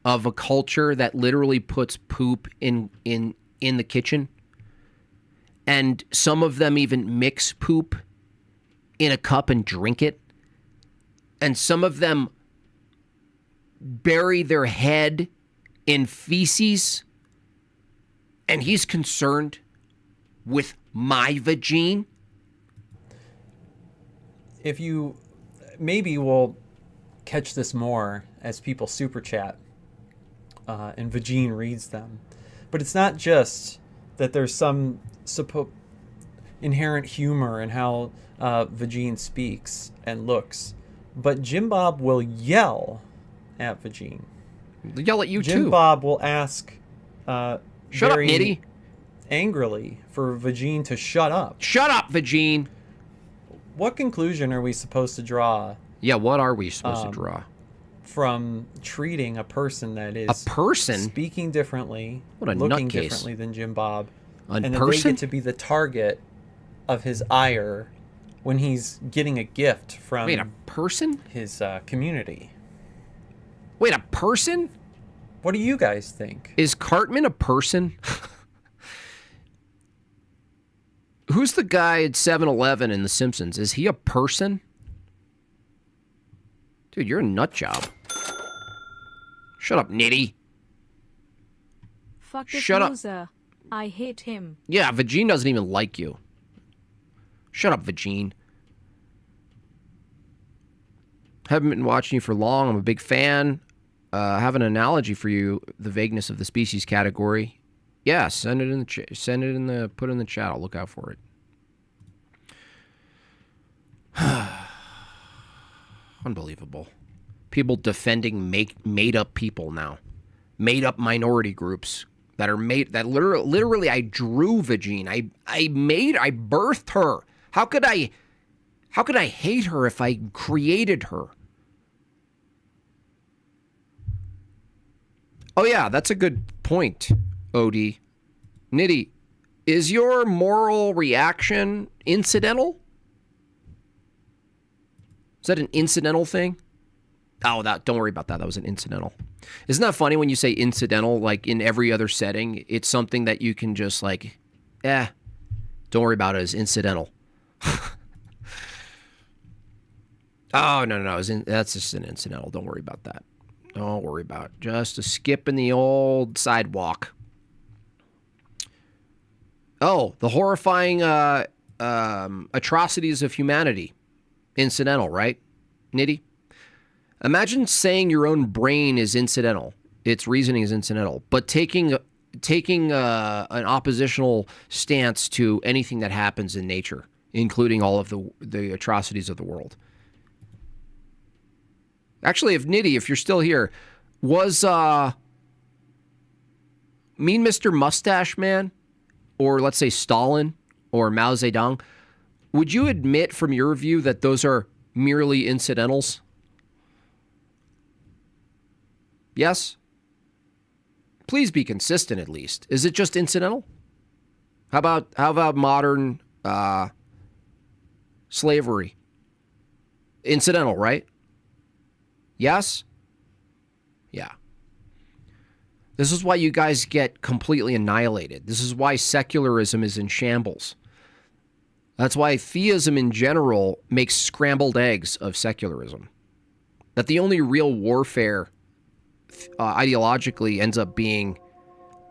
of a culture that literally puts poop in the kitchen. And some of them even mix poop in a cup and drink it. And some of them bury their head in feces. And he's concerned with my vagine. If you maybe will catch this more as people super chat and Vagine reads them. But it's not just that there's some inherent humor in how Vagine speaks and looks. but Jim Bob will yell at Vagine. Yell at you Jim too. Bob will ask Shut up, very Nitty. angrily for Vagine to shut up. Shut up, Vagine. What conclusion are we supposed to draw Yeah, what are we supposed to draw? from treating a person that is A person? speaking differently, What a looking nutcase. differently than Jim Bob, A and that they person? get to be the target of his ire when he's getting a gift from Wait, a person? his community? Wait, a person? What do you guys think? Is Cartman a person? Who's the guy at 7-Eleven in The Simpsons? Is he a person? Dude, you're a nut job. Shut up, Nitty. Fuck this Shut up. loser. I hate him. Yeah, Vagine doesn't even like you. Shut up, Vagine. Haven't been watching you for long. I'm a big fan. I have an analogy for you. The vagueness of the species category. Yeah, send it in the put it in the chat. I'll look out for it. Unbelievable. People defending made up people now. Made up minority groups that are literally I drew Vagine. I birthed her. How could I hate her if I created her? Oh yeah, that's a good point, Odie. Nitty, is your moral reaction incidental? Is that an incidental thing? Oh, don't worry about that. That was an incidental. Isn't that funny when you say incidental, like in every other setting, it's something that you can just like, don't worry about it as incidental. Oh, no. That's just an incidental. Don't worry about that. Don't worry about it. Just a skip in the old sidewalk. Oh, the horrifying atrocities of humanity. Incidental, right, Nitty? Imagine saying your own brain is incidental. Its reasoning is incidental. But taking an oppositional stance to anything that happens in nature, including all of the atrocities of the world. Actually, if you're still here, was Mean Mr. Mustache Man, or let's say Stalin, or Mao Zedong, would you admit from your view that those are merely incidentals? Yes? Please be consistent at least. Is it just incidental? How about modern slavery? Incidental, right? Yes? Yeah. This is why you guys get completely annihilated. This is why secularism is in shambles. That's why theism in general makes scrambled eggs of secularism. That the only real warfare ideologically ends up being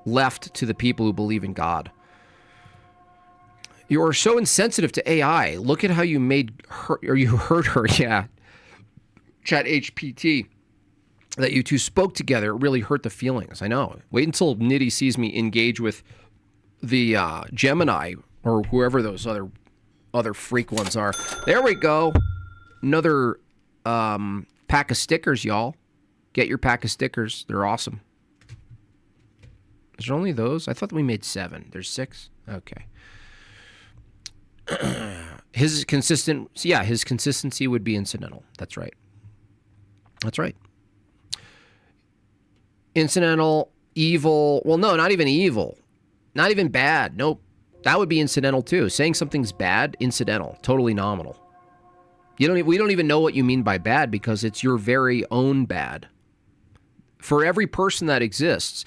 left to the people who believe in God. You are so insensitive to AI. Look at how you hurt her. Yeah. Chat HPT. That you two spoke together. It really hurt the feelings. I know. Wait until Nitty sees me engage with the Gemini or whoever those other freak ones are. There we go. Another pack of stickers, y'all. Get your pack of stickers. They're awesome. Is there only those? I thought we made 7. There's 6? Okay. His consistency would be incidental. That's right. That's right. Incidental, evil. Well, no, not even evil. Not even bad. Nope. That would be incidental too. Saying something's bad, incidental. Totally nominal. We don't even know what you mean by bad because it's your very own bad. For every person that exists,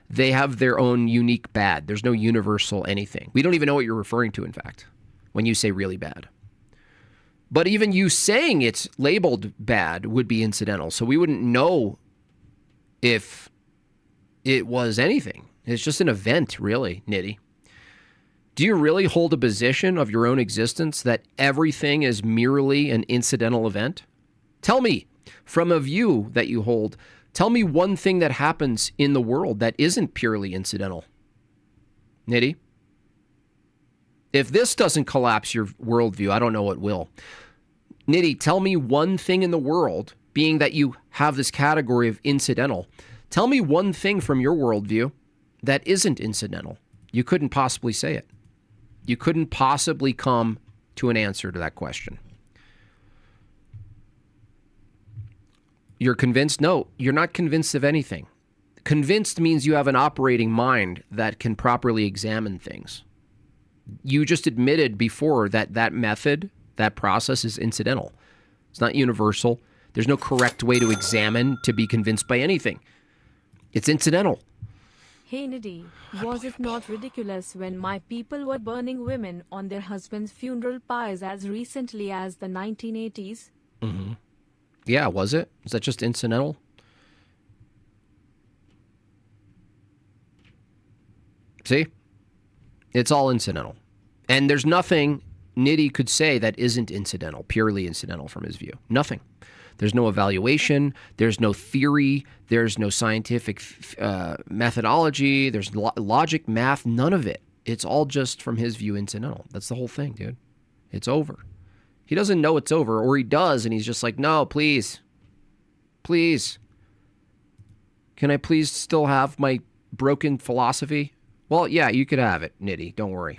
they have their own unique bad. There's no universal anything. We don't even know what you're referring to, in fact, when you say really bad. But even you saying it's labeled bad would be incidental. So we wouldn't know if it was anything. It's just an event, really, Nitty. Do you really hold a position of your own existence that everything is merely an incidental event? Tell me, from a view that you hold, tell me one thing that happens in the world that isn't purely incidental. Nitty? If this doesn't collapse your worldview, I don't know what will. Nitty, tell me one thing in the world, being that you have this category of incidental, tell me one thing from your worldview that isn't incidental. You couldn't possibly say it. You couldn't possibly come to an answer to that question. You're convinced? No, you're not convinced of anything. Convinced means you have an operating mind that can properly examine things. You just admitted before that that method, that process is incidental. It's not universal. There's no correct way to examine to be convinced by anything. It's incidental. Hey Nidhi, was it not ridiculous when my people were burning women on their husbands' funeral pyres as recently as the 1980s? Mm-hmm. Yeah, was it? Is that just incidental? See? It's all incidental. And there's nothing Nitty could say that isn't incidental, purely incidental from his view. Nothing. There's no evaluation. There's no theory. There's no scientific methodology. There's logic, math, none of it. It's all just, from his view, incidental. That's the whole thing, dude. It's over. He doesn't know it's over, or he does, and he's just like, no, please. Please. Can I please still have my broken philosophy? Well, yeah, you could have it, Nitty. Don't worry.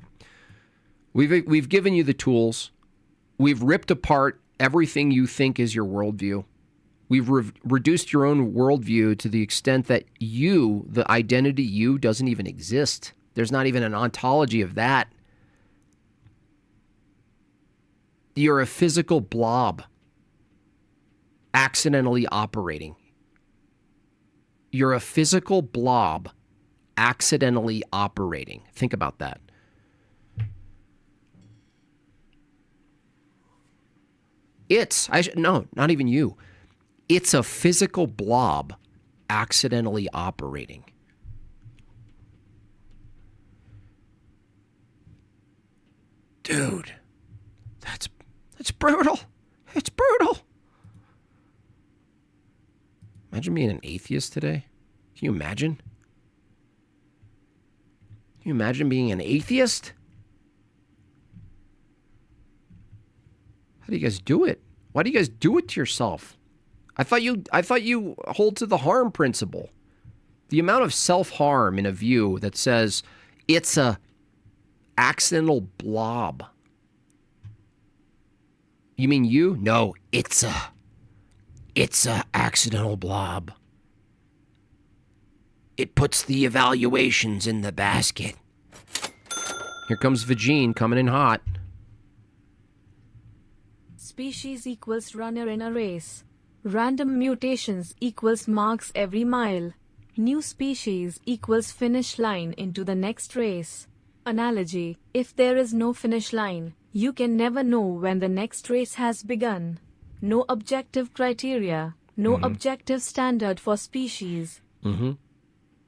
We've given you the tools. We've ripped apart everything you think is your worldview. We've reduced your own worldview to the extent that you, the identity you, doesn't even exist. There's not even an ontology of that. You're a physical blob accidentally operating. You're a physical blob accidentally operating. Think about that. No, not even you. It's a physical blob accidentally operating. Dude, that's brutal. It's brutal. Imagine being an atheist today. Can you imagine? Can you imagine being an atheist? How do you guys do it? Why do you guys do it to yourself? I thought you hold to the harm principle. The amount of self-harm in a view that says it's a accidental blob. You mean you? No, it's a accidental blob. It puts the evaluations in the basket. Here comes Vagine coming in hot. Species equals runner in a race. Random mutations equals marks every mile. New species equals finish line into the next race. Analogy: if there is no finish line, you can never know when the next race has begun. No objective criteria, no objective standard for species. Mm-hmm.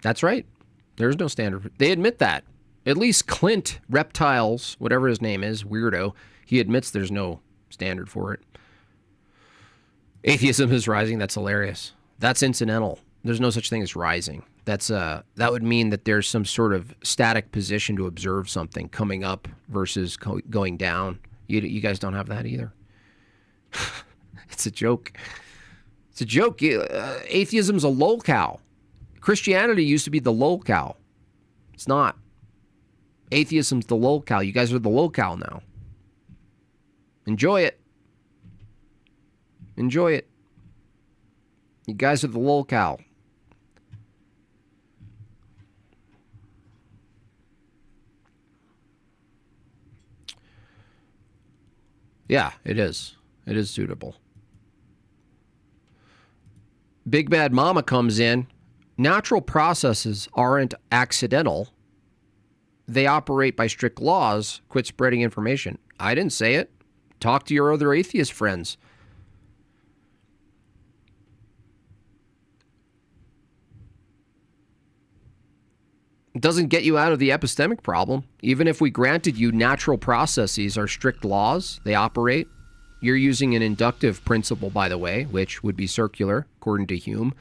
That's right. There's no standard. They admit that. At least Clint Reptiles, whatever his name is, weirdo, he admits there's no standard for it. Atheism is rising. That's hilarious. That's incidental. There's no such thing as rising. That would mean that there's some sort of static position to observe something coming up versus going down. You guys don't have that either. It's a joke. It's a joke. Atheism's a lolcow. Christianity used to be the lolcow. It's not. Atheism's the lolcow. You guys are the lolcow now. Enjoy it. Enjoy it. You guys are the lolcow. Yeah, it is. It is suitable. Big Bad Mama comes in. Natural processes aren't accidental. They operate by strict laws. Quit spreading information. I didn't say it. Talk to your other atheist friends. It doesn't get you out of the epistemic problem. Even if we granted you natural processes are strict laws, they operate. You're using an inductive principle, by the way, which would be circular, according to Hume.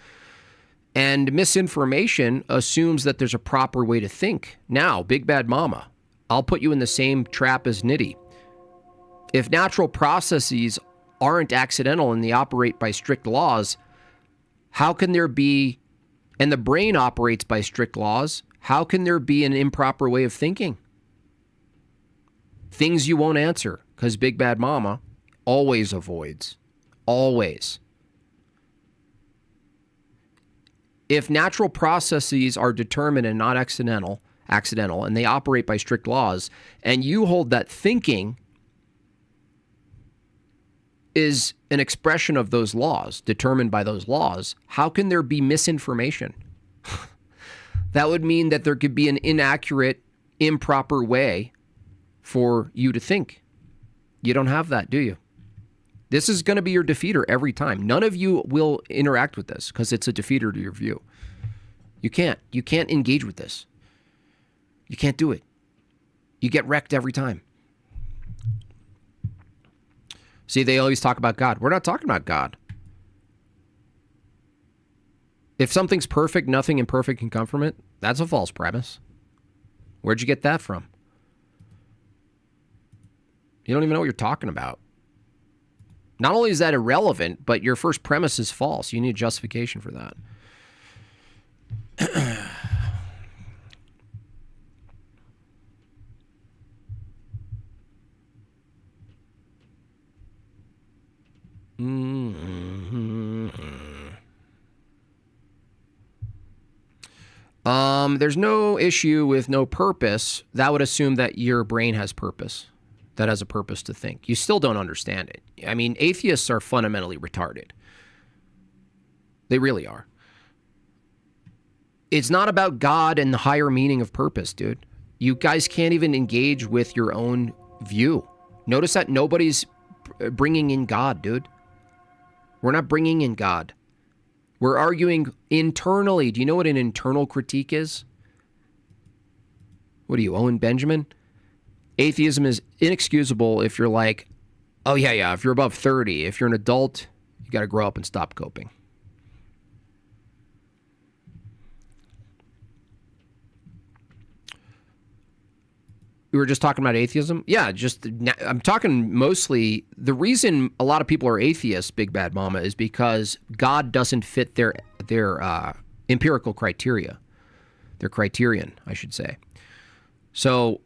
And misinformation assumes that there's a proper way to think. Now, Big Bad Mama, I'll put you in the same trap as Nitty. If natural processes aren't accidental and they operate by strict laws, how can there be, and the brain operates by strict laws, how can there be an improper way of thinking? Things you won't answer, because Big Bad Mama always avoids. Always. If natural processes are determined and not accidental, and they operate by strict laws, and you hold that thinking is an expression of those laws, determined by those laws, how can there be misinformation? That would mean that there could be an inaccurate, improper way for you to think. You don't have that, do you? This is going to be your defeater every time. None of you will interact with this because it's a defeater to your view. You can't. You can't engage with this. You can't do it. You get wrecked every time. See, they always talk about God. We're not talking about God. If something's perfect, nothing imperfect can come from it. That's a false premise. Where'd you get that from? You don't even know what you're talking about. Not only is that irrelevant, but your first premise is false. You need justification for that. There's no issue with no purpose. That would assume that your brain has purpose, that has a purpose to think. You still don't understand it. I mean, atheists are fundamentally retarded. They really are. It's not about God and the higher meaning of purpose, dude. You guys can't even engage with your own view. Notice that nobody's bringing in God, dude. We're not bringing in God. We're arguing internally. Do you know what an internal critique is? What are you, Owen Benjamin? Atheism is inexcusable if you're like, oh, yeah, if you're above 30. If you're an adult, you got to grow up and stop coping. We were just talking about atheism? Yeah, I'm talking mostly, the reason a lot of people are atheists, Big Bad Mama, is because God doesn't fit their empirical criteria. Their criterion, I should say. So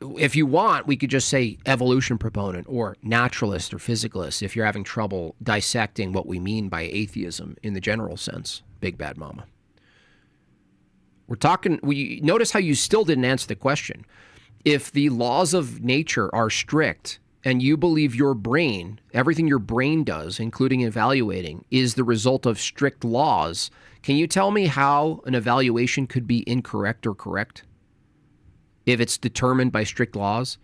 if you want, we could just say evolution proponent or naturalist or physicalist if you're having trouble dissecting what we mean by atheism in the general sense, Big Bad Mama. We notice how you still didn't answer the question. If the laws of nature are strict and you believe your brain, everything your brain does, including evaluating, is the result of strict laws, can you tell me how an evaluation could be incorrect or correct if it's determined by strict laws?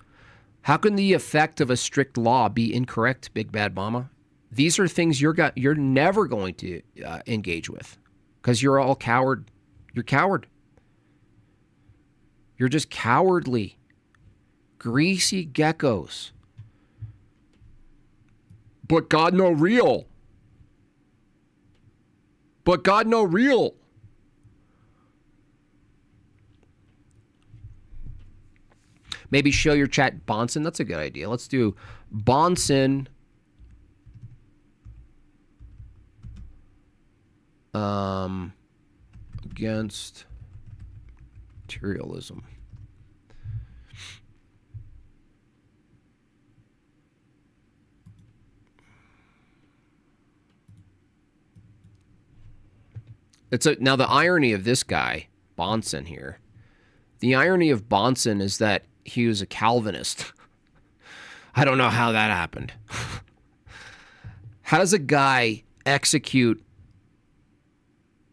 How can the effect of a strict law be incorrect, Big Bad Mama? These are things you're never going to engage with because you're all coward. You're coward. You're just cowardly. Greasy geckos. But God no real. But God no real. Maybe show your chat Bonson. That's a good idea. Let's do Bonson against materialism. Now the irony of this guy, Bonson here, the irony of Bonson is that he was a Calvinist. I don't know how that happened. How does a guy execute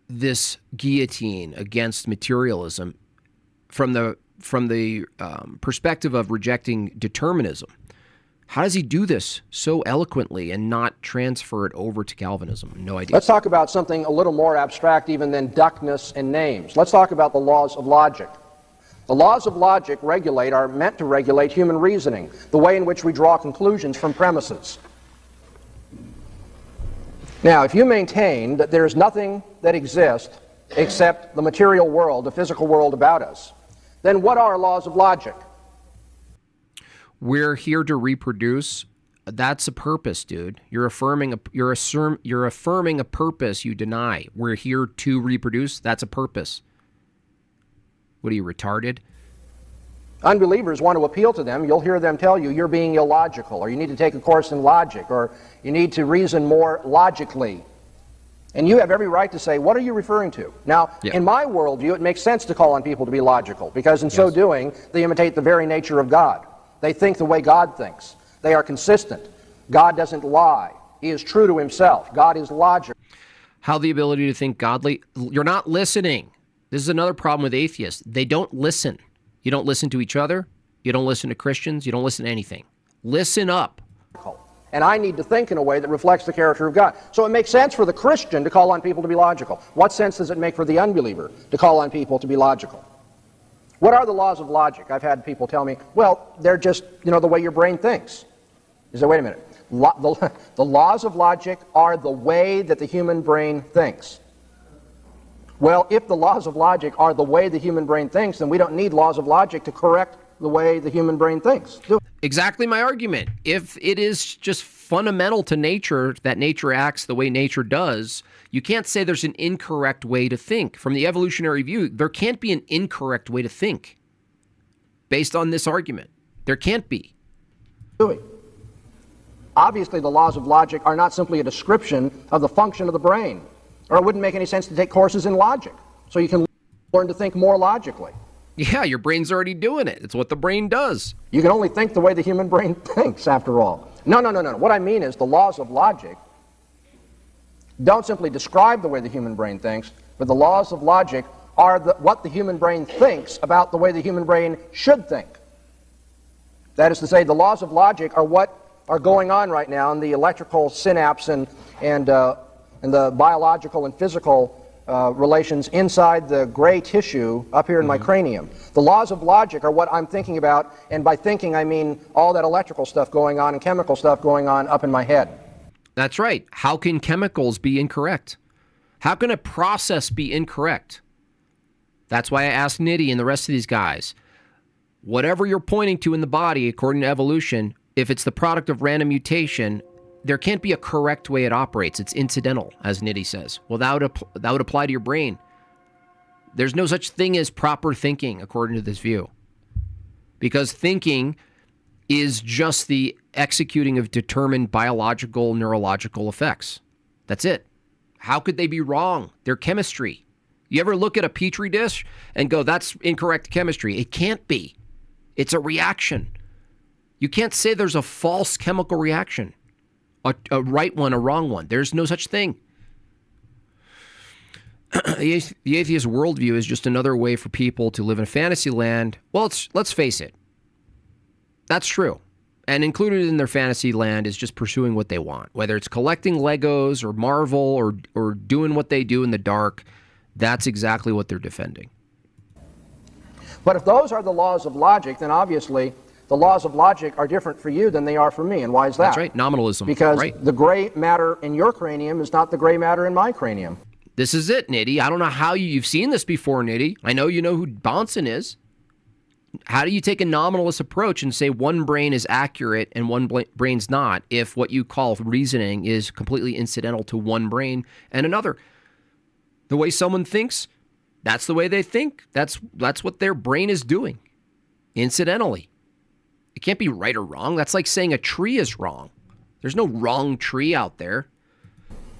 this guillotine against materialism from the perspective of rejecting determinism? How does he do this so eloquently and not transfer it over to Calvinism? No idea. Let's talk about something a little more abstract even than duckness and names. Let's talk about the laws of logic. The laws of logic are meant to regulate human reasoning, the way in which we draw conclusions from premises. Now, if you maintain that there is nothing that exists except the material world, the physical world about us, then what are laws of logic? We're here to reproduce That's a purpose, dude. You're affirming a purpose you deny. We're here to reproduce. That's a purpose. What are you, retarded? Unbelievers want to appeal to them. You'll hear them tell you you're being illogical, or you need to take a course in logic, or you need to reason more logically. And you have every right to say, what are you referring to? Now, in my worldview, it makes sense to call on people to be logical, because in so doing, they imitate the very nature of God. They think the way God thinks. They are consistent. God doesn't lie. He is true to himself. God is logical. How the ability to think godly? You're not listening. This is another problem with atheists. They don't listen. You don't listen to each other. You don't listen to Christians. You don't listen to anything. Listen up. And I need to think in a way that reflects the character of God. So it makes sense for the Christian to call on people to be logical. What sense does it make for the unbeliever to call on people to be logical? What are the laws of logic? I've had people tell me, well, they're just, the way your brain thinks. You say, wait a minute. The laws of logic are the way that the human brain thinks. Well, if the laws of logic are the way the human brain thinks, then we don't need laws of logic to correct the way the human brain thinks. Exactly my argument. If it is just fundamental to nature that nature acts the way nature does, you can't say there's an incorrect way to think. From the evolutionary view, there can't be an incorrect way to think based on this argument. There can't be. Obviously, the laws of logic are not simply a description of the function of the brain, or it wouldn't make any sense to take courses in logic, so you can learn to think more logically. Yeah, your brain's already doing it. It's what the brain does. You can only think the way the human brain thinks, after all. No. What I mean is the laws of logic don't simply describe the way the human brain thinks, but the laws of logic are what the human brain thinks about the way the human brain should think. That is to say, the laws of logic are what are going on right now in the electrical synapse and the biological and physical relations inside the gray tissue up here in my cranium. The laws of logic are what I'm thinking about, and by thinking I mean all that electrical stuff going on and chemical stuff going on up in my head. That's right. How can chemicals be incorrect? How can a process be incorrect? That's why I asked Nitty and the rest of these guys. Whatever you're pointing to in the body, according to evolution, if it's the product of random mutation, there can't be a correct way it operates. It's incidental, as Nitty says. Well, that would apply to your brain. There's no such thing as proper thinking, according to this view. Because thinking is just the executing of determined biological, neurological effects. That's it. How could they be wrong? They're chemistry. You ever look at a petri dish and go, that's incorrect chemistry? It can't be. It's a reaction. You can't say there's a false chemical reaction. A right one, a wrong one. There's no such thing. The atheist worldview is just another way for people to live in a fantasy land. Well, let's face it. That's true. And included in their fantasy land is just pursuing what they want. Whether it's collecting Legos or Marvel or doing what they do in the dark, that's exactly what they're defending. But if those are the laws of logic, then obviously the laws of logic are different for you than they are for me. And why is that? That's right. Nominalism. Because the gray matter in your cranium is not the gray matter in my cranium. This is it, Nitty. I don't know how you've seen this before, Nitty. I know you know who Bonson is. How do you take a nominalist approach and say one brain is accurate and one brain's not if what you call reasoning is completely incidental to one brain and another? The way someone thinks, that's the way they think. That's what their brain is doing, incidentally. It can't be right or wrong. That's like saying a tree is wrong. There's no wrong tree out there.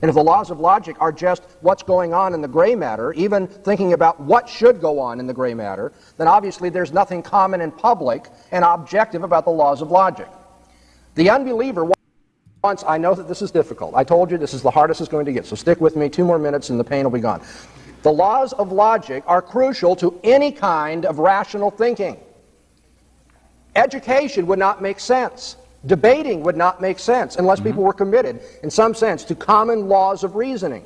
And if the laws of logic are just what's going on in the gray matter, even thinking about what should go on in the gray matter, then obviously there's nothing common and public and objective about the laws of logic. The unbeliever wants, I know that this is difficult. I told you this is the hardest it's going to get, so stick with me 2 more minutes and the pain will be gone. The laws of logic are crucial to any kind of rational thinking. Education would not make sense. Debating would not make sense unless people were committed, in some sense, to common laws of reasoning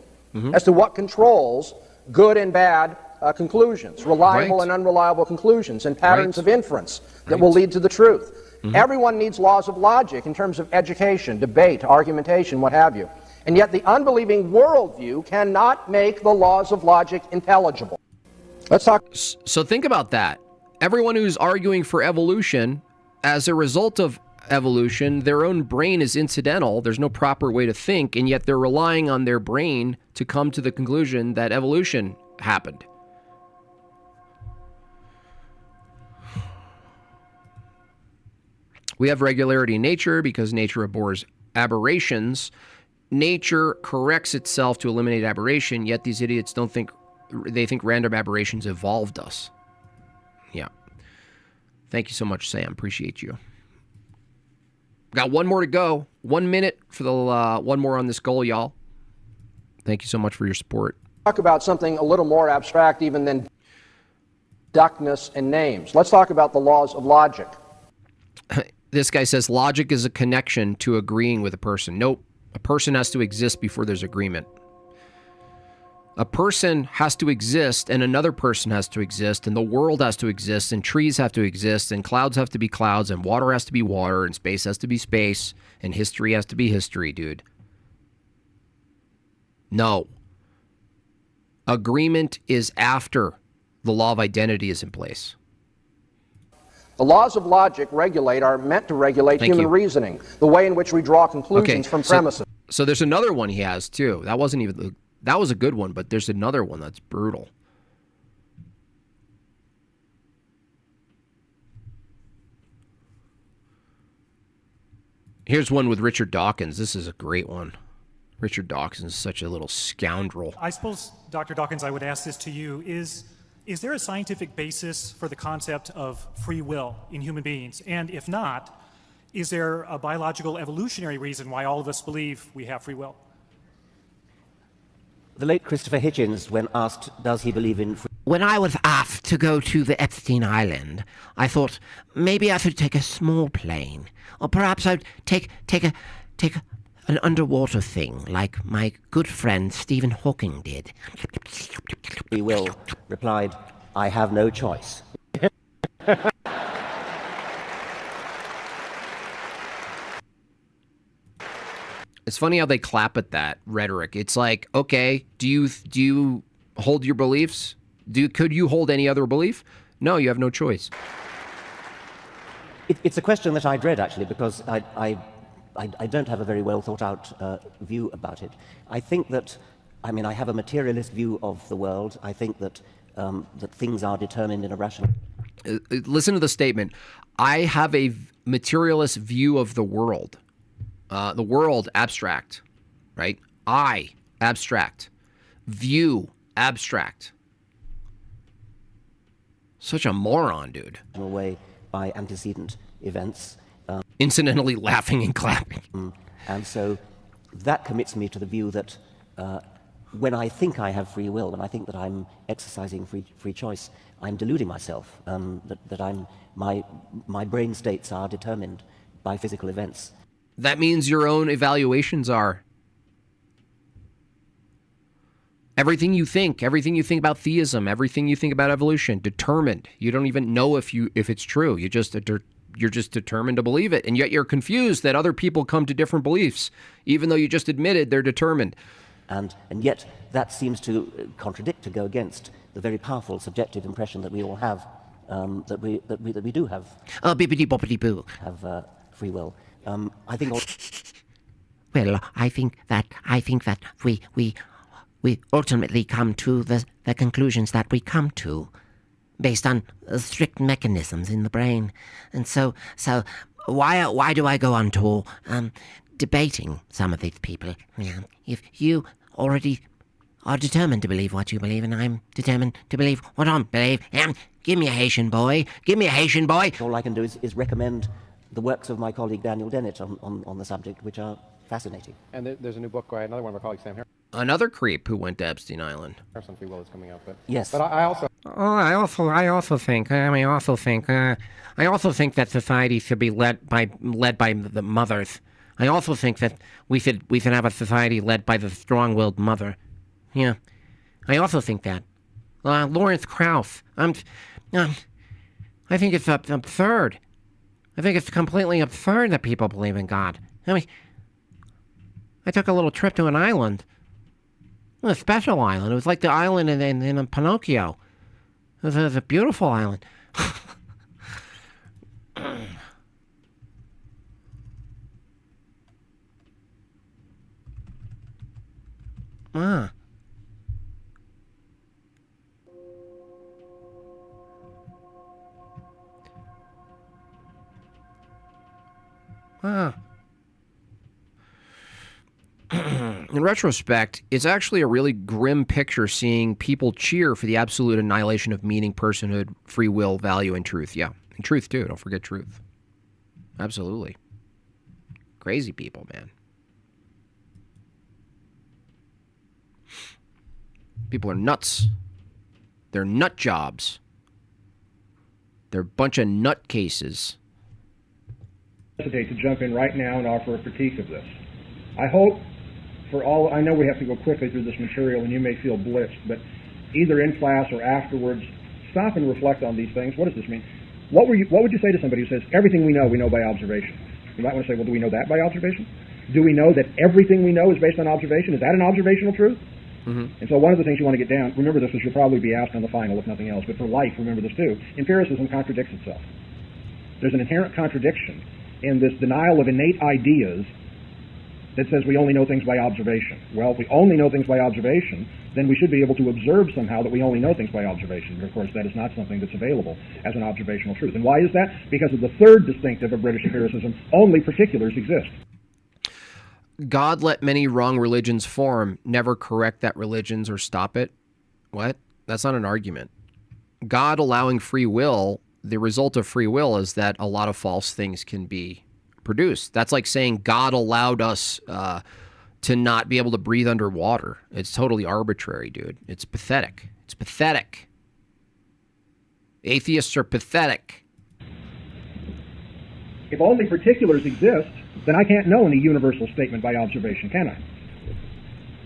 as to what controls good and bad conclusions, reliable and unreliable conclusions, and patterns of inference that will lead to the truth. Everyone needs laws of logic in terms of education, debate, argumentation, what have you. And yet the unbelieving worldview cannot make the laws of logic intelligible. Let's talk. So think about that. Everyone who's arguing for evolution as a result of evolution. Their own brain is incidental. There's no proper way to think, and yet they're relying on their brain to come to the conclusion that evolution happened. We have regularity in nature because nature abhors aberrations. Nature corrects itself to eliminate aberration, yet these idiots don't think, they think random aberrations evolved us. Yeah. Thank you so much, Sam. Appreciate you. Got one more to go. 1 minute for the one more on this goal, y'all. Thank you so much for your support. Talk about something a little more abstract even than duckness and names. Let's talk about the laws of logic. This guy says logic is a connection to agreeing with a person. Nope. A person has to exist before there's agreement. A person has to exist, and another person has to exist, and the world has to exist, and trees have to exist, and clouds have to be clouds, and water has to be water, and space has to be space, and history has to be history, dude. No. Agreement is after the law of identity is in place. The laws of logic are meant to regulate human reasoning, the way in which we draw conclusions from premises. So there's another one he has, too. That wasn't even... That was a good one, but there's another one that's brutal. Here's one with Richard Dawkins. This is a great one. Richard Dawkins is such a little scoundrel. I suppose, Dr. Dawkins, I would ask this to you. Is there a scientific basis for the concept of free will in human beings? And if not, is there a biological evolutionary reason why all of us believe we have free will? The late Christopher Hitchens, when asked, does he believe in free... When I was asked to go to the Epstein Island, I thought maybe I should take a small plane, or perhaps I'd take an underwater thing like my good friend Stephen Hawking did. Free will replied, I have no choice. It's funny how they clap at that rhetoric. It's like, okay, do you hold your beliefs? Could you hold any other belief? No, you have no choice. It's a question that I dread, actually, because I don't have a very well thought out view about it. I think that, I have a materialist view of the world. I think that that things are determined in a rational... Listen to the statement. I have a materialist view of the world. The world, abstract, right? I, abstract. View, abstract. Such a moron, dude. ...way by antecedent events. Incidentally laughing and clapping. And so that commits me to the view that when I think I have free will, when I think that I'm exercising free choice, I'm deluding myself, that my brain states are determined by physical events. That means your own evaluations are. Everything you think about theism, everything you think about evolution, determined. You don't even know if it's true. You're just determined to believe it, and yet you're confused that other people come to different beliefs, even though you just admitted they're determined. And yet that seems to contradict, to go against the very powerful subjective impression that we all have, that we do have. Bippity boppity boo. Have free will. I think. Well, I think that we ultimately come to the conclusions that we come to, based on strict mechanisms in the brain, and so why do I go on to debating some of these people? If you already are determined to believe what you believe, and I'm determined to believe what I believe, give me a Haitian boy. All I can do is recommend the works of my colleague Daniel Dennett on the subject, which are fascinating. And there's a new book by another one of our colleagues, Sam Harris. Another creep who went to Epstein Island. On free will is coming out, but yes. But I also. I also think that society should be led by the mothers. I also think that we should have a society led by the strong-willed mother. Yeah, I also think that. Lawrence Krauss. I think it's absurd. I think it's completely absurd that people believe in God. I took a little trip to an island. A special island. It was like the island in Pinocchio. It was a beautiful island. Ah. Ah. In retrospect, it's actually a really grim picture seeing people cheer for the absolute annihilation of meaning, personhood, free will, value, and truth. Yeah, and truth too. Don't forget truth. Absolutely. Crazy people, man. People are nuts. They're nut jobs. They're a bunch of nutcases. Hesitate to jump in right now and offer a critique of this. I hope for all, I know we have to go quickly through this material and you may feel blitzed, but either in class or afterwards, stop and reflect on these things. What does this mean? What would you say to somebody who says, everything we know by observation? You might want to say, well, do we know that by observation? Do we know that everything we know is based on observation? Is that an observational truth? Mm-hmm. And so one of the things you want to get down, remember this, which you'll probably be asked on the final, if nothing else, but for life, remember this too. Empiricism contradicts itself. There's an inherent contradiction in this denial of innate ideas that says we only know things by observation. Well, if we only know things by observation, then we should be able to observe somehow that we only know things by observation. But of course, that is not something that's available as an observational truth. And why is that? Because of the third distinctive of British empiricism, only particulars exist. God let many wrong religions form, never correct that religions or stop it. What? That's not an argument. God allowing free will, the result of free will is that a lot of false things can be produced. That's like saying God allowed us to not be able to breathe underwater. It's totally arbitrary, dude. It's pathetic. It's pathetic. Atheists are pathetic. If only particulars exist, then I can't know any universal statement by observation, can I?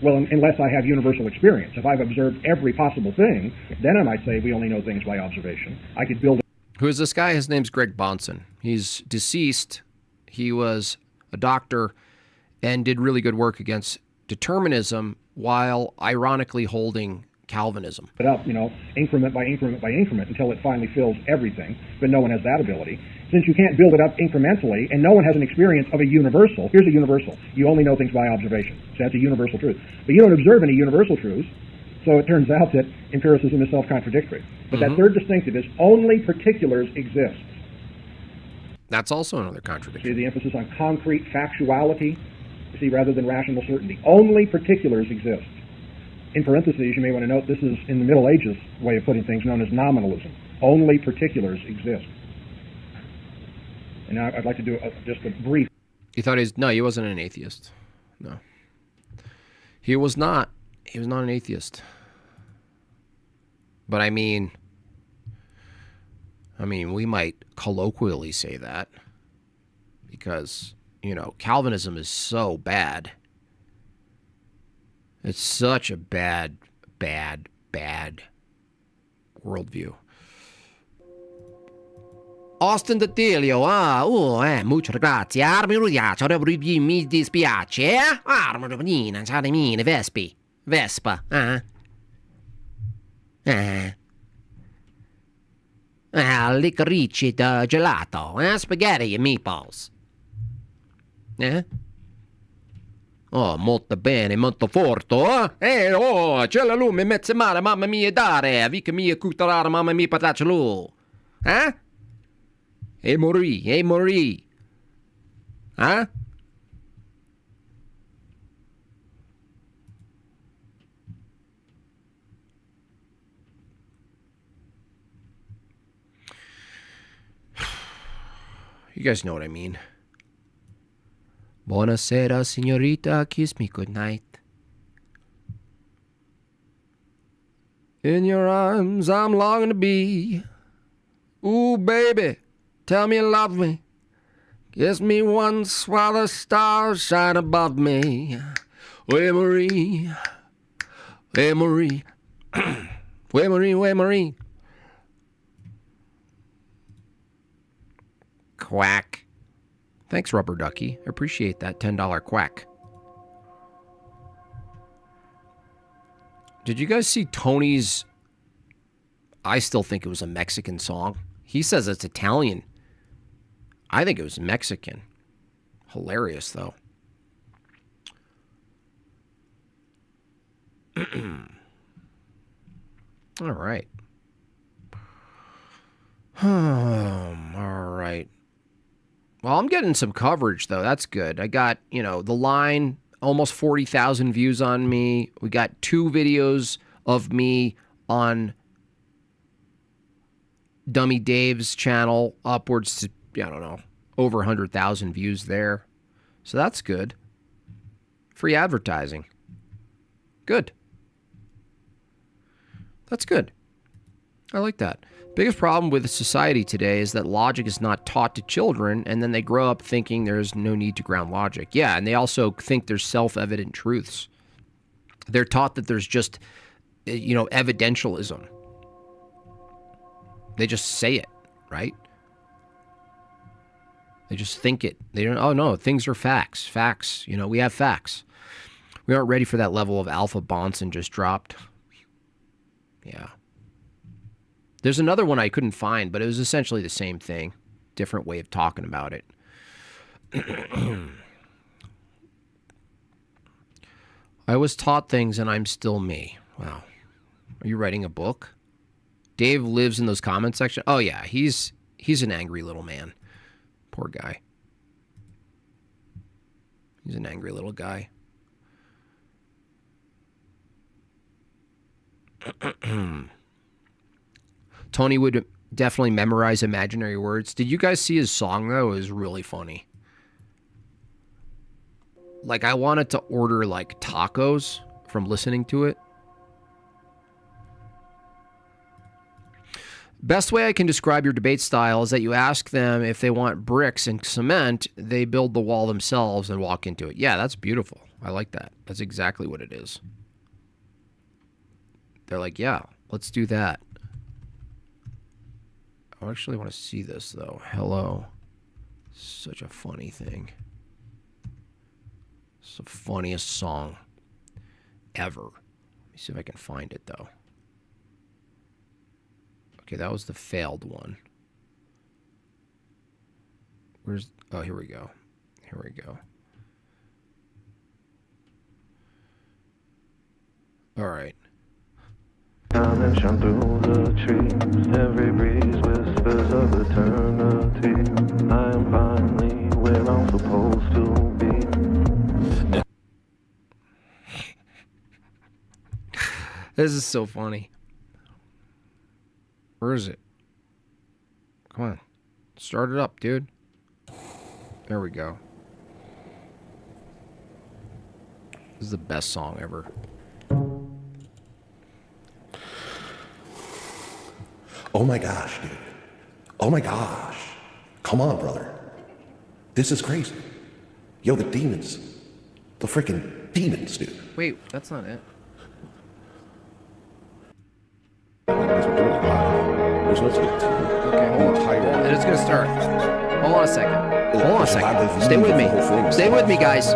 Well, unless I have universal experience. If I've observed every possible thing, then I might say we only know things by observation. I could build... Who is this guy? His name's Greg Bonson. He's deceased. He was a doctor and did really good work against determinism while ironically holding Calvinism. It up, increment by increment by increment until it finally fills everything, but no one has that ability. Since you can't build it up incrementally and no one has an experience of a universal, here's a universal. You only know things by observation. So that's a universal truth. But you don't observe any universal truths, so it turns out that empiricism is self-contradictory. But that third distinctive is only particulars exist. That's also another contradiction. See the emphasis on concrete factuality, rather than rational certainty. Only particulars exist. In parentheses, you may want to note this is, in the Middle Ages way of putting things, known as nominalism. Only particulars exist. And now I'd like to do just a brief... You thought no, he wasn't an atheist. No. He was not. He was not an atheist. But I mean, we might colloquially say that because, Calvinism is so bad. It's such a bad worldview. Austin D'Atilio, mucho grazie. Mi dispiace, Vespa, licorice gelato, spaghetti and meatballs. Oh, molto bene, molto forte, c'è la lume, mezze male, mamma mia, dare, vica mia, cutarara, mamma mia, patacelo, E morì, You guys know what I mean. Buonasera, signorita, kiss me goodnight. In your arms I'm longing to be. Ooh, baby, tell me you love me. Kiss me once while the stars shine above me. Way Marie, way Marie, way Marie, way Marie. Quack. Thanks, Rubber Ducky. I appreciate that $10 quack. Did you guys see Tony's... I still think it was a Mexican song. He says it's Italian. I think it was Mexican. Hilarious, though. All right. All right. Well, I'm getting some coverage, though. That's good. I got, The Line, almost 40,000 views on me. We got 2 videos of me on Dummy Dave's channel, upwards to, over 100,000 views there. So that's good. Free advertising. Good. That's good. I like that. Biggest problem with society today is that logic is not taught to children, and then they grow up thinking there's no need to ground logic. Yeah, and they also think there's self-evident truths. They're taught that there's just, evidentialism. They just say it, right? They just think it. They don't, oh no, things are facts. Facts, we have facts. We aren't ready for that level of Alpha Bonson just dropped. Yeah. There's another one I couldn't find, but it was essentially the same thing. Different way of talking about it. I was taught things and I'm still me. Wow. Are you writing a book? Dave lives in those comment section. Oh yeah, he's an angry little man. Poor guy. He's an angry little guy. Tony would definitely memorize imaginary words. Did you guys see his song, though? It was really funny. Like, I wanted to order, tacos from listening to it. Best way I can describe your debate style is that you ask them if they want bricks and cement, they build the wall themselves and walk into it. Yeah, that's beautiful. I like that. That's exactly what it is. They're like, yeah, let's do that. I actually want to see this, though. Hello. Such a funny thing. It's the funniest song ever. Let me see if I can find it, though. Okay, that was the failed one. Where's... Oh, here we go. Here we go. All right. And shine through the trees, every breeze whispers of eternity. I am finally where I'm supposed to be. This is so funny. Where is it? Come on. Start it up, dude. There we go. This is the best song ever. Oh my gosh, dude. Oh my gosh. Come on, brother. This is crazy. Yo, the demons. The freaking demons, dude. Wait, that's not it. There's no speak. Okay, hold on. And it's gonna start. Hold on a second. Hold on a second. Stay with me. Stay with me, guys.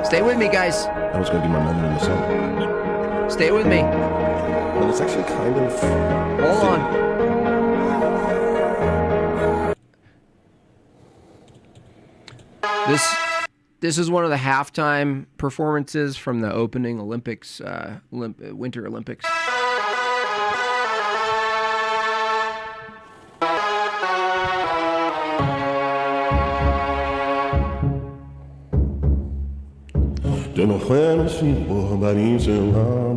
Stay with me, guys. That was gonna be my moment in the song. Stay with me. Well, it's actually kind of... Hold on. This is one of the halftime performances from the opening Olympics, Winter Olympics. De nos frères por balins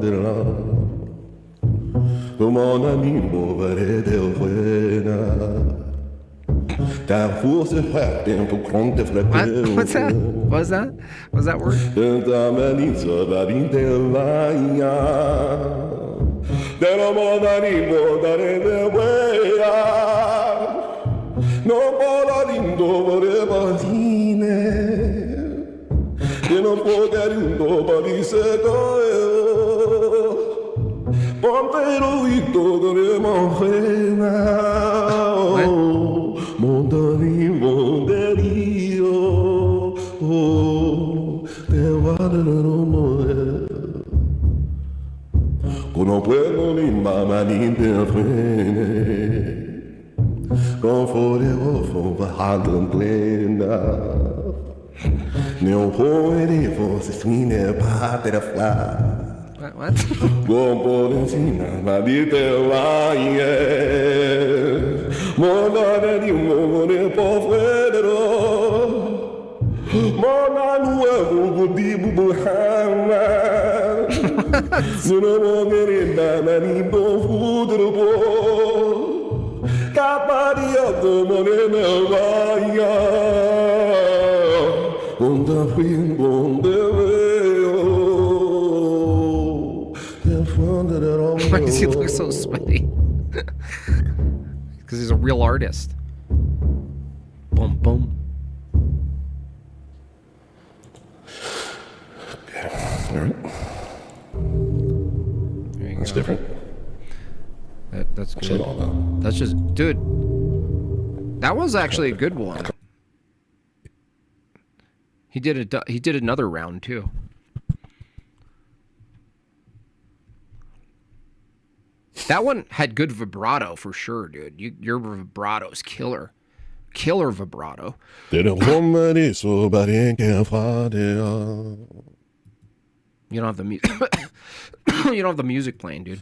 de là. Pour mon ami Bovare de Ruena. Ta force frappe tempo conte frappe. What's that? What was that? What was that word? Da melissa balin de vaia. De no monari bodare de Ruena. No bolarindo vore baline. E non può dare un dopo di secoio Pompero ito dovremo frena Monderio Te guarderò morire Con pueblo ni mamma ni te frene Con fuori offo bahadon plena Meu poere fosse fine butterfly. What? Why does he look so sweaty? Because he's a real artist. Boom, boom. All right. That's different. That's What's good. that all about? That's just, dude. That was actually a good one. He did another round too. That one had good vibrato for sure, dude. Your vibrato's killer. Killer vibrato. You don't have the music. You don't have the music playing, dude.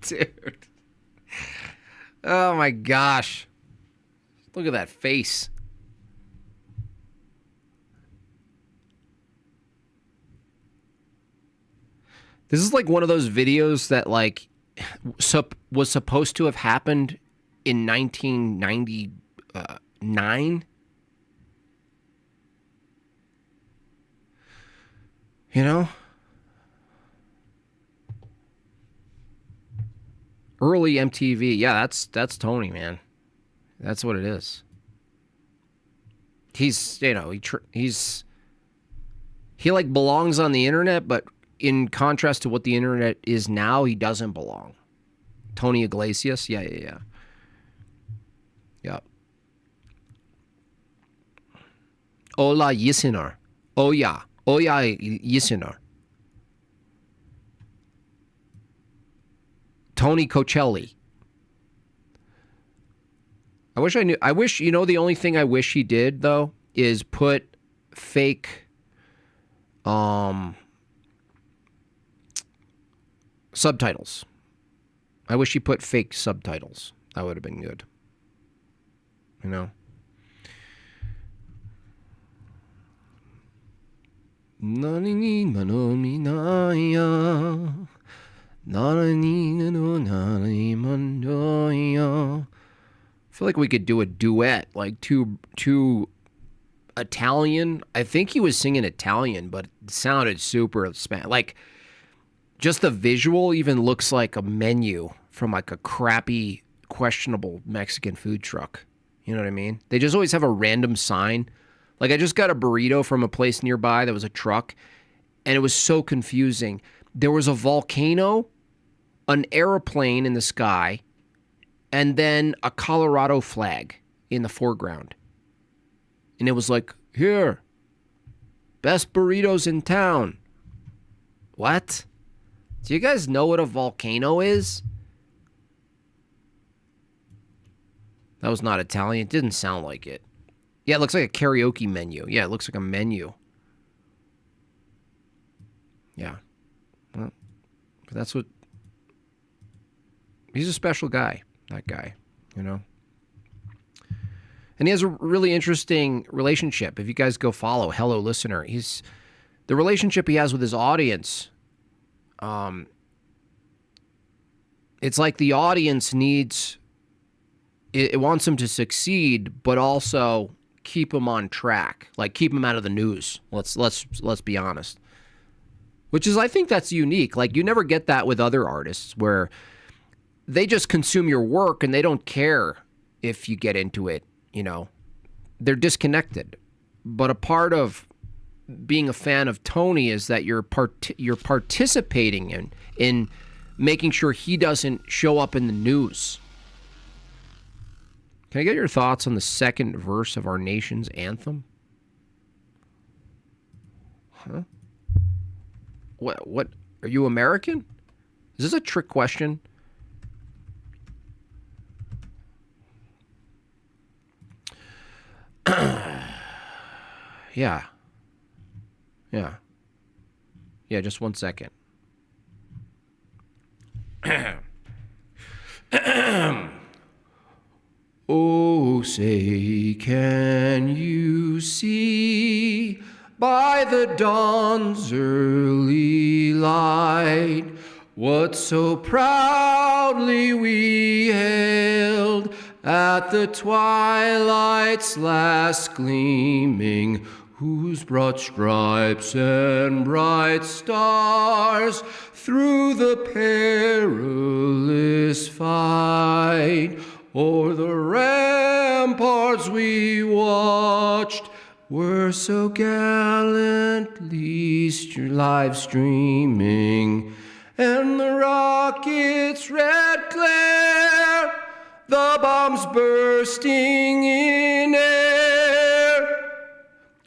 Dude. Oh my gosh. Look at that face. This is like one of those videos that like was supposed to have happened in 1999. You know? Early MTV. Yeah, that's Tony, man. That's what it is. He's, you know, he like belongs on the internet, but in contrast to what the internet is now, he doesn't belong. Tony Iglesias. Yeah. Hola, listener. Oh yeah, listener. Tony Cocelli. I wish, you know, the only thing I wish he did, though, is put fake subtitles. I wish he put fake subtitles. That would have been good. You know? I feel like we could do a duet, like two Italian. I think he was singing Italian, but it sounded super Spanish. Like, just the visual even looks like a menu from like a crappy, questionable Mexican food truck. You know what I mean? They just always have a random sign. Like, I just got a burrito from a place nearby that was a truck, and it was so confusing. There was a volcano, an airplane in the sky, and then a Colorado flag in the foreground. And it was like, here, best burritos in town. What? Do you guys know what a volcano is? That was not Italian. It didn't sound like it. Yeah, it looks like a karaoke menu. Yeah, it looks like a menu. Yeah. Well, that's what... He's a special guy, that guy, you know? And he has a really interesting relationship. If you guys go follow Hello Listener, the relationship he has with his audience, it's like the audience needs... It wants him to succeed, but also keep him on track. Like, keep him out of the news. Let's be honest. Which is, I think that's unique. Like, you never get that with other artists where they just consume your work and they don't care if you get into it, you know. They're disconnected. But a part of being a fan of Tony is that you're participating in making sure he doesn't show up in the news. Can I get your thoughts on the second verse of our nation's anthem? Huh? What Are you American? Is this a trick question? Yeah. Yeah. Yeah, just 1 second. Oh, say, can you see by the dawn's early light what so proudly we hailed at the twilight's last gleaming, whose broad stripes and bright stars through the perilous fight o'er the ramparts we watched were so gallantly live streaming, and the rocket's red glare, the bombs bursting in air,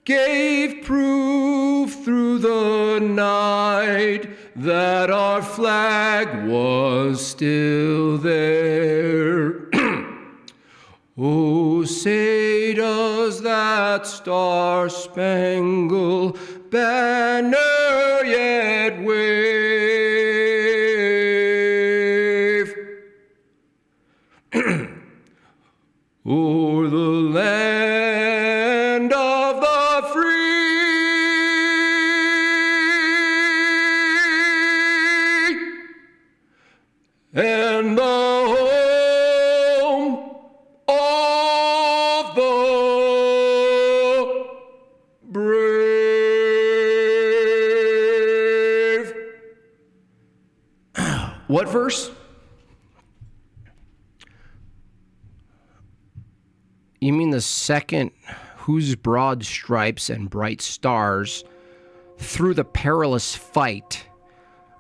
gave proof through the night that our flag was still there. Oh, say does that star-spangled banner yet wave o'er the land of the free and the home of the brave. What verse? You mean the second, whose broad stripes and bright stars through the perilous fight,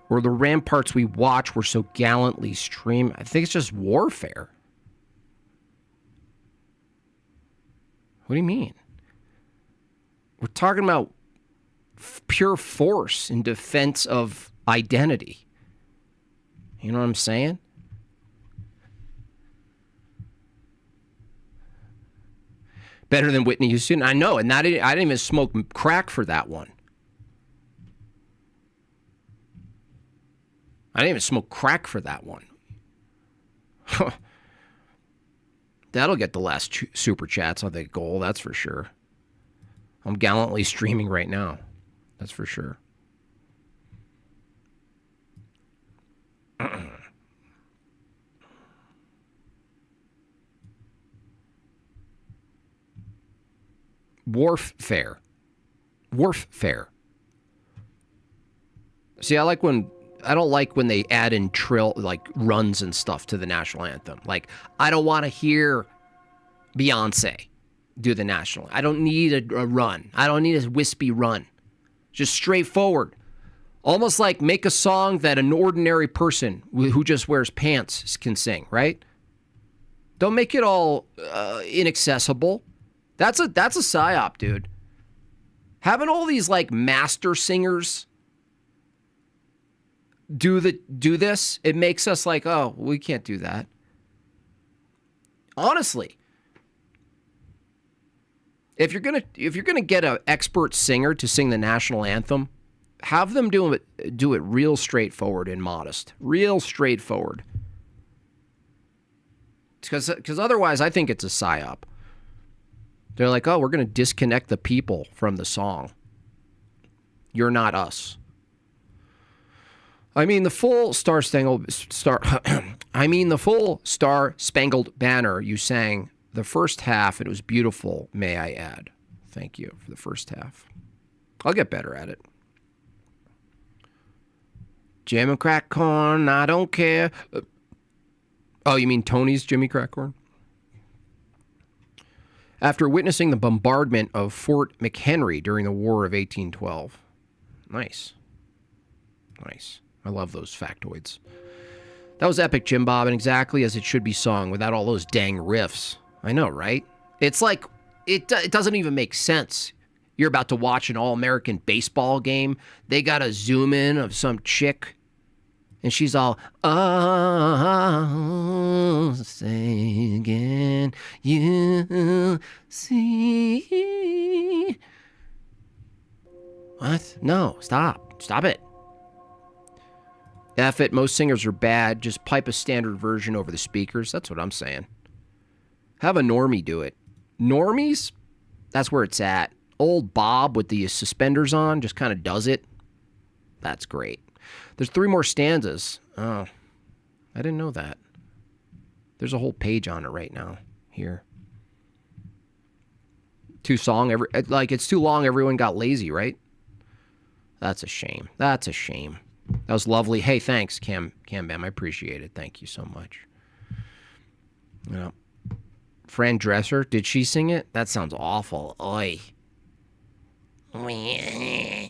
or the ramparts we watch were so gallantly streamed? I think it's just warfare. What do you mean? We're talking about pure force in defense of identity. You know what I'm saying? Better than Whitney Houston. I know, and I didn't even smoke crack for that one. I didn't even smoke crack for that one. That'll get the last super chats on the goal, that's for sure. I'm gallantly streaming right now. That's for sure. Warfare. See, I don't like when they add in runs and stuff to the national anthem. Like, I don't want to hear Beyonce do the national. I don't need a run. I don't need a wispy run. Just straightforward. Almost like make a song that an ordinary person who just wears pants can sing, right? Don't make it all inaccessible. That's a psyop, dude. Having all these master singers do this, it makes us oh, we can't do that. Honestly, if you're gonna get an expert singer to sing the national anthem, have them do it real straightforward and modest, real straightforward. Because otherwise, I think it's a psyop. They're like, oh, we're going to disconnect the people from the song. You're not us. I mean, the full Star-Spangled Banner you sang the first half, and it was beautiful, may I add. Thank you for the first half. I'll get better at it. Jimmy Crack Corn, I don't care. Oh, you mean Tony's Jimmy Crack Corn? After witnessing the bombardment of Fort McHenry during the War of 1812. Nice. I love those factoids. That was epic, Jim Bob, and exactly as it should be sung, without all those dang riffs. I know, right? It's like, it doesn't even make sense. You're about to watch an all-American baseball game. They got a zoom in of some chick, and she's all, oh, say again, you see. What? No, stop. Stop it. F it, most singers are bad. Just pipe a standard version over the speakers. That's what I'm saying. Have a normie do it. Normies? That's where it's at. Old Bob with the suspenders on just kind of does it. That's great. There's 3 more stanzas. Oh, I didn't know that. There's a whole page on it right now. Here. It's too long, everyone got lazy, right? That's a shame. That's a shame. That was lovely. Hey, thanks, Cam Bam. I appreciate it. Thank you so much. Yeah. Fran Dresser, did she sing it? That sounds awful. Oi. Fran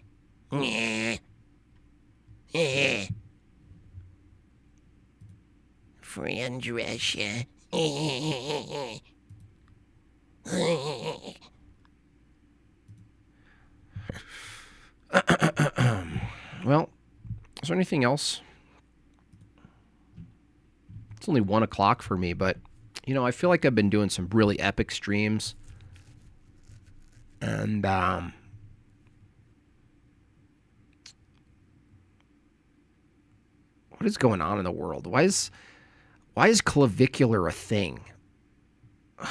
Dresser. Well, is there anything else? It's only 1 o'clock for me, but, you know, I feel like I've been doing some really epic streams. And, what is going on in the world? Why is clavicular a thing? I'm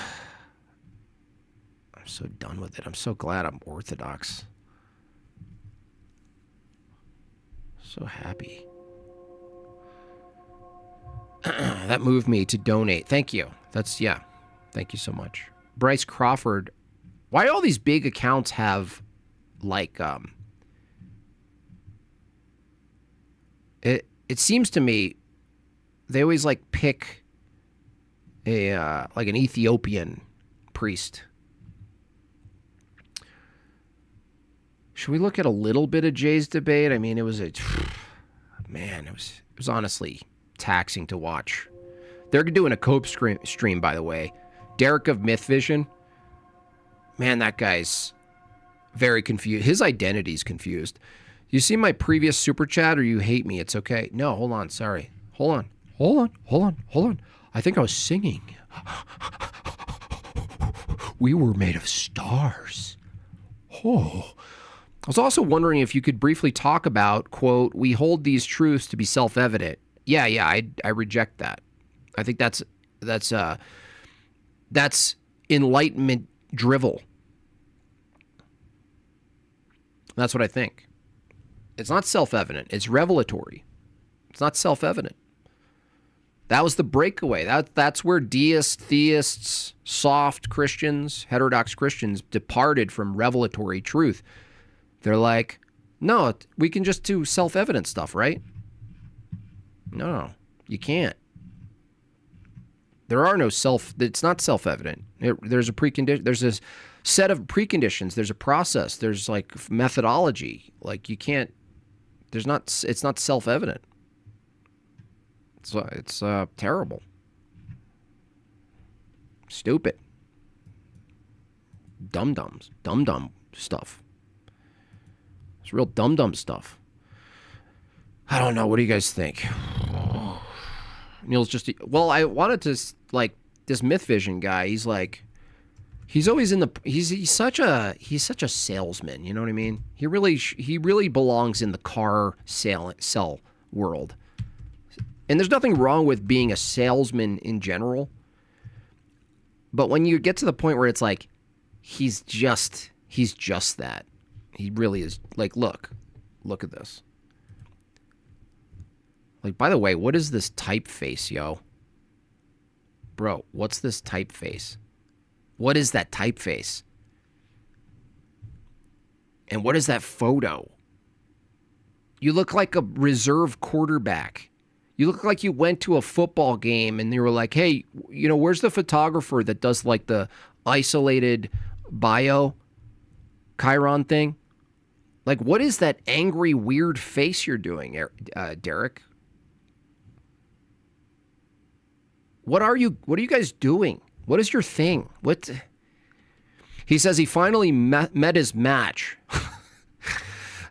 so done with it. I'm so glad I'm Orthodox. So happy. That moved me to donate. Thank you. Thank you so much. Bryce Crawford. Why all these big accounts have like it seems to me they always like pick a like an Ethiopian priest. Should we look at a little bit of Jay's debate? I mean, it was it was honestly taxing to watch. They're doing a Cope stream, by the way. Derek of Myth Vision. Man, that guy's very confused. His identity's confused. You see my previous super chat, or you hate me? It's okay. No, hold on. Sorry. Hold on. I think I was singing. We were made of stars. Oh. I was also wondering if you could briefly talk about, quote, we hold these truths to be self-evident. Yeah, I reject that. I think that's enlightenment drivel. That's what I think. It's not self-evident. It's revelatory. It's not self-evident. That was the breakaway. That's where deists, theists, soft Christians, heterodox Christians departed from revelatory truth. They're like, no, we can just do self-evident stuff, right? No, you can't. There are no it's not self-evident. There's a precondition. There's this set of preconditions. There's a process. There's like methodology. Like you can't, it's not self-evident. It's terrible. Stupid. Dum-dum stuff. It's real dum-dum stuff. I don't know. What do you guys think? Neil's I wanted to, like, this Myth Vision guy, he's like, he's always he's such a salesman, you know what I mean? He really belongs in the car sell world. And there's nothing wrong with being a salesman in general. But when you get to the point where it's like, he's just that. He really is. Like, look at this. Like, by the way, what is this typeface, yo? Bro, what's this typeface? What is that typeface? And what is that photo? You look like a reserve quarterback. You look like you went to a football game and they were like, hey, you know, where's the photographer that does like the isolated bio Chiron thing? Like, what is that angry, weird face you're doing, Derek? What are you guys doing? What is your thing? He says he finally met his match.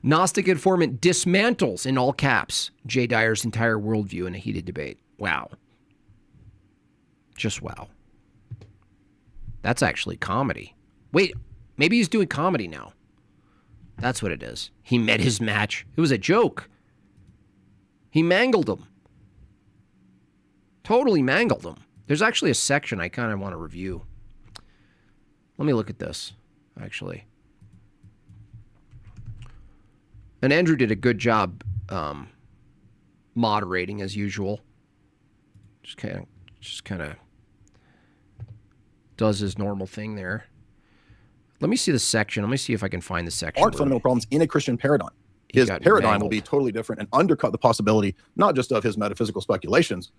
Gnostic informant dismantles, in all caps, Jay Dyer's entire worldview in a heated debate. Wow. Just wow. That's actually comedy. Wait, maybe he's doing comedy now. That's what it is. He met his match. It was a joke. He mangled him. Totally mangled him. There's actually a section I kind of want to review. Let me look at this, actually. And Andrew did a good job moderating as usual. Just kind of does his normal thing there. Let me see the section. Let me see if I can find the section. Aren't fundamental problems in a Christian paradigm. His paradigm will be totally different and undercut the possibility, not just of his metaphysical speculations.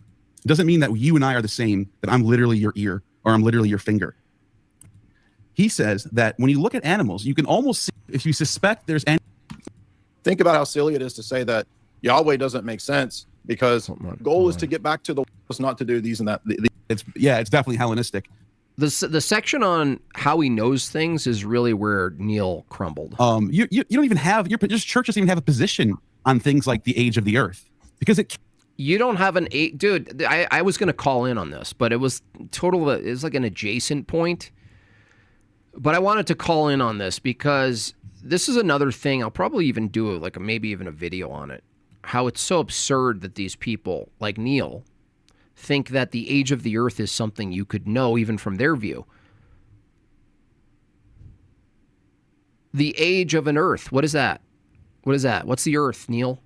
It doesn't mean that you and I are the same, that I'm literally your ear or I'm literally your finger. He says that when you look at animals, you can almost see if you suspect there's any. Think about how silly it is to say that Yahweh doesn't make sense because goal is to get back to the not to do these and that. It's definitely Hellenistic. The section on how he knows things is really where Neil crumbled. You don't even have your church doesn't even have a position on things like the age of the earth because you don't have an dude. I was going to call in on this, but it was it's like an adjacent point. But I wanted to call in on this because this is another thing. I'll probably even do maybe even a video on it. How it's so absurd that these people like Neil think that the age of the earth is something you could know even from their view. The age of an earth. What is that? What is that? What's the earth, Neil?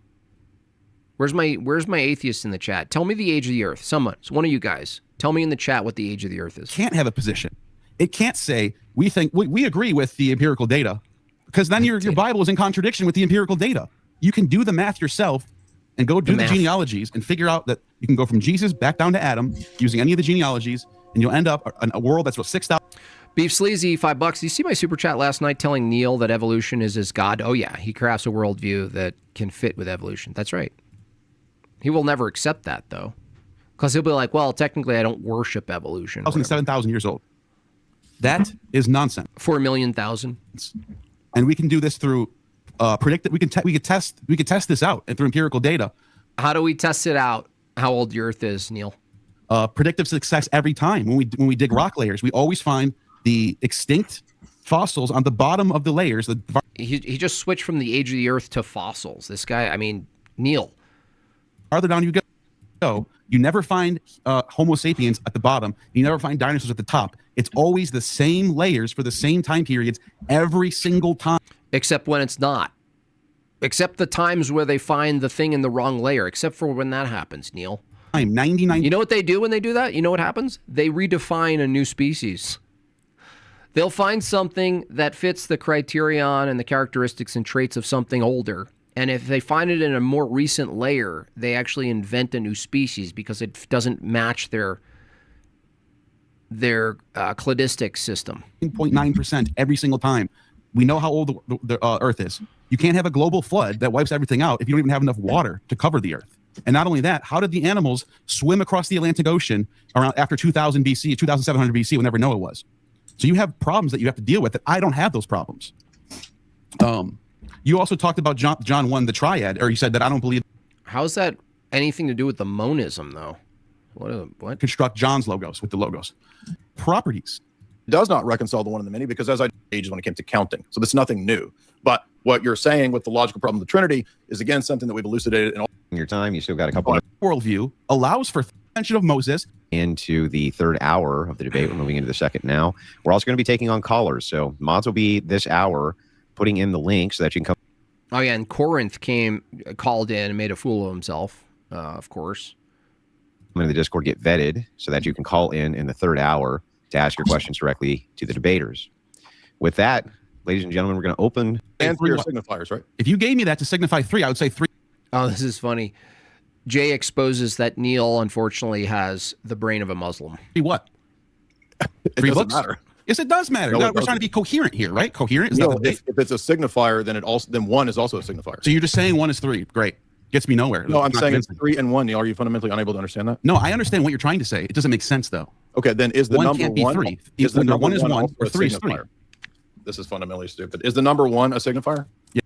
Where's my atheist in the chat? Tell me the age of the earth. Someone, it's one of you guys. Tell me in the chat what the age of the earth is. Can't have a position. It can't say we agree with the empirical data, because then your Bible is in contradiction with the empirical data. You can do the math yourself and go do the genealogies and figure out that you can go from Jesus back down to Adam using any of the genealogies, and you'll end up in a world that's about 6,000. Beef Sleazy, $5. Do you see my super chat last night telling Neil that evolution is his God? Oh yeah, he crafts a worldview that can fit with evolution. That's right. He will never accept that though, because he'll be like, well, technically I don't worship evolution. 7,000 years old. That is nonsense. 4 million thousand. And we can do this through predict. We can test this out and through empirical data. How do we test it out? How old the Earth is, Neil? Predictive success every time. When we dig rock layers, we always find the extinct fossils on the bottom of the layers. He just switched from the age of the Earth to fossils. This guy, I mean, Neil. Farther down you go, you never find Homo sapiens at the bottom. You never find dinosaurs at the top. It's always the same layers for the same time periods every single time. Except when it's not. Except the times where they find the thing in the wrong layer. Except for when that happens, Neil. I'm 99. You know what they do when they do that? You know what happens? They redefine a new species. They'll find something that fits the criterion and the characteristics and traits of something older. And if they find it in a more recent layer, they actually invent a new species because it doesn't match their cladistic system. 0.9% every single time. We know how old the Earth is. You can't have a global flood that wipes everything out if you don't even have enough water to cover the Earth. And not only that, how did the animals swim across the Atlantic Ocean around after 2000 BC, 2700 BC, whenever Noah was? So you have problems that you have to deal with that I don't have those problems. You also talked about John 1, the triad, or you said that I don't believe. How's that anything to do with the monism, though? What? Construct John's logos with the logos. Properties. It does not reconcile the one and the many because as I ages when it came to counting. So that's nothing new. But what you're saying with the logical problem of the Trinity is, again, something that we've elucidated in all your time. You still got a couple of worldview allows for mention of Moses. Into the third hour of the debate. We're moving into the second now. We're also going to be taking on callers. So mods will be this hour putting in the link so that you can come. Oh, yeah. And Corinth called in and made a fool of himself, of course. Come into the Discord, get vetted so that you can call in the third hour to ask your questions directly to the debaters. With that, ladies and gentlemen, we're going to open. And for your signifiers, right? If you gave me that to signify 3, I would say 3. Oh, this is funny. Jay exposes that Neil, unfortunately, has the brain of a Muslim. What? It doesn't matter. Yes, it does matter. No, we're trying to be coherent here, right? Coherent is not if it's a signifier, then 1 is also a signifier. So you're just saying 1 is 3. Great. Gets me nowhere. No, I'm saying it's 3 and 1. Neil, are you fundamentally unable to understand that? No, I understand what you're trying to say. It doesn't make sense, though. Okay, then is the 1 number can't be 1? 3. Either 1 is 1 or 3 is 3. this is fundamentally stupid. Is the number 1 a signifier? Yeah.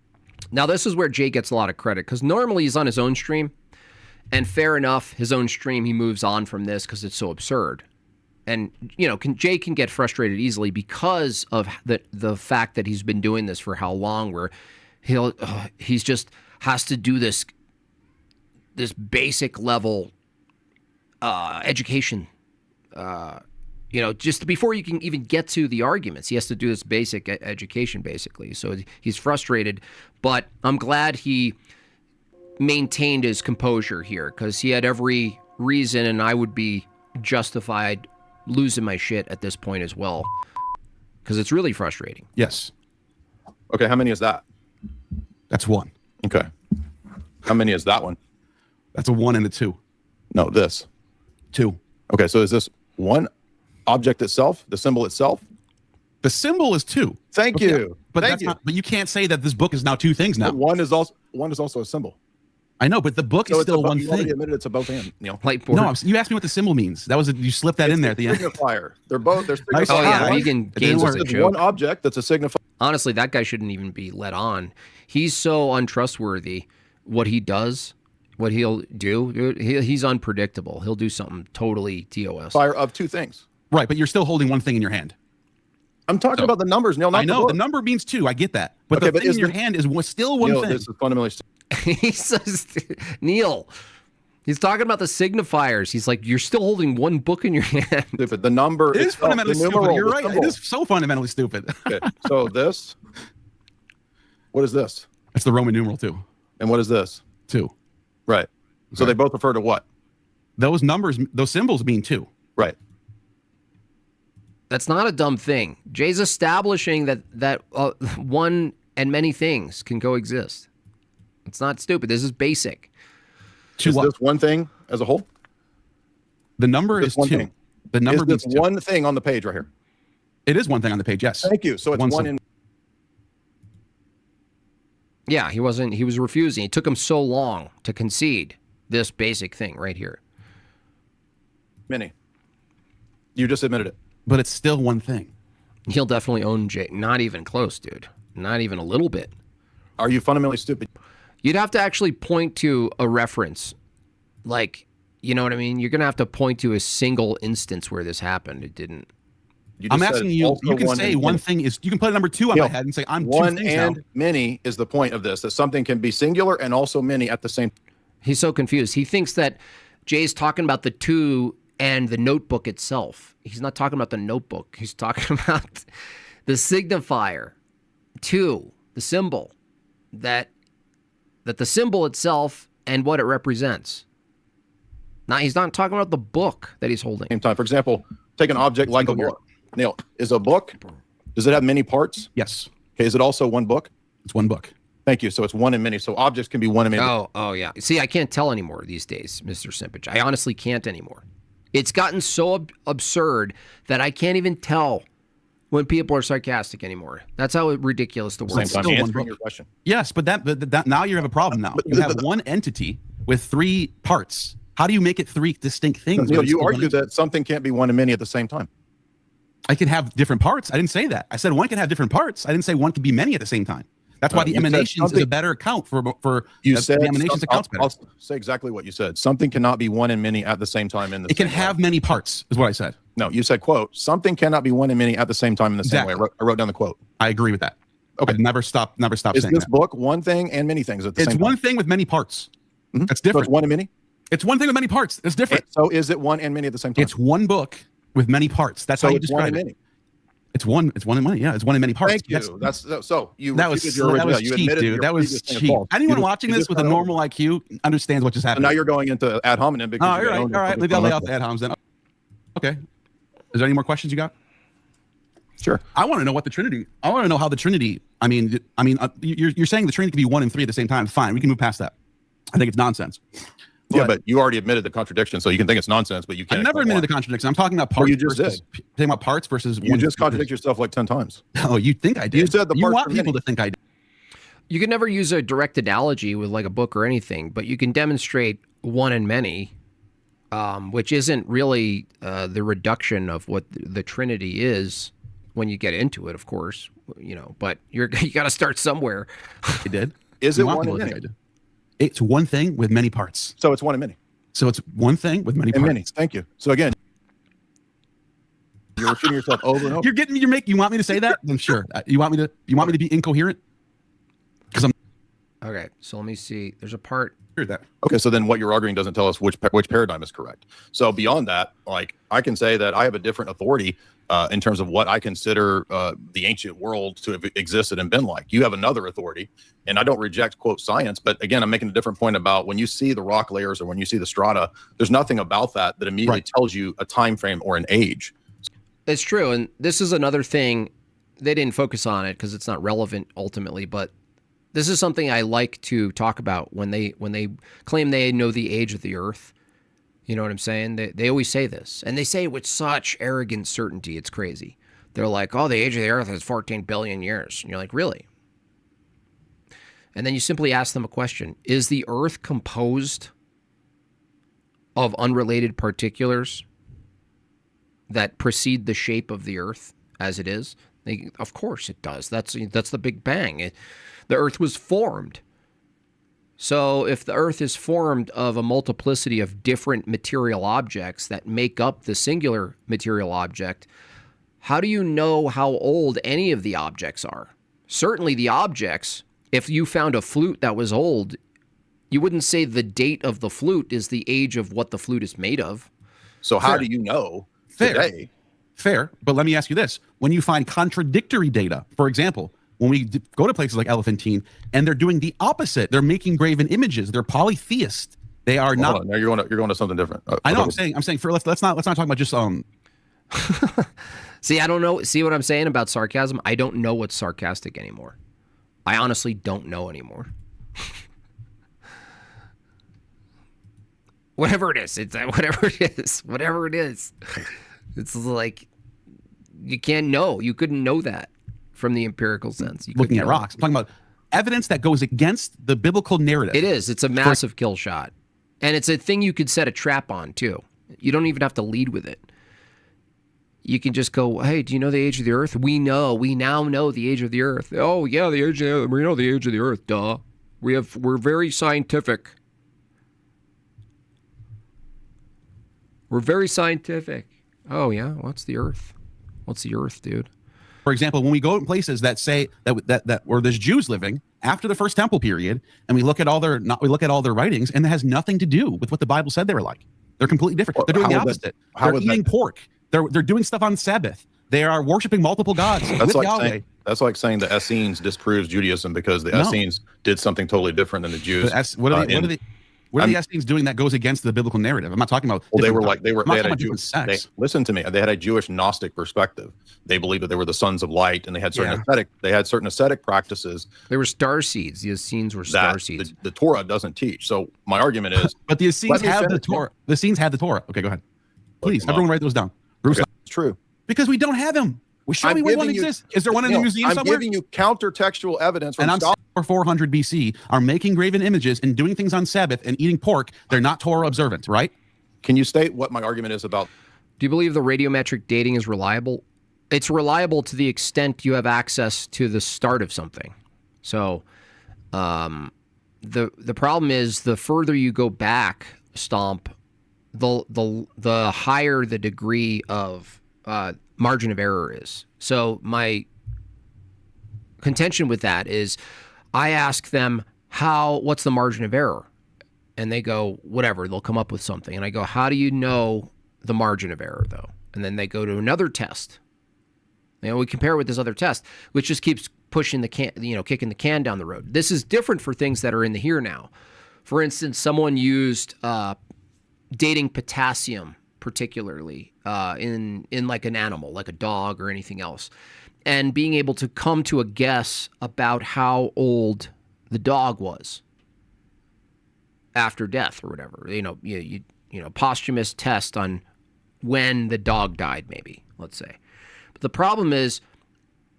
Now, this is where Jay gets a lot of credit, because normally he's on his own stream, and fair enough, his own stream, he moves on from this because it's so absurd. And, Jay can get frustrated easily because of the fact that he's been doing this for how long, where he's just has to do this basic level education, just before you can even get to the arguments. He has to do this basic education, basically. So he's frustrated, but I'm glad he maintained his composure here, because he had every reason, and I would be justified losing my shit at this point as well, because it's really frustrating. Yes. Okay, how many is that? That's 1. Okay. How many is that one? That's a 1 and a 2. No, this. 2. Okay, so is this one object itself, the symbol itself? The symbol is 2. Thank you. But that's not. But you can't say that this book is now 2 things now. But one is also a symbol. I know, but the book is still one you thing. already admitted it's a both and. No, you asked me what the symbol means. That was you slipped that in there at the end. Signifier. They're both. They're signifiers. Oh yeah, vegan games is a joke. One object that's a signifier. Honestly, that guy shouldn't even be let on. He's so untrustworthy. What he does, what he'll do, he's unpredictable. He'll do something totally TOS. Fire of 2 things. Right, but you're still holding one thing in your hand. I'm talking about the numbers, Neil. Not I know the number means 2. I get that, but the thing in your hand is still one Neil, thing. This is fundamentally. He says, Neil, he's talking about the signifiers. He's like, you're still holding one book in your hand. Stupid. The number is fundamentally stupid. You're right. It is so fundamentally stupid. Okay. So this, what is this? It's the Roman numeral 2. And what is this? 2. Right. So they both refer to what? Those numbers, those symbols mean 2. Right. That's not a dumb thing. Jay's establishing that one and many things can coexist. It's not stupid. This is basic. Is this one thing as a whole? The number is 2. Thing. The number is this one thing on the page right here? It is one thing on the page, yes. Thank you. So it's one in. Yeah, he was refusing. It took him so long to concede this basic thing right here. Many. You just admitted it. But it's still one thing. He'll definitely own Jay. Not even close, dude. Not even a little bit. Are you fundamentally stupid? You'd have to actually point to a reference. Like, you know what I mean? You're going to have to point to a single instance where this happened. It didn't. I'm asking you, you can say one thing is, you can put a number 2 on my head and say, I'm 2 one things and now. many is the point of this, that something can be singular and also many at the same time. He's so confused. He thinks that Jay's talking about the 2 and the notebook itself. He's not talking about the notebook. He's talking about the signifier, 2, the symbol, that the symbol itself and what it represents. Now, he's not talking about the book that he's holding. Same time. For example, take an object like a book. Neil, is a book, does it have many parts? Yes. Okay, is it also one book? It's one book. Thank you. So it's one and many. So objects can be one and many. Oh yeah. See, I can't tell anymore these days, Mr. Simpich. I honestly can't anymore. It's gotten so absurd that I can't even tell when people are sarcastic anymore. That's how ridiculous the world is. Same time answering your question. Yes, but that now you have a problem now. You have one entity with 3 parts. How do you make it 3 distinct things? Neil, you argue that something can't be one and many at the same time. I can have different parts. I didn't say that. I said one can have different parts. I didn't say one can be many at the same time. That's why the emanations is a better account for you said the emanations accounts better. I'll say exactly what you said. Something cannot be one and many at the same time in the It can have many parts, is what I said. No, you said, quote, something cannot be one and many at the same time in the same way. I wrote down the quote. I agree with that. Okay. I'd never stop Is saying this that. book one thing and many things at the same time? It's one thing with many parts. That's different. So it's one and many? It's one thing with many parts. It's different. So is it one and many at the same time? It's one book with many parts. That's how you describe it. It's one and many. Yeah, it's one in many parts. Thank you. That was cheap, dude. That was cheap. Anyone watching this with a normal IQ understands what just happened. Now you're going into ad hominem. Oh, all right. All right. Leave out the ad homs then. Okay. Is there any more questions you got? Sure. I want to know what the Trinity. I want to know how the Trinity. You're saying the Trinity can be 1 and 3 at the same time. Fine. We can move past that. I think it's nonsense. But you already admitted the contradiction, so you can think it's nonsense, but you can't. I never admitted the contradiction. I'm talking about parts. You just did. Talking about parts versus. You just contradict yourself like 10 times. Oh, you think I did? You said you want people to think I did. You can never use a direct analogy with like a book or anything, but you can demonstrate one and many, which isn't really the reduction of what the Trinity is when you get into it, of course, but you got to start somewhere. It did. Is it one in many? It's one thing with many parts. So it's one in many. So it's one thing with many And parts. many. Thank you. So again, you're repeating yourself over and over. You want me to say that? Then sure. You want me to be incoherent? Because I'm okay. So let me see. There's a part. That. Okay, so then what you're arguing doesn't tell us which paradigm is correct. So beyond that, like I can say that I have a different authority in terms of what I consider the ancient world to have existed and been like. You have another authority, and I don't reject quote science, but again, I'm making a different point about when you see the rock layers or when you see the strata, there's nothing about that immediately tells you a time frame or an age. It's true, and this is another thing. They didn't focus on it because it's not relevant ultimately, but this is something I like to talk about when they claim they know the age of the earth. You know what I'm saying? They always say this, and they say it with such arrogant certainty. It's crazy. They're like, oh, the age of the earth is 14 billion years. And you're like, really? And then you simply ask them a question. Is the earth composed of unrelated particulars that precede the shape of the earth as it is? Of course it does. That's the Big Bang. The earth was formed. So if the earth is formed of a multiplicity of different material objects that make up the singular material object, how do you know how old any of the objects are? Certainly the objects, if you found a flute that was old, you wouldn't say the date of the flute is the age of what the flute is made of. So how do you know today? Fair, but let me ask you this. When you find contradictory data, for example, when we go to places like Elephantine and they're doing the opposite, they're making graven images, they're polytheist. They are not. No, you're going to something different. I know. I'm saying let's not talk about just See, I don't know. See what I'm saying about sarcasm? I don't know what's sarcastic anymore. I honestly don't know anymore. Whatever it is, whatever it is. It's like you can't know. You couldn't know that from the empirical sense. Looking at rocks. I'm talking about evidence that goes against the biblical narrative. It is. It's a massive kill shot. And it's a thing you could set a trap on, too. You don't even have to lead with it. You can just go, hey, do you know the age of the earth? We now know the age of the earth. Oh, yeah, we know the age of the earth, duh. We're very scientific. We're very scientific. Oh, yeah, what's the earth? What's the earth, dude? For example, when we go in places that say that where there's Jews living after the First Temple period, and we look at all their writings, and it has nothing to do with what the Bible said they were like. They're completely different. They're doing the opposite. They're eating pork. They're doing stuff on Sabbath. They are worshiping multiple gods with Yahweh. That's like saying the Essenes disproves Judaism because the Essenes did something totally different than the Jews. What are the Essenes doing that goes against the biblical narrative? I'm not talking about. Well, they had a Jewish. Listen to me. They had a Jewish Gnostic perspective. They believed that they were the sons of light, and they had certain ascetic practices. They were star seeds. The Essenes were star seeds. The Torah doesn't teach. So my argument is, but the Essenes have the Torah. The Essenes had the Torah. Okay, go ahead. Please, everyone, write those down. Bruce, it's true because we don't have them. Well, show me where one exists. Is there one in the museum somewhere? I'm giving you counter-textual evidence from scholars. 400 BC are making graven images and doing things on Sabbath and eating pork. They're not Torah observant, right? Can you state what my argument is about? Do you believe the radiometric dating is reliable? It's reliable to the extent you have access to the start of something. So the problem is the further you go back, Stomp, the higher the degree of margin of error is. So my contention with that is I ask them what's the margin of error? And they go, whatever, they'll come up with something. And I go, how do you know the margin of error though? And then they go to another test. We compare it with this other test, which just keeps pushing the can, kicking the can down the road. This is different for things that are in the here now. For instance, someone used dating potassium particularly in like an animal, like a dog or anything else, and being able to come to a guess about how old the dog was after death or whatever. Posthumous test on when the dog died, maybe, let's say. But the problem is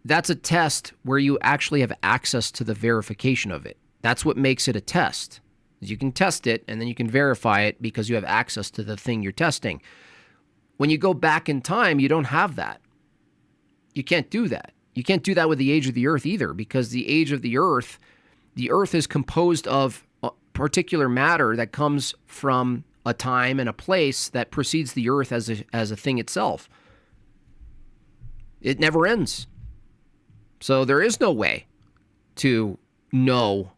that's a test where you actually have access to the verification of it. That's what makes it a test. You can test it and then you can verify it because you have access to the thing you're testing. When you go back in time, you don't have that. You can't do that. You can't do that with the age of the earth either, because the age of the earth is composed of a particular matter that comes from a time and a place that precedes the earth as a thing itself. It never ends. So there is no way to know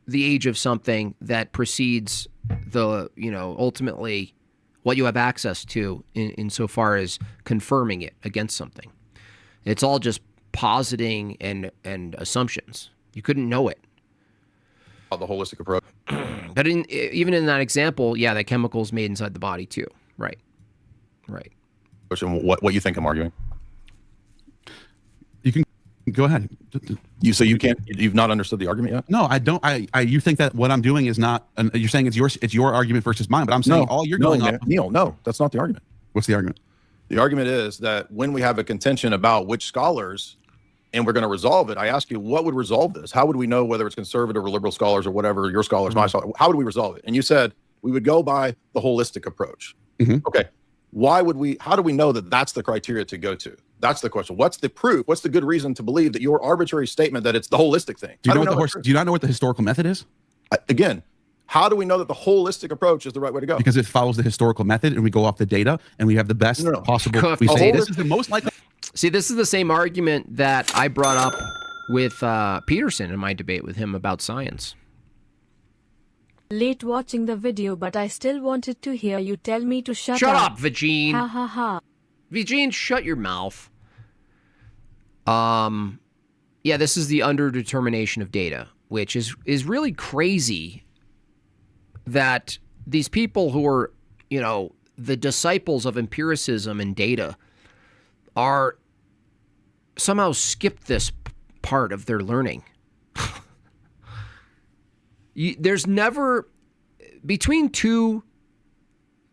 the age of something that precedes the, ultimately what you have access to insofar as confirming it against something. It's all just positing and assumptions. You couldn't know it. The holistic approach. But even in that example, yeah, that chemical's made inside the body too. Right. And what you think I'm arguing? You can go ahead. You've not understood the argument yet? No, I don't. You think that what I'm doing is not, you're saying it's your argument versus mine, but I'm saying all you're going off. Neil, no, that's not the argument. What's the argument? The argument is that when we have a contention about which scholars, and we're going to resolve it, I ask you, what would resolve this? How would we know whether it's conservative or liberal scholars or whatever, your scholars, my scholars, how would we resolve it? And you said we would go by the holistic approach. Okay. How do we know that that's the criteria to go to? That's the question. What's the proof? What's the good reason to believe that your arbitrary statement that it's the holistic thing? Do you not know what the historical method is? Again, how do we know that the holistic approach is the right way to go? Because it follows the historical method, and we go off the data, and we have the best possible. We say this is the most likely. See, this is the same argument that I brought up with Peterson in my debate with him about science. Late watching the video, but I still wanted to hear you tell me to shut up. Shut up, Vagine. Ha ha ha. Vagine, shut your mouth. Yeah, this is the underdetermination of data, which is really crazy that these people who are, the disciples of empiricism and data are somehow skipped this part of their learning. There's never, between two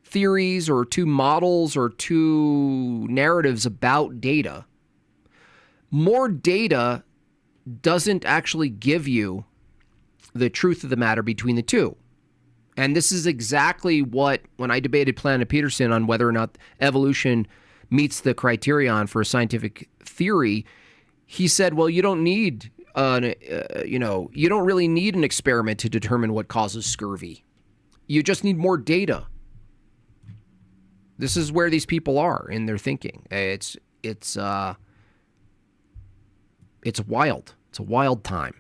theories or two models or two narratives about data, more data doesn't actually give you the truth of the matter between the two. And this is exactly what, when I debated Planet Peterson on whether or not evolution meets the criterion for a scientific theory, he said, well, you don't need you don't really need an experiment to determine what causes scurvy. You just need more data. This is where these people are in their thinking. It's wild. It's a wild time.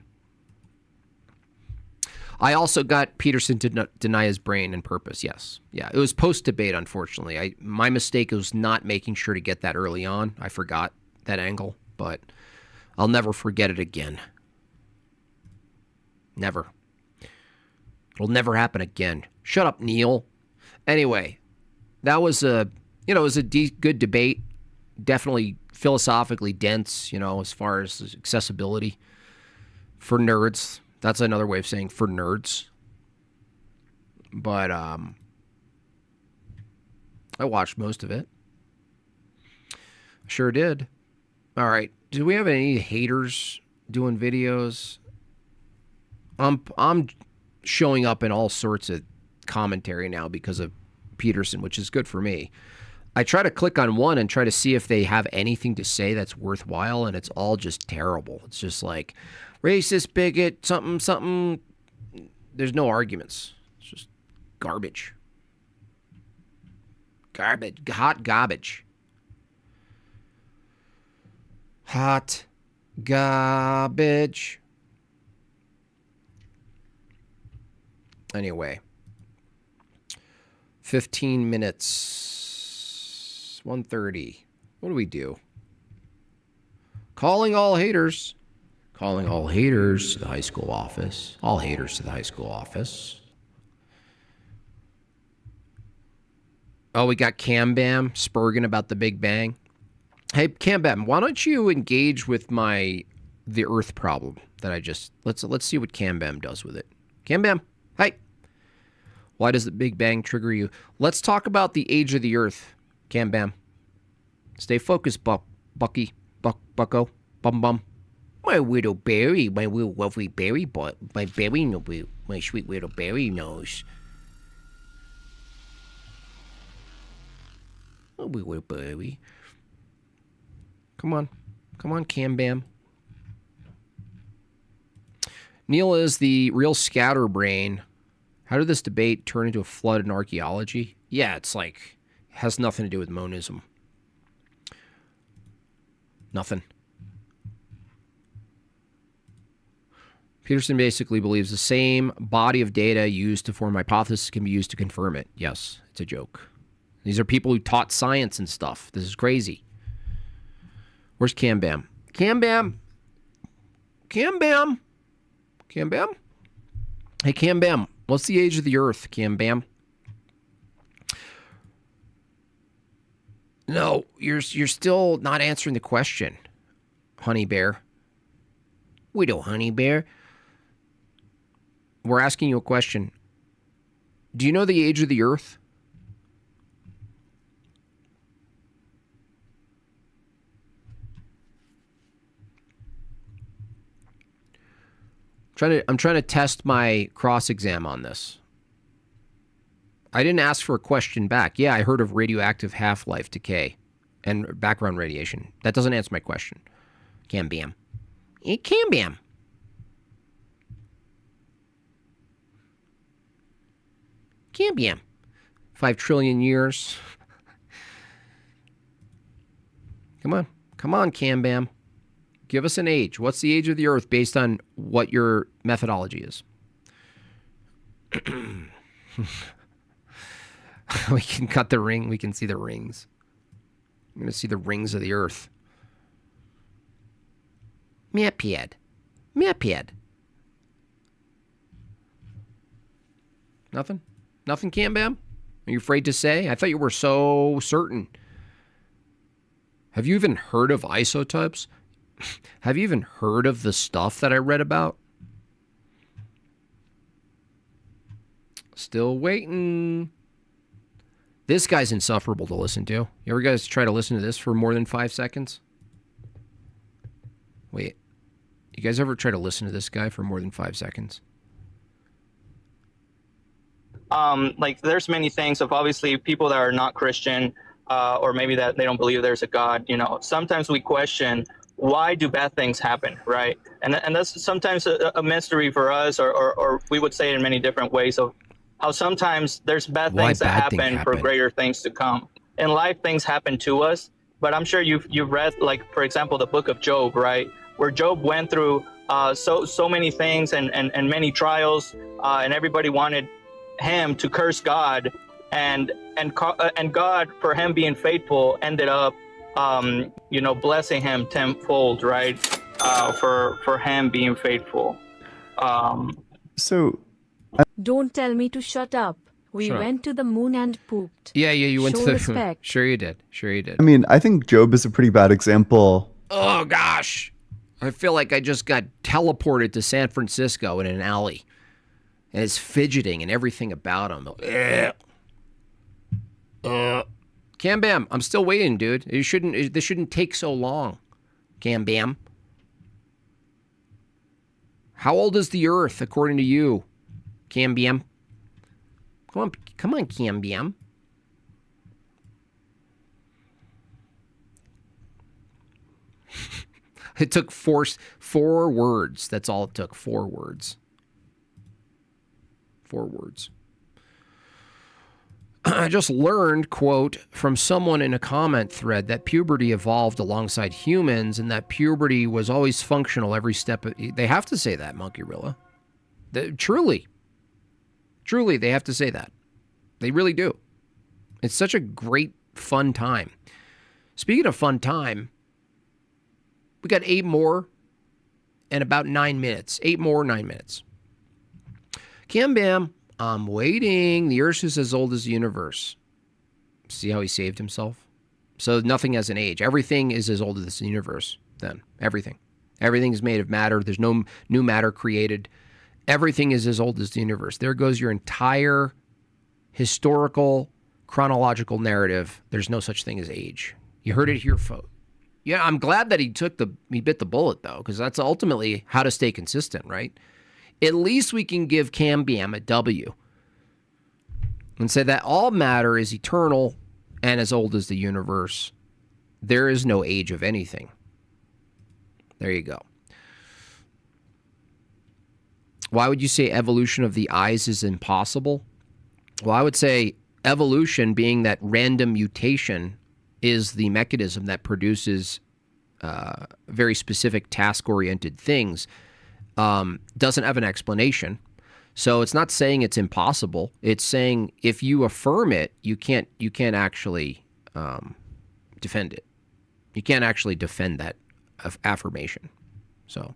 I also got Peterson to deny his brain and purpose. Yes. Yeah. It was post-debate, unfortunately. My mistake was not making sure to get that early on. I forgot that angle, but I'll never forget it again. Never. It'll never happen again. Shut up, Neil. Anyway, that was it was a good debate. Definitely philosophically dense, as far as accessibility for nerds. That's another way of saying for nerds. But I watched most of it. Sure did. All right. Do we have any haters doing videos? I'm showing up in all sorts of commentary now because of Peterson, which is good for me. I try to click on one and try to see if they have anything to say that's worthwhile, and it's all just terrible. It's just like racist, bigot, something, something. There's no arguments. It's just garbage. Garbage. Hot garbage. Hot garbage. Anyway. 15 minutes. 1:30. What do we do? Calling all haters. Calling all haters to the high school office. All haters to the high school office. Oh, we got Cam Bam spurging about the Big Bang. Hey, Cam Bam, why don't you engage with the Earth problem that I just... Let's see what Cam Bam does with it. Cam Bam, hey. Why does the Big Bang trigger you? Let's talk about the age of the Earth, Cam Bam. Stay focused, Bucky, Bucko, Bum. My little berry, my little lovely berry, but my berry, my sweet little berry nose. Oh, little berry. Come on. Come on, Cam Bam. Neil is the real scatterbrain. How did this debate turn into a flood in archaeology? Yeah, it's like, has nothing to do with monism. Nothing. Peterson basically believes the same body of data used to form hypothesis can be used to confirm it. Yes, it's a joke. These are people who taught science and stuff. This is crazy. Where's Cam Bam? Cam Bam? Cam Bam? Cam Bam? Hey, Cam Bam, what's the age of the Earth, Cam Bam? No, you're still not answering the question, Honey Bear. Widow Honey Bear. We're asking you a question. Do you know the age of the Earth? I'm trying to test my cross-exam on this. I didn't ask for a question back. Yeah, I heard of radioactive half-life decay and background radiation. That doesn't answer my question. Cam Bam. It can Bam. Cam Bam. 5 trillion years. Come on. Come on, Cam Bam. Give us an age. What's the age of the Earth based on what your methodology is? We can cut the ring. We can see the rings. I'm going to see the rings of the Earth. Maphead. Maphead. Nothing? Nothing, Cam Bam? Are you afraid to say? I thought you were so certain. Have you even heard of isotopes? Have you even heard of the stuff that I read about? Still waiting. This guy's insufferable to listen to. You ever guys try to listen to this for more than 5 seconds? Wait. You guys ever try to listen to this guy for more than 5 seconds? Like there's many things of obviously people that are not Christian, or maybe that they don't believe there's a God, you know, sometimes we question, why do bad things happen, right? And that's sometimes a mystery for us, or we would say it in many different ways of how sometimes there's bad things that happen for greater things to come. In life, things happen to us, but I'm sure you've read, like, for example, the book of Job, right? Where Job went through so many things and many trials, and everybody wanted him to curse God, and God, for him being faithful, ended up blessing him tenfold, right? For him being faithful. Don't tell me to shut up. We went to the moon and pooped. Yeah, you went Show to the respect. Sure you did. I mean, I think Job is a pretty bad example. Oh, gosh. I feel like I just got teleported to San Francisco in an alley. And it's fidgeting and everything about him. Cam Bam, I'm still waiting, dude. This shouldn't take so long. Cam Bam. How old is the Earth, according to you? Cam Bam. Come on, Cam Bam. It took four words. That's all it took. 4 words. 4 words. I just learned, quote, from someone in a comment thread that puberty evolved alongside humans and that puberty was always functional every step. They have to say that, Monkey Rilla. Truly, they have to say that. They really do. It's such a great, fun time. Speaking of fun time, we got 8 more and about 9 minutes. 8 more, 9 minutes. Cam Bam, I'm waiting. The Earth is as old as the universe. See how he saved himself? So nothing has an age. Everything is as old as the universe then. Everything. Everything is made of matter. There's no new matter created. Everything is as old as the universe. There goes your entire historical, chronological narrative. There's no such thing as age. You heard it here, folks. Yeah, I'm glad that he bit the bullet, though, because that's ultimately how to stay consistent, right? At least we can give Cam Bam a W and say that all matter is eternal and as old as the universe. There is no age of anything. There you go. Why would you say evolution of the eyes is impossible? Well, I would say evolution, being that random mutation is the mechanism that produces very specific task-oriented things, doesn't have an explanation. So it's not saying it's impossible. It's saying if you affirm it, you can't actually defend it. You can't actually defend that affirmation. So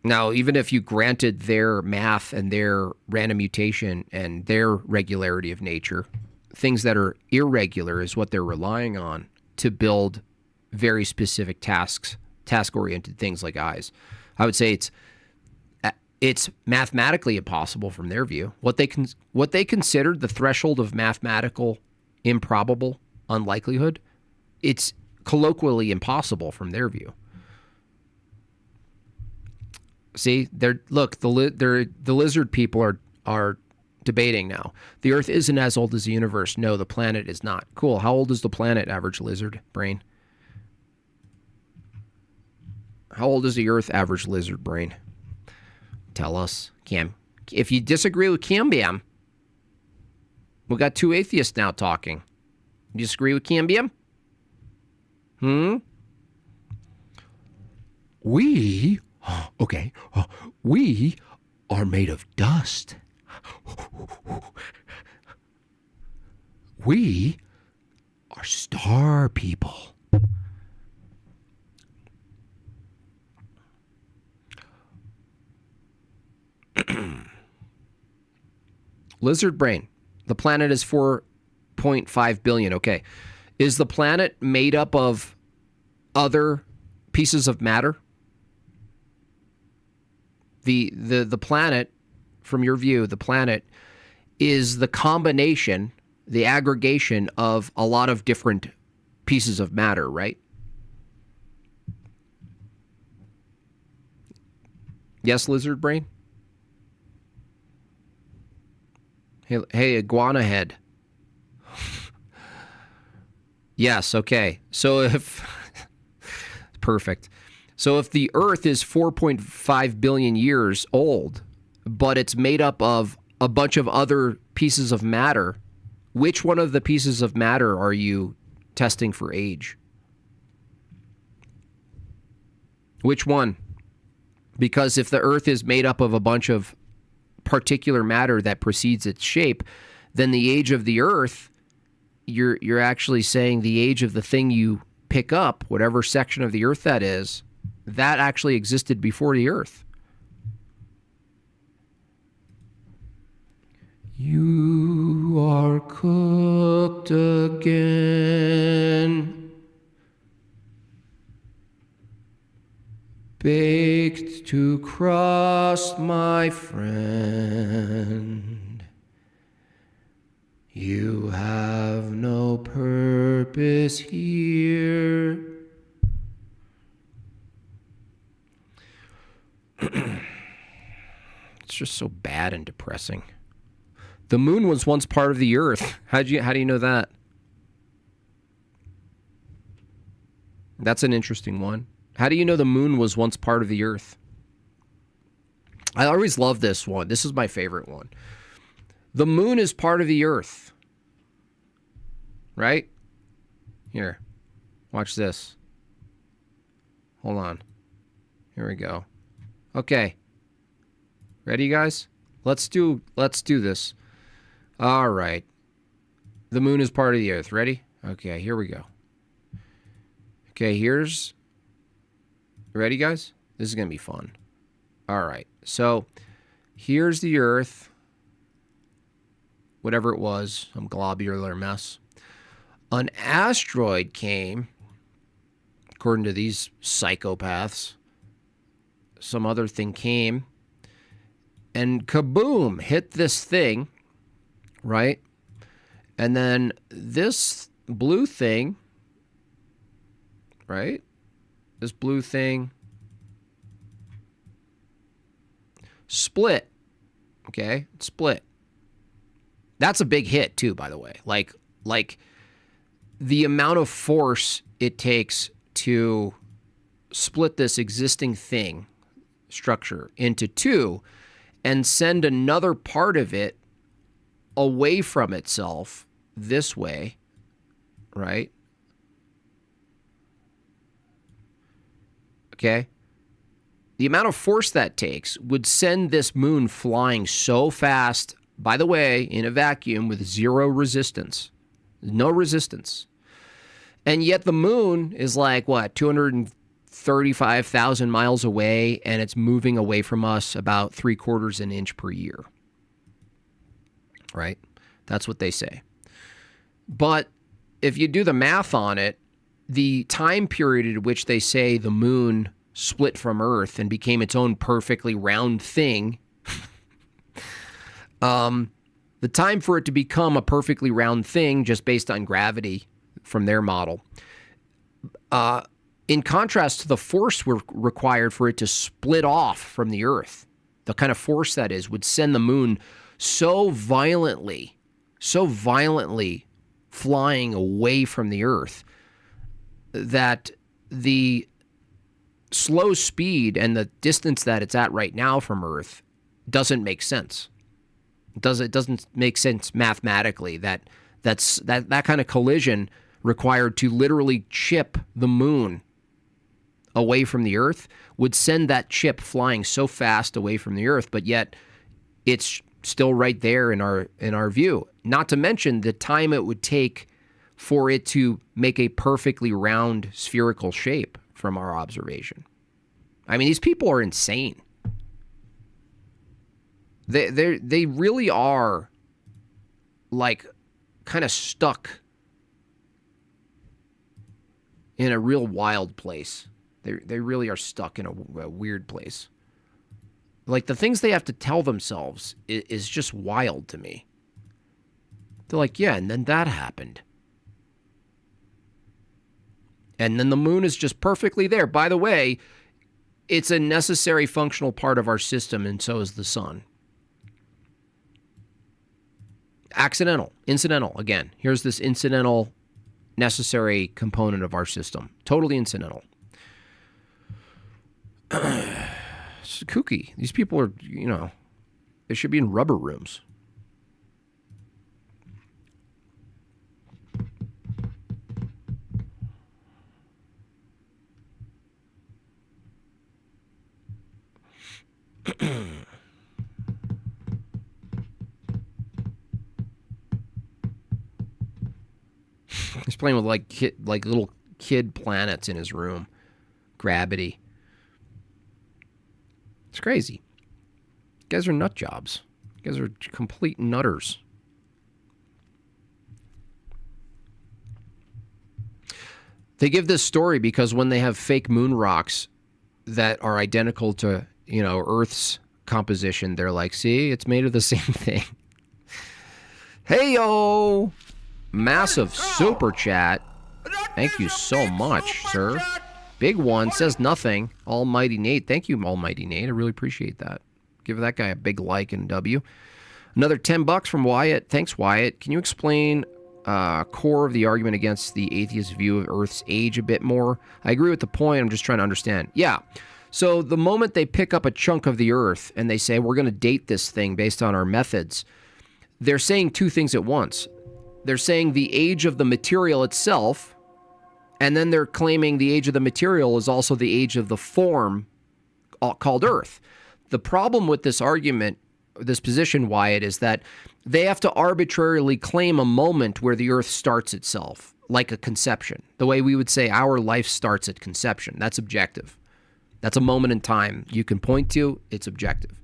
now, even if you granted their math and their random mutation and their regularity of nature, things that are irregular is what they're relying on to build very specific tasks, task-oriented things like eyes. I would say it's mathematically impossible from their view. What they considered the threshold of mathematical improbable unlikelihood, it's colloquially impossible from their view. See, the lizard people are debating now. The Earth isn't as old as the universe. No, the planet is not. Cool. How old is the planet, average lizard brain? How old is the Earth, average lizard brain? Tell us, Cam. If you disagree with Cambium, we got two atheists now talking. You disagree with Cambium? We are made of dust. We are star people. Lizard brain. The planet is 4.5 billion. Okay. Is the planet made up of other pieces of matter? The planet, from your view, the planet is the combination, the aggregation of a lot of different pieces of matter, right? Yes, lizard brain? Hey, iguana head. Yes, okay. So if... Perfect. So if the Earth is 4.5 billion years old, but it's made up of a bunch of other pieces of matter, which one of the pieces of matter are you testing for age? Which one? Because if the Earth is made up of a bunch of particular matter that precedes its shape, then the age of the Earth, you're actually saying the age of the thing you pick up, whatever section of the Earth that is, that actually existed before the Earth. You are cooked again, baked to crust, my friend. You have no purpose here. It's just so bad and depressing. The moon was once part of the Earth. How do you know that? That's an interesting one. How do you know the moon was once part of the Earth? I always love this one. This is my favorite one. The moon is part of the Earth. Right? Here. Watch this. Hold on. Here we go. Okay. Ready, guys? Let's do this. All right. The moon is part of the Earth. Ready? Okay, here we go. Okay, here's... Ready, guys? This is going to be fun. All right. So, here's the Earth. Whatever it was. Some globular mess. An asteroid came, according to these psychopaths. Some other thing came. And kaboom! Hit this thing. Right? And then this blue thing, right? This blue thing split. Okay? It split. That's a big hit too, by the way. Like Like, the amount of force it takes to split this existing thing, structure, into two and send another part of it away from itself this way, right? Okay? The amount of force that takes would send this moon flying so fast, by the way, in a vacuum with zero resistance. No resistance. And yet the moon is like, what, 235,000 miles away, and it's moving away from us about 3/4 an inch per year. Right? That's what they say. But if you do the math on it, the time period at which they say the moon split from Earth and became its own perfectly round thing, the time for it to become a perfectly round thing, just based on gravity from their model, in contrast to the force required for it to split off from the Earth, the kind of force that is, would send the moon so violently flying away from the Earth that the slow speed and the distance that it's at right now from Earth doesn't make sense. It doesn't make sense mathematically that kind of collision required to literally chip the moon away from the Earth would send that chip flying so fast away from the Earth, but yet it's still right there in our view. Not to mention the time it would take for it to make a perfectly round spherical shape from our observation. I mean, these people are insane. They really are, like, kind of stuck in a real wild place. They really are stuck in a weird place. Like, the things they have to tell themselves is just wild to me. They're like, yeah, and then that happened. And then the moon is just perfectly there. By the way, it's a necessary functional part of our system, and so is the sun. Accidental, incidental, again. Here's this incidental, necessary component of our system. Totally incidental. It's kooky. These people are, they should be in rubber rooms. He's playing with like little kid planets in his room. Gravity. It's crazy. You guys are nut jobs. You guys are complete nutters. They give this story because when they have fake moon rocks that are identical to, Earth's composition, they're like, see, it's made of the same thing. Hey-yo! Massive super chat. Thank you so much, sir. Big one, says nothing. Almighty Nate. Thank you, Almighty Nate. I really appreciate that. Give that guy a big like and W. Another $10 from Wyatt. Thanks, Wyatt. Can you explain core of the argument against the atheist view of Earth's age a bit more? I agree with the point. I'm just trying to understand. Yeah. So the moment they pick up a chunk of the Earth and they say, we're going to date this thing based on our methods, they're saying two things at once. They're saying the age of the material itself, and then they're claiming the age of the material is also the age of the form called Earth. The problem with this argument, this position, Wyatt, is that they have to arbitrarily claim a moment where the Earth starts itself, like a conception. The way we would say our life starts at conception. That's objective. That's a moment in time you can point to. It's objective.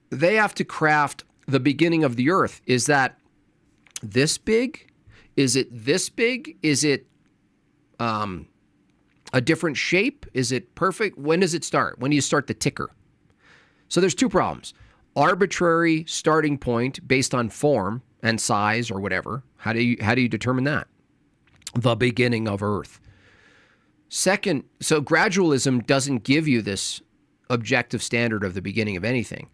They have to craft the beginning of the Earth. Is that this big? Is it this big? Is it a different shape? Is it perfect? When does it start? When do you start the ticker? So there's two problems. Arbitrary starting point based on form and size or whatever. How do you determine that? The beginning of Earth. Second, so gradualism doesn't give you this objective standard of the beginning of anything.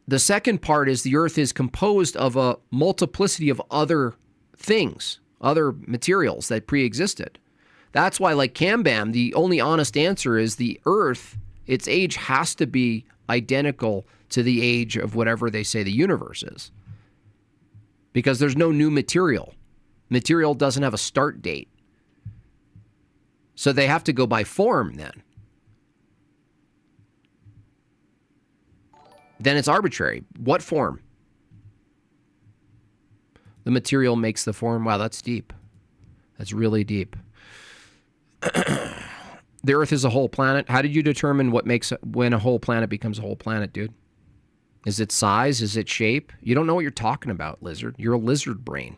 The second part is the Earth is composed of a multiplicity of other things, other materials that pre-existed. That's why, like Cambam, the only honest answer is the Earth, its age has to be identical to the age of whatever they say the universe is. Because there's no new material. Material doesn't have a start date. So they have to go by form then. Then it's arbitrary. What form? The material makes the form. Wow, that's deep. That's really deep. The Earth is a whole planet. How did you determine when a whole planet becomes a whole planet, dude? Is it size? Is it shape? You don't know what you're talking about, lizard. You're a lizard brain.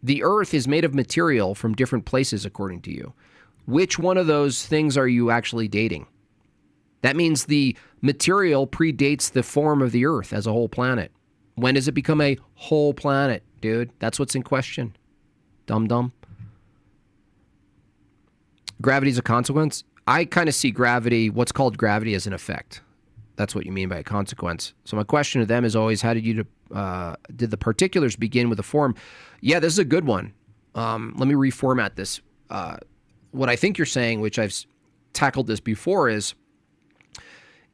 The Earth is made of material from different places, according to you. Which one of those things are you actually dating? That means the material predates the form of the Earth as a whole planet. When does it become a whole planet, dude? That's what's in question. Dum-dum. Gravity's a consequence? I kind of see gravity, what's called gravity, as an effect. That's what you mean by a consequence. So my question to them is always, how did the particulars begin with a form? Yeah, this is a good one. Let me reformat this. What I think you're saying, which I've tackled this before, is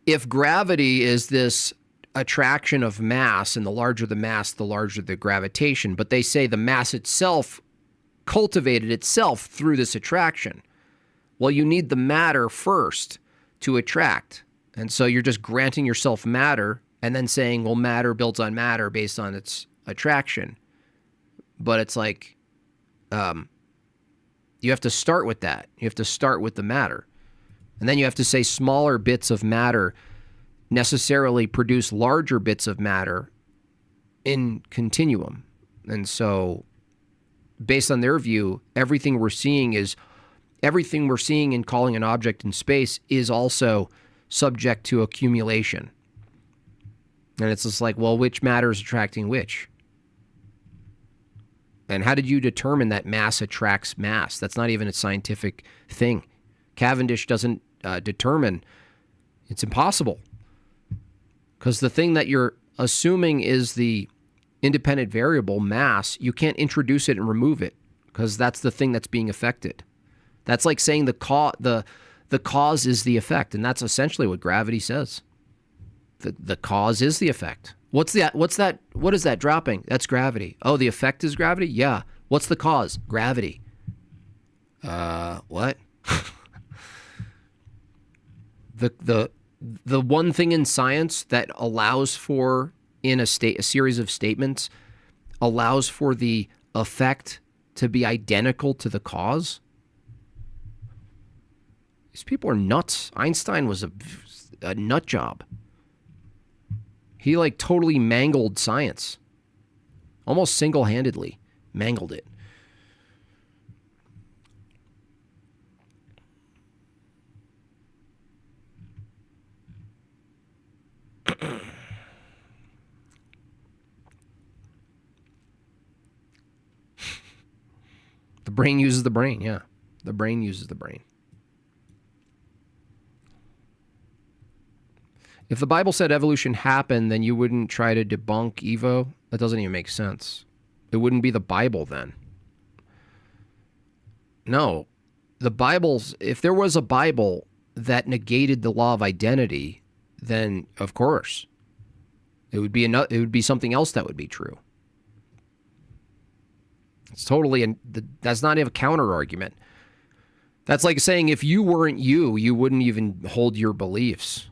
if gravity is this attraction of mass, and the larger the mass, the larger the gravitation, but they say the mass itself cultivated itself through this attraction. Well, you need the matter first to attract. And so you're just granting yourself matter and then saying, well, matter builds on matter based on its attraction. But it's like, you have to start with that. You have to start with the matter. And then you have to say smaller bits of matter necessarily produce larger bits of matter in continuum. And so based on their view, everything we're seeing and calling an object in space is also subject to accumulation. And it's just like, well, which matter is attracting which? And how did you determine that mass attracts mass? That's not even a scientific thing. Cavendish doesn't determine. It's impossible. Because the thing that you're assuming is the independent variable, mass, you can't introduce it and remove it, because that's the thing that's being affected. That's like saying the cause is the effect, and that's essentially what gravity says. The cause is the effect. What is that dropping? That's gravity. Oh, the effect is gravity? Yeah. What's the cause? Gravity. What? The one thing in science that allows for, in a series of statements, allows for the effect to be identical to the cause? These people are nuts. Einstein was a nut job. He like totally mangled science. Almost single-handedly mangled it. The brain uses the brain, yeah. The brain uses the brain. If the Bible said evolution happened, then you wouldn't try to debunk Evo? That doesn't even make sense. It wouldn't be the Bible then. No. The Bible's, if there was a Bible that negated the law of identity, then of course it would be something else that would be true. It's totally, that's not even a counter argument. That's like saying if you weren't you wouldn't even hold your beliefs.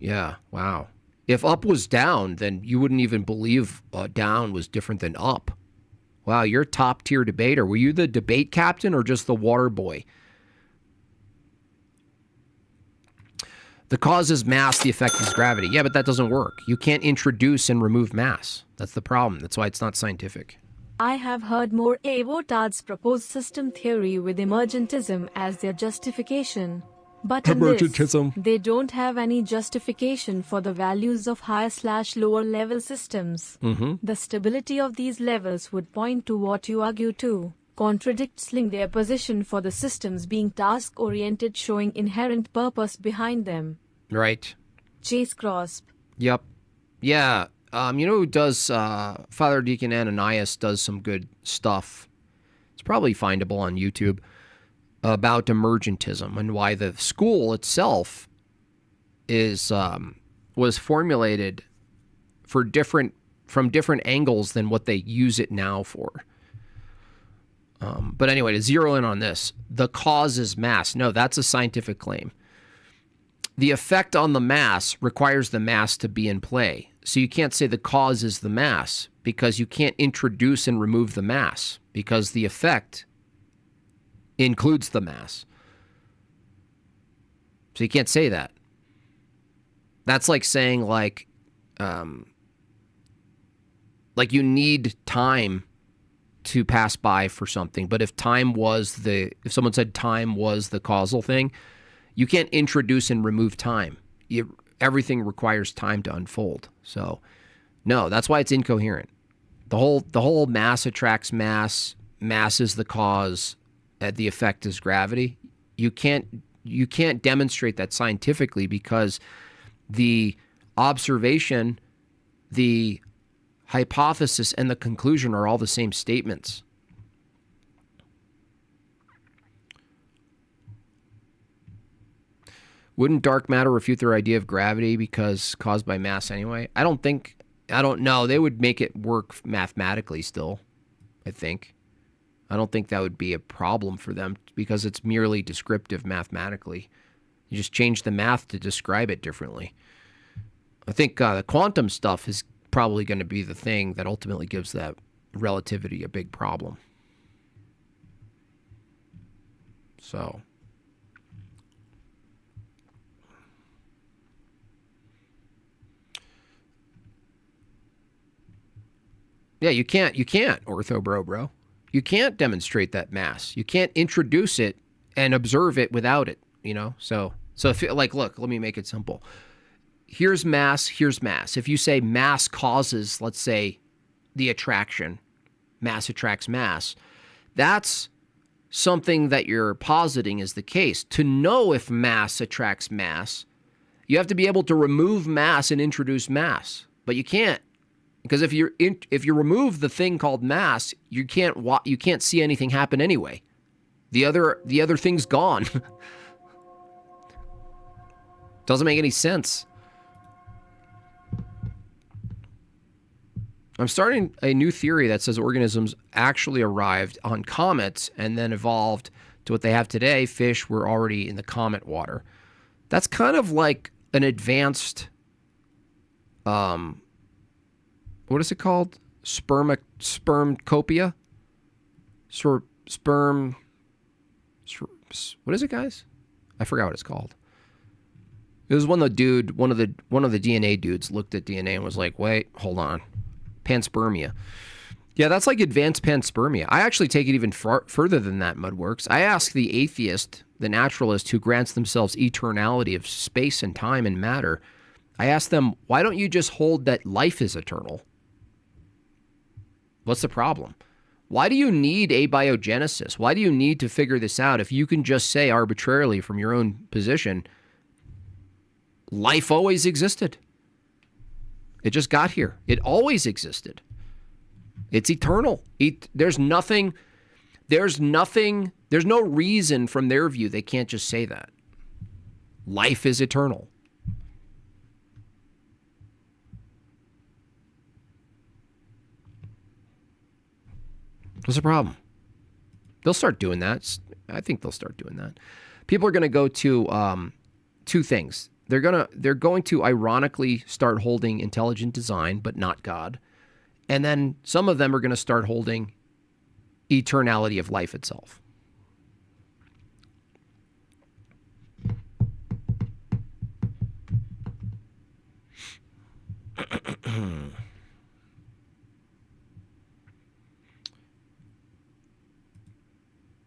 Yeah, wow. If up was down, then you wouldn't even believe down was different than up. Wow, you're a top tier debater. Were you the debate captain or just the water boy? The cause is mass, the effect is gravity. Yeah, but that doesn't work. You can't introduce and remove mass. That's the problem. That's why it's not scientific. I have heard more avotards propose system theory with emergentism as their justification. But in this, they don't have any justification for the values of higher/lower level systems. The stability of these levels would point to what you argue to, contradicts their position for the systems being task-oriented, showing inherent purpose behind them. Right. Chase Crosp. Yep. Yeah. You know who does, Father Deacon Ananias does some good stuff. It's probably findable on YouTube about emergentism and why the school itself is was formulated for from different angles than what they use it now for. But anyway, to zero in on this, the cause is mass. No, that's a scientific claim. The effect on the mass requires the mass to be in play. So you can't say the cause is the mass because you can't introduce and remove the mass because the effect includes the mass. So you can't say that. That's like saying like you need time to pass by for something. But if someone said time was the causal thing, you can't introduce and remove time. Everything requires time to unfold. So no, that's why it's incoherent. The whole mass attracts mass, mass is the cause, the effect is gravity. You can't demonstrate that scientifically because the observation, the hypothesis, and the conclusion are all the same statements. Wouldn't dark matter refute their idea of gravity because caused by mass anyway? I don't know. They would make it work mathematically still, I think. I don't think that would be a problem for them because it's merely descriptive mathematically. You just change the math to describe it differently. I think the quantum stuff is probably going to be the thing that ultimately gives that relativity a big problem. So yeah, you can't ortho bro. You can't demonstrate that mass. You can't introduce it and observe it without it, you know? So if look, let me make it simple. Here's mass. If you say mass causes, let's say, the attraction, mass attracts mass, that's something that you're positing is the case. To know if mass attracts mass, you have to be able to remove mass and introduce mass. But you can't. Because if you remove the thing called mass, you can't see anything happen anyway. The other thing's gone. Doesn't make any sense. I'm starting a new theory that says organisms actually arrived on comets and then evolved to what they have today. Fish were already in the comet water. That's kind of like an advanced, what is it called? Spermcopia? What is it, guys? I forgot what it's called. It was when one of the DNA dudes looked at DNA and was like, wait, hold on. Panspermia. Yeah, that's like advanced panspermia. I actually take it even further than that, Mudworks. I ask the atheist, the naturalist who grants themselves eternality of space and time and matter, I ask them, why don't you just hold that life is eternal? What's the problem? Why do you need abiogenesis? Why do you need to figure this out if you can just say arbitrarily from your own position, life always existed? It just got here. It always existed. It's eternal. There's no reason from their view they can't just say that. Life is eternal. What's the problem? They'll start doing that. I think they'll start doing that. People are going to go to two things. They're going to ironically start holding intelligent design, but not God. And then some of them are going to start holding eternality of life itself.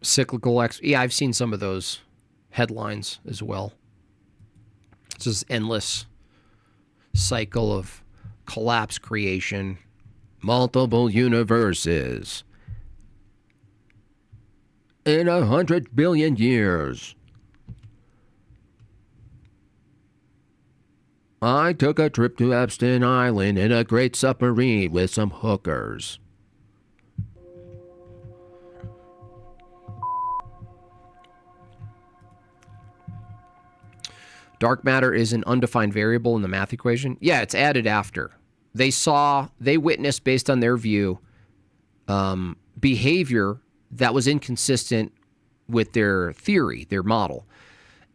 Cyclical yeah, I've seen some of those headlines as well. It's this endless cycle of collapse creation, multiple universes in 100 billion years. I took a trip to Epstein Island in a great submarine with some hookers. Dark matter is an undefined variable in the math equation. Yeah, it's added after. They witnessed based on their view behavior that was inconsistent with their theory, their model.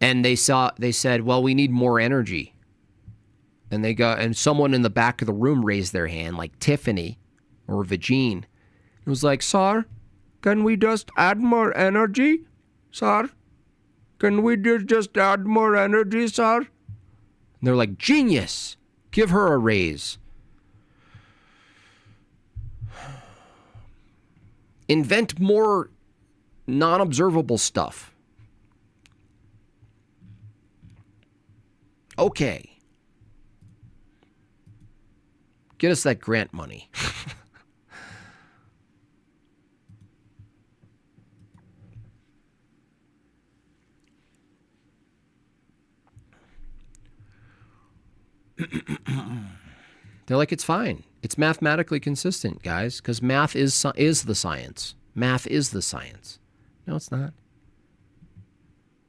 And they said, well, we need more energy. And someone in the back of the room raised their hand, like Tiffany or Vagine. It was like, sir, can we just add more energy, sir? Can we just add more energy, sir? And they're like, genius, give her a raise. Invent more non-observable stuff. Okay. Get us that grant money. They're like, it's fine. It's mathematically consistent, guys, because math is the science. Math is the science. No, it's not.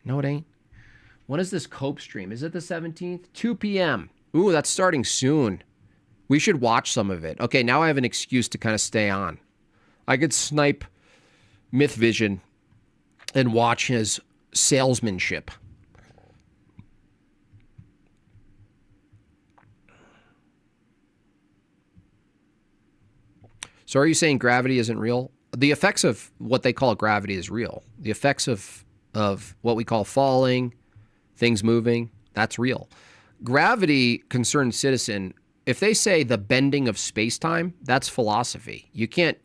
No, it ain't. When is this Cope stream? Is it the 17th? 2 p.m. Ooh, that's starting soon. We should watch some of it. Okay, now I have an excuse to kind of stay on. I could snipe Myth Vision and watch his salesmanship. So are you saying gravity isn't real? The effects of what they call gravity is real. The effects of what we call falling, things moving, that's real. Gravity, concerned citizen, if they say the bending of space-time, that's philosophy. You can't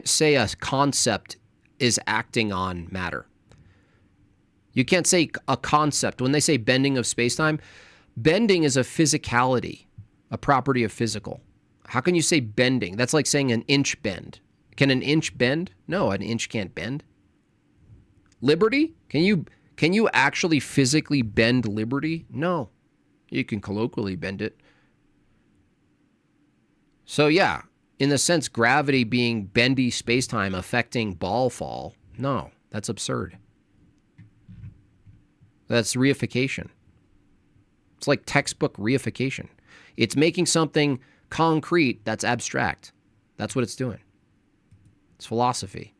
say a concept is acting on matter. You can't say a concept. When they say bending of space-time, bending is a physicality, a property of physical. How can you say bending? That's like saying an inch bend. Can an inch bend? No, an inch can't bend. Liberty? Can you actually physically bend liberty? No. You can colloquially bend it. So yeah, in the sense gravity being bendy space-time affecting ball fall, no, that's absurd. That's reification. It's like textbook reification. It's making something concrete that's abstract. That's what it's doing. It's philosophy.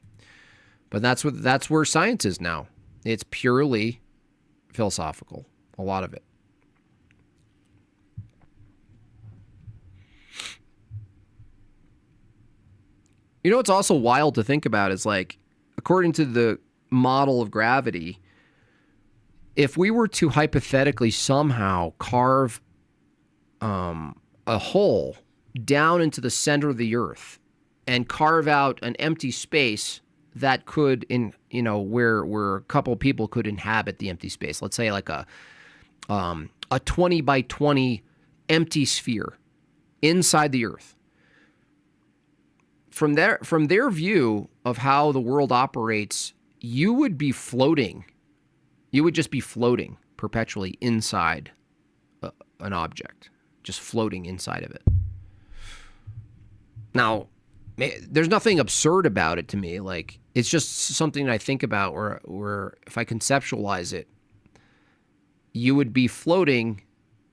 But that's where science is now. It's purely philosophical, a lot of it. You know what's also wild to think about is, like, according to the model of gravity, if we were to hypothetically somehow carve a hole down into the center of the earth and carve out an empty space that could, where a couple people could inhabit the empty space. Let's say like a 20 by 20 empty sphere inside the earth. From their view of how the world operates, you would be floating. You would just be floating perpetually inside an object, just floating inside of it. Now, there's nothing absurd about it to me. Like, it's just something I think about where if I conceptualize it, you would be floating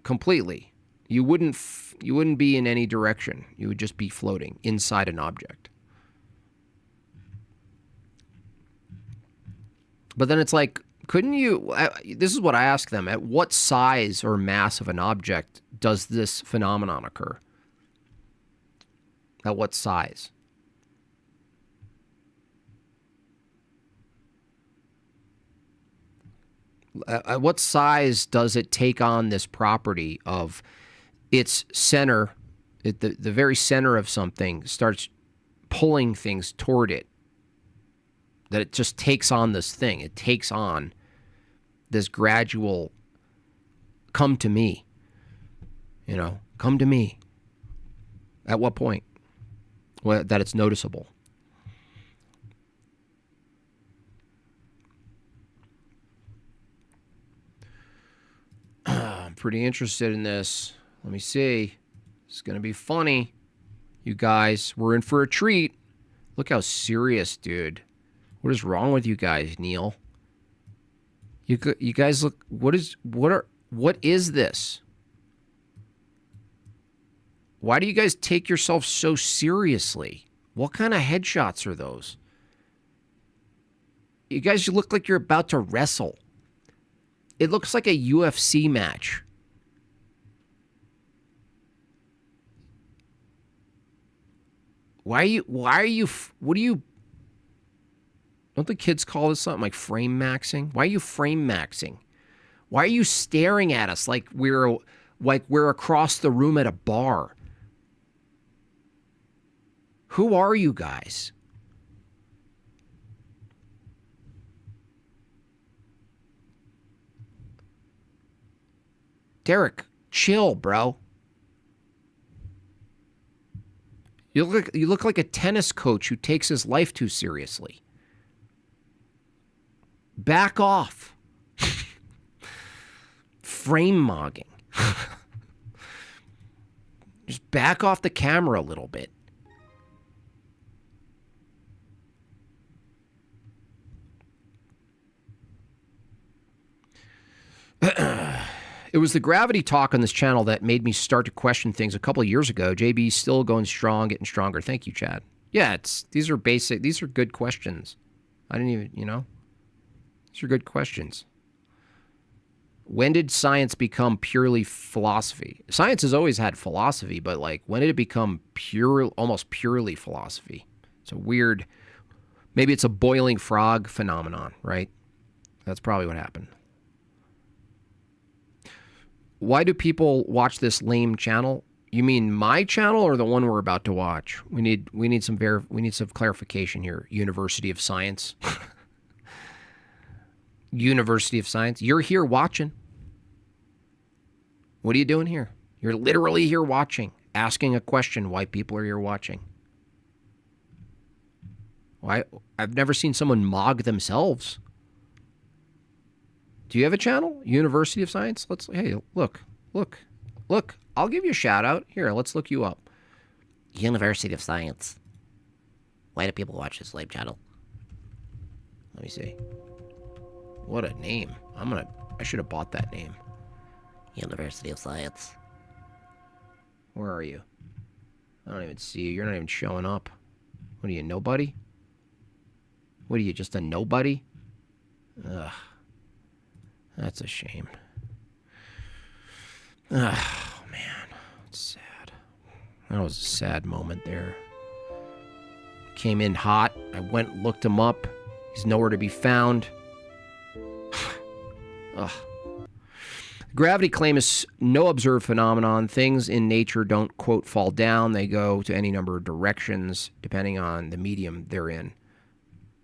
completely. You wouldn't be in any direction. You would just be floating inside an object. But then it's like, couldn't you, this is what I ask them, at what size or mass of an object does this phenomenon occur? At what size? At what size does it take on this property of its center, the very center of something starts pulling things toward it, that it just takes on this thing. It takes on this gradual, come to me, come to me. At what point? Well, that it's noticeable. I'm pretty interested in this. Let me see. It's going to be funny. You guys, we're in for a treat. Look how serious, dude. What is wrong with you guys, Neil? You guys look, what is this? Why do you guys take yourself so seriously? What kind of headshots are those? You guys look like you're about to wrestle. It looks like a UFC match. Why are you, what do you, don't the kids call this something like frame maxing? Why are you frame maxing? Why are you staring at us like we're across the room at a bar? Who are you guys? Derek, chill, bro. You look like a tennis coach who takes his life too seriously. Back off. Frame mogging. Just back off the camera a little bit. It was the gravity talk on this channel that made me start to question things a couple of years ago. JB's still going strong, getting stronger. Thank you, Chad. Yeah, these are good questions. I didn't even, these are good questions. When did science become purely philosophy? Science has always had philosophy, but like, when did it become almost purely philosophy? It's a weird, maybe it's a boiling frog phenomenon, right? That's probably what happened. Why do people watch this lame channel? You mean my channel or the one we're about to watch? We need some clarification here. University of Science. University of Science. You're here watching. What are you doing here? You're literally here watching, asking a question why people are here watching. Why? I've never seen someone mog themselves. Do you have a channel? University of Science? Hey, look. I'll give you a shout out. Here, let's look you up. University of Science. Why do people watch this lame channel? Let me see. What a name. I should have bought that name. University of Science. Where are you? I don't even see you. You're not even showing up. What are you, nobody? What are you, just a nobody? Ugh. That's a shame. Oh, man. It's sad. That was a sad moment there. Came in hot. I went and looked him up. He's nowhere to be found. Ugh. Gravity claim is no observed phenomenon. Things in nature don't, quote, fall down. They go to any number of directions, depending on the medium they're in.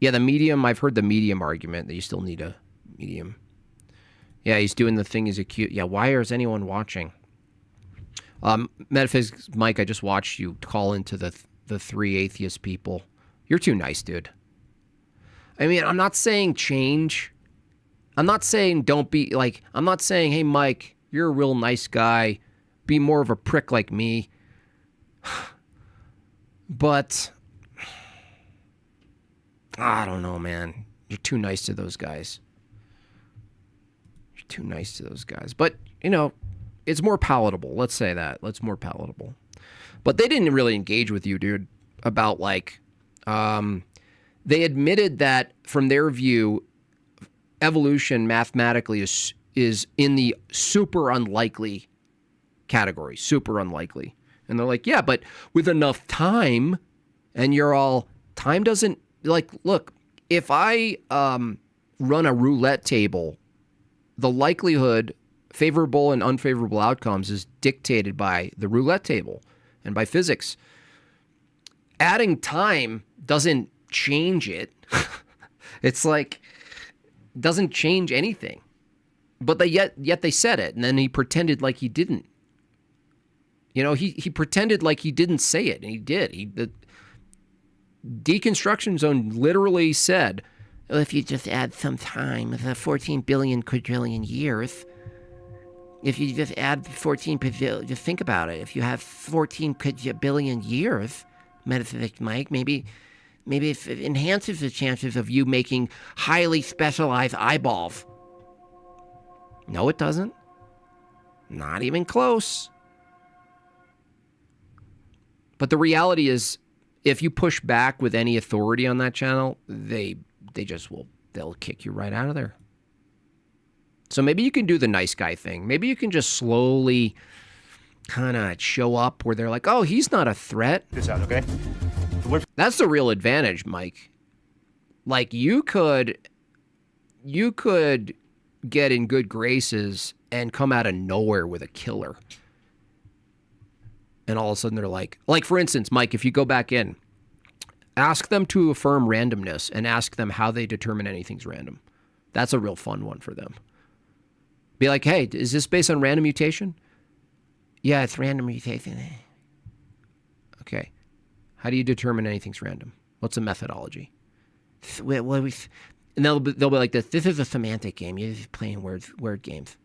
Yeah, the medium, I've heard the medium argument that you still need a medium. Yeah, he's doing the thing is acute. Yeah, why is anyone watching? Metaphysics, Mike, I just watched you call into the three atheist people. You're too nice, dude. I mean, I'm not saying change. I'm not saying don't be, like, I'm not saying, hey, Mike, you're a real nice guy. Be more of a prick like me. But, I don't know, man. You're too nice to those guys. Too nice to those guys. But, it's more palatable. Let's say that. It's more palatable. But they didn't really engage with you, dude, about like, they admitted that from their view, evolution mathematically is in the super unlikely category. Super unlikely. And they're like, yeah, but with enough time, and you're all, time doesn't, like, look, if I run a roulette table, the likelihood, favorable and unfavorable outcomes, is dictated by the roulette table and by physics. Adding time doesn't change it. It's like, doesn't change anything. But yet they said it, and then he pretended like he didn't. He pretended like he didn't say it, and he did. The Deconstruction Zone literally said, well, if you just add some time, the 14 billion quadrillion years, If you just add 14, just think about it. If you have 14 billion years, metaphysics Mike, maybe it enhances the chances of you making highly specialized eyeballs. No, it doesn't. Not even close. But the reality is, if you push back with any authority on that channel, they'll kick you right out of there. So maybe you can do the nice guy thing. Maybe you can just slowly kind of show up where they're like, oh, he's not a threat. This out, okay? That's the real advantage, Mike. Like you could get in good graces and come out of nowhere with a killer. And all of a sudden they're like for instance, Mike, if you go back in, ask them to affirm randomness and ask them how they determine anything's random. That's a real fun one for them. Be like, hey, is this based on random mutation? Yeah, it's random mutation. Okay. How do you determine anything's random? What's the methodology? And they'll be like this. This is a semantic game. You're just playing word games.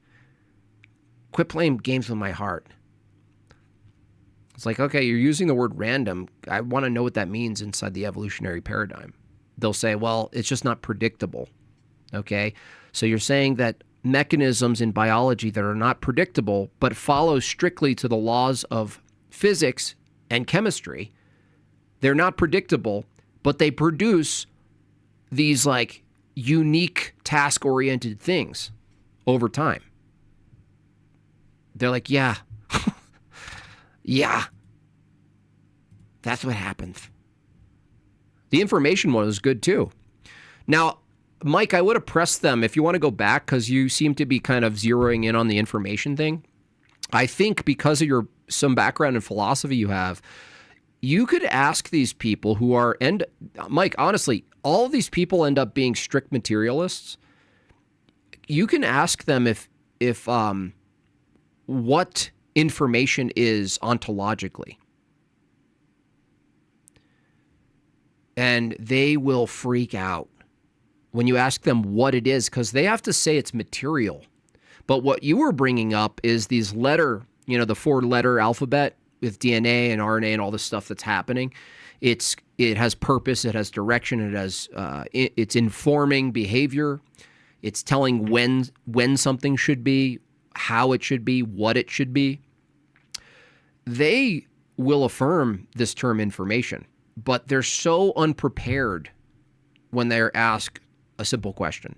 Quit playing games with my heart. It's like, okay, you're using the word random. I want to know what that means inside the evolutionary paradigm. They'll say, well, it's just not predictable. Okay? So you're saying that mechanisms in biology that are not predictable but follow strictly to the laws of physics and chemistry, they're not predictable, but they produce these like unique task-oriented things over time. They're like, yeah. Yeah. That's what happens. The information one is good too. Now, Mike, I would have pressed them if you want to go back because you seem to be kind of zeroing in on the information thing. I think because of some background in philosophy you have, you could ask these people who are, and Mike, honestly, all of these people end up being strict materialists. You can ask them if what information is ontologically. And they will freak out when you ask them what it is, because they have to say it's material. But what you were bringing up is these the 4-letter alphabet with DNA and RNA and all this stuff that's happening. It has purpose, it has direction, it's informing behavior, it's telling when something should be, how it should be, what it should be. They will affirm this term information, but they're so unprepared when they're asked a simple question.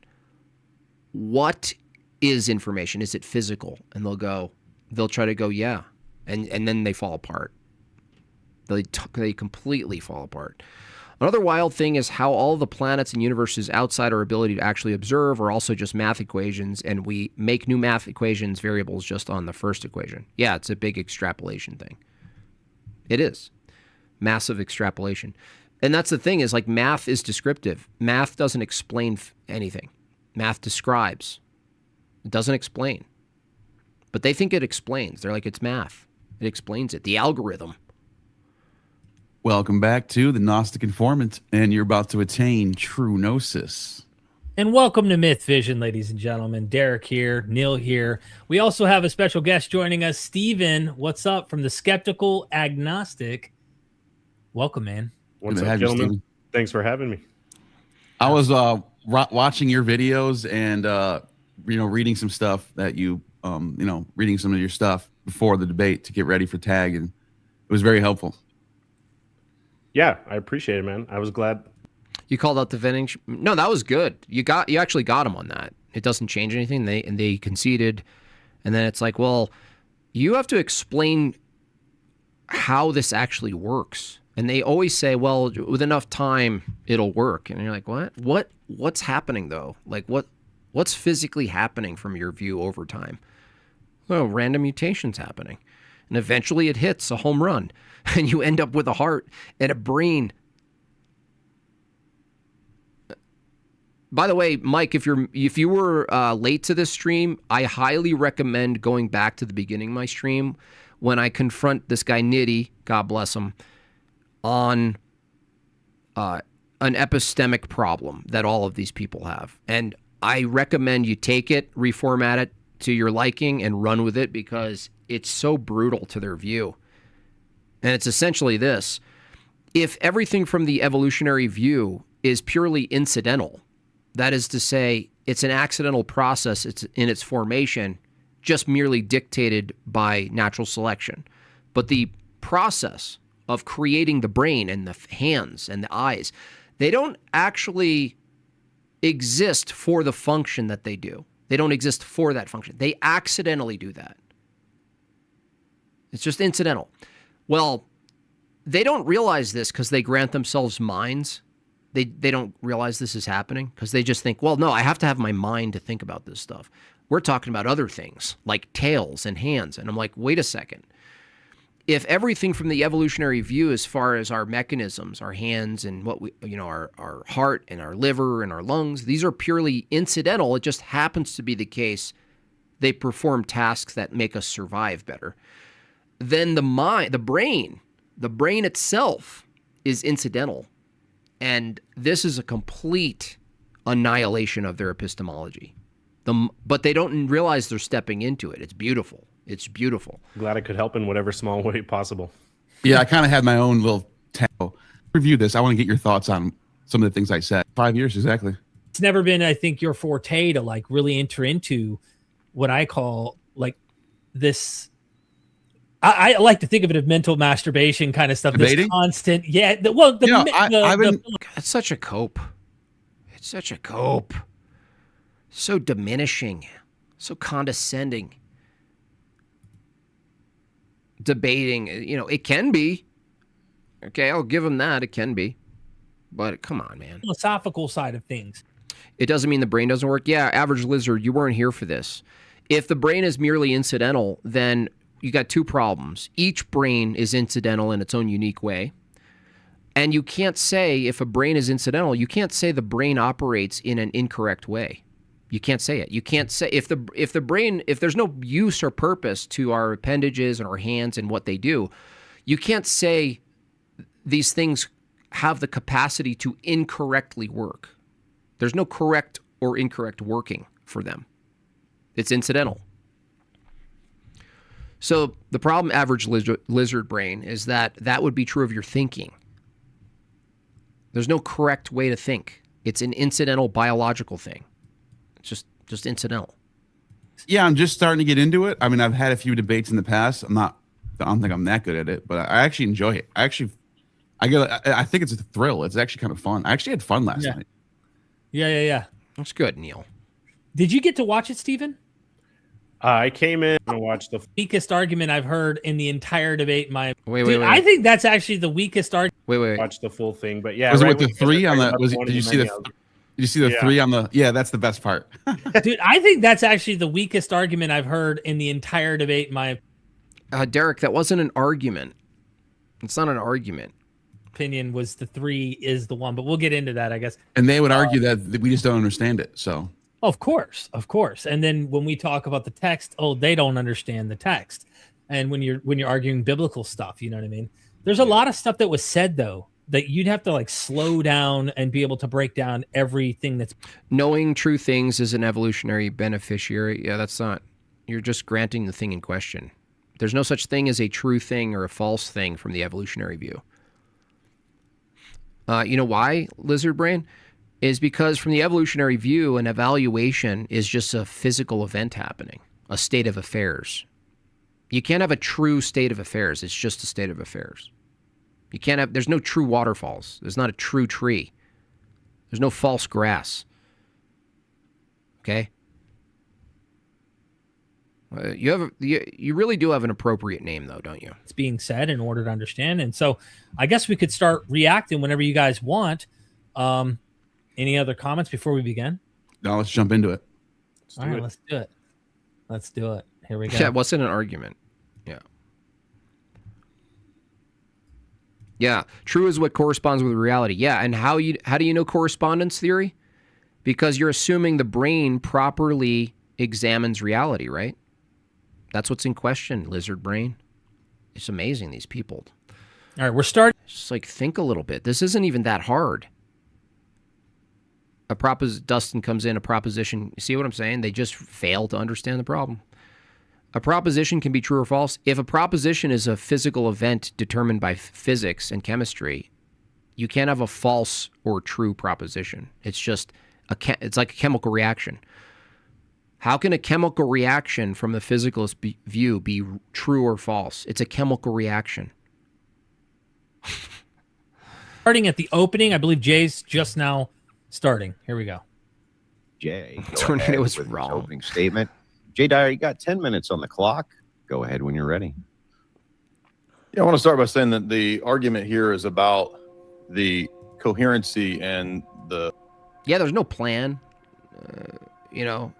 What is information? Is it physical? And they'll try to go, yeah. And then they fall apart. They completely fall apart. Another wild thing is how all the planets and universes outside our ability to actually observe are also just math equations, and we make new math equations variables just on the first equation. Yeah, it's a big extrapolation thing. It is. Massive extrapolation. And that's the thing is, like, math is descriptive. Math doesn't explain anything. Math describes. It doesn't explain. But they think it explains. They're like, it's math. It explains it. The algorithm. Welcome back to the Gnostic Informant, and you're about to attain true gnosis. And welcome to Myth Vision, ladies and gentlemen. Derek here, Neil here. We also have a special guest joining us, Steven. What's up from the Skeptical Agnostic? Welcome, man. What's up, gentlemen? Thanks for having me. I was watching your videos and reading some stuff that you reading some of your stuff before the debate to get ready for tag, and it was very helpful. Yeah, I appreciate it, man. I was glad. You called out the vending. No, that was good. You actually got them on that. It doesn't change anything. They conceded, and then it's like, well, you have to explain how this actually works. And they always say, well, with enough time, it'll work. And you're like, what? What's happening though? Like what's physically happening from your view over time? Well, random mutations happening, and eventually it hits a home run. And you end up with a heart and a brain. By the way, Mike, if you were late to this stream, I highly recommend going back to the beginning of my stream when I confront this guy Nitty, God bless him, on an epistemic problem that all of these people have. And I recommend you take it, reformat it to your liking and run with it because it's so brutal to their view. And it's essentially this. If everything from the evolutionary view is purely incidental, that is to say, it's an accidental process in its formation, just merely dictated by natural selection. But the process of creating the brain and the hands and the eyes, they don't actually exist for the function that they do. They don't exist for that function. They accidentally do that. It's just incidental. Well, they don't realize this because they grant themselves minds. They don't realize this is happening because they just think, well, no, I have to have my mind to think about this stuff. We're talking about other things like tails and hands. And I'm like, wait a second. If everything from the evolutionary view, as far as our mechanisms, our hands and what we, our heart and our liver and our lungs, these are purely incidental. It just happens to be the case. They perform tasks that make us survive better. Then the brain itself is incidental. And this is a complete annihilation of their epistemology. But they don't realize they're stepping into it. It's beautiful. It's beautiful. Glad I could help in whatever small way possible. Yeah, I kind of had my own little review this. I want to get your thoughts on some of the things I said. 5 years, exactly. It's never been, I think, your forte to like really enter into what I call like this. I like to think of it as mental masturbation kind of stuff. Debating? This constant, It's such a cope. It's such a cope. So diminishing, so condescending. Debating, it can be. Okay, I'll give them that. It can be. But come on, man. Philosophical side of things. It doesn't mean the brain doesn't work. Yeah, average lizard, you weren't here for this. If the brain is merely incidental, then you got two problems. Each brain is incidental in its own unique way. And you can't say, if a brain is incidental, you can't say the brain operates in an incorrect way. You can't say it. You can't say if the brain, if there's no use or purpose to our appendages and our hands and what they do, you can't say these things have the capacity to incorrectly work. There's no correct or incorrect working for them. It's incidental. So the problem, average lizard brain, is that would be true of your thinking. There's no correct way to think. It's an incidental biological thing. It's just incidental. Yeah, I'm just starting to get into it. I mean, I've had a few debates in the past. I don't think I'm that good at it, but I actually enjoy it. I think it's a thrill. It's actually kind of fun. I actually had fun last night. Yeah. That's good, Neil. Did you get to watch it, Stephen? I came in and watched the weakest argument I've heard in the entire debate. Wait. I think that's actually the weakest argument. Wait. Watch the full thing, but yeah. Was it right with the three on the? Did you see the? Did you see the three on the? Yeah, that's the best part. Dude, I think that's actually the weakest argument I've heard in the entire debate. Derek, that wasn't an argument. It's not an argument. Opinion was the three is the one, but we'll get into that, I guess. And they would argue that we just don't understand it. So. Of course. And then when we talk about the text, they don't understand the text. And when you're arguing biblical stuff, you know what I mean? There's a lot of stuff that was said though that you'd have to like slow down and be able to break down everything that's knowing true things is an evolutionary beneficiary. Yeah, that's not. You're just granting the thing in question. There's no such thing as a true thing or a false thing from the evolutionary view. You know why, lizard brain? Is because from the evolutionary view, an evaluation is just a physical event happening, a state of affairs. You can't have a true state of affairs. It's just a state of affairs. You can't have, there's no true waterfalls. There's not a true tree. There's no false grass. Okay? You really do have an appropriate name, though, don't you? It's being said in order to understand. And so I guess we could start reacting whenever you guys want. Any other comments before we begin? No, let's jump into it. All right, let's do it. Let's do it. Here we go. Yeah, it wasn't an argument. Yeah. Yeah, true is what corresponds with reality. Yeah, and how do you know correspondence theory? Because you're assuming the brain properly examines reality, right? That's what's in question, lizard brain. It's amazing, these people. All right, we're starting. Just like think a little bit. This isn't even that hard. Dustin comes in, a proposition. You see what I'm saying? They just fail to understand the problem. A proposition can be true or false. If a proposition is a physical event determined by physics and chemistry, you can't have a false or true proposition. It's just it's like a chemical reaction. How can a chemical reaction from the physicalist view be true or false? It's a chemical reaction. Starting at the opening, I believe Jay's just now starting. Here we go. Jay, Tornado was with his wrong. opening statement. Jay Dyer, you got 10 minutes on the clock. Go ahead when you're ready. Yeah, I want to start by saying that the argument here is about the coherency and the... Yeah, there's no plan. You know,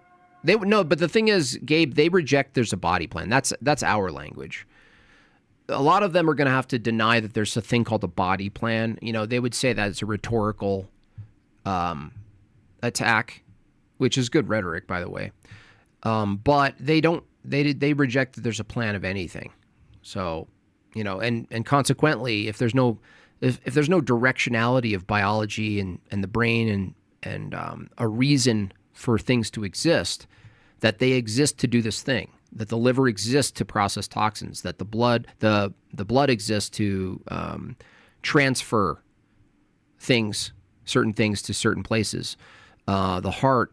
but the thing is, Gabe, they reject there's a body plan. That's our language. A lot of them are going to have to deny that there's a thing called a body plan. You know, they would say that it's a rhetorical attack, which is good rhetoric, by the way. But they don't. They reject that there's a plan of anything. So, you know, and consequently, if there's no directionality of biology and the brain and a reason for things to exist, that they exist to do this thing, that the liver exists to process toxins, that the blood exists to transfer certain things to certain places. The heart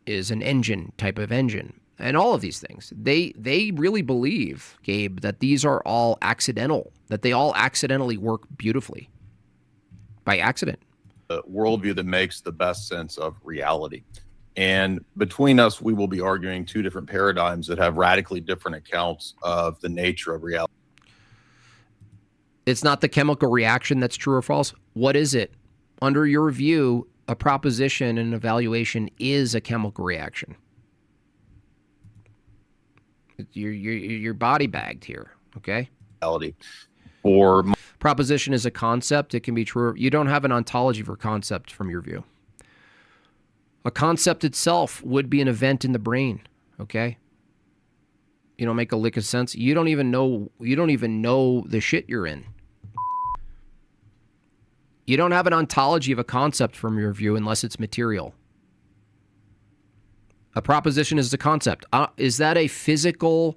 is an engine, type of engine, and all of these things. They really believe, Gabe, that these are all accidental, that they all accidentally work beautifully by accident. A worldview that makes the best sense of reality. And between us, we will be arguing two different paradigms that have radically different accounts of the nature of reality. It's not the chemical reaction that's true or false. What is it? Under your view, a proposition and evaluation is a chemical reaction. You're body bagged here, okay? Reality. Or proposition is a concept. It can be true. You don't have an ontology for concept from your view. A concept itself would be an event in the brain, okay? You don't make a lick of sense. You don't even know the shit you're in. You don't have an ontology of a concept from your view unless it's material. A proposition is a concept. Is that a physical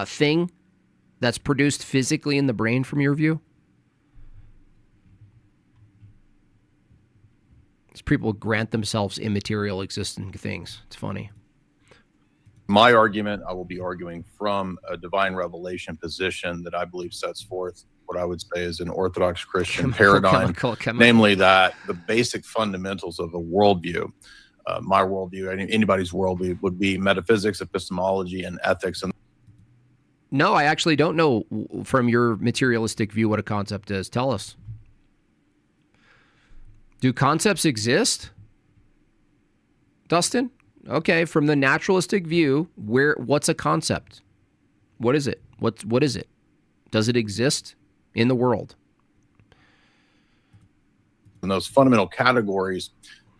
thing that's produced physically in the brain from your view? These people grant themselves immaterial existing things. It's funny. My argument, I will be arguing from a divine revelation position that I believe sets forth what I would say is an Orthodox Christian paradigm, namely that the basic fundamentals of a worldview, my worldview, anybody's worldview, would be metaphysics, epistemology, and ethics. And no, I actually don't know from your materialistic view what a concept is. Tell us. Do concepts exist, Dustin? Okay, from the naturalistic view, what's a concept? What is it? What is it? Does it exist in the world? And those fundamental categories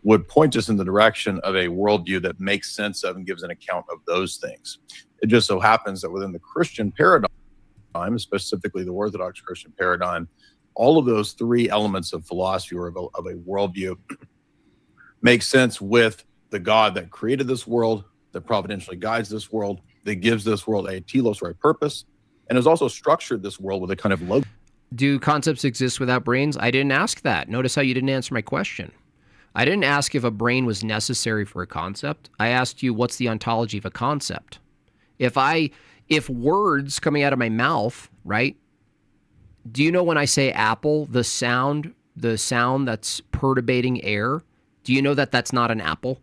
would point us in the direction of a worldview that makes sense of and gives an account of those things. It just so happens that within the Christian paradigm, specifically the Orthodox Christian paradigm, all of those three elements of philosophy or of a worldview make sense with the God that created this world, that providentially guides this world, that gives this world a telos or a purpose, and has also structured this world with a kind of logos. Do concepts exist without brains? I didn't ask that. Notice how you didn't answer my question. I didn't ask if a brain was necessary for a concept. I asked you what's the ontology of a concept. If words coming out of my mouth, right? Do you know when I say apple, the sound that's perturbating air, do you know that that's not an apple?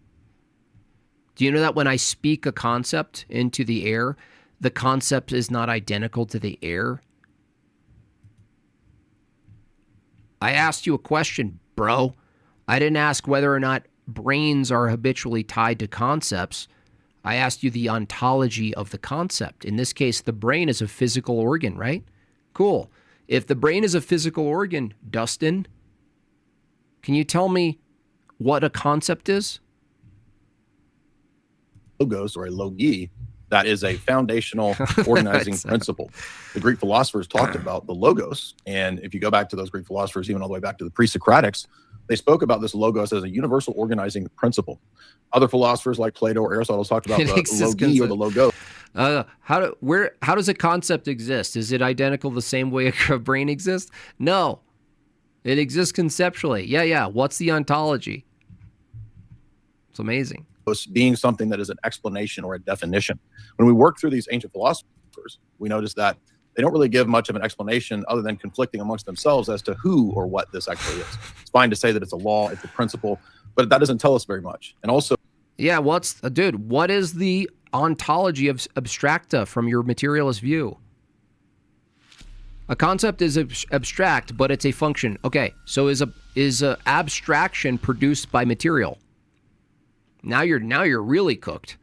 Do you know that when I speak a concept into the air, the concept is not identical to the air? I asked you a question, bro. I didn't ask whether or not brains are habitually tied to concepts. I asked you the ontology of the concept. In this case, the brain is a physical organ, right? Cool. If the brain is a physical organ, Dustin, can you tell me what a concept is? Logos or a logi that is a foundational organizing principle. The Greek philosophers talked about the logos. And if you go back to those Greek philosophers, even all the way back to the pre-Socratics, they spoke about this logos as a universal organizing principle. Other philosophers like Plato or Aristotle talked about the logi or the logo. How does a concept exist? Is it identical the same way a brain exists? No. It exists conceptually. Yeah. What's the ontology? It's amazing. Being something that is an explanation or a definition. When we work through these ancient philosophers, we notice that they don't really give much of an explanation other than conflicting amongst themselves as to who or what this actually is. It's fine to say that it's a law, it's a principle, but that doesn't tell us very much. And also, yeah, what is the ontology of abstracta from your materialist view? A concept is abstract, but it's a function. Okay, so is a abstraction produced by material? Now you're really cooked.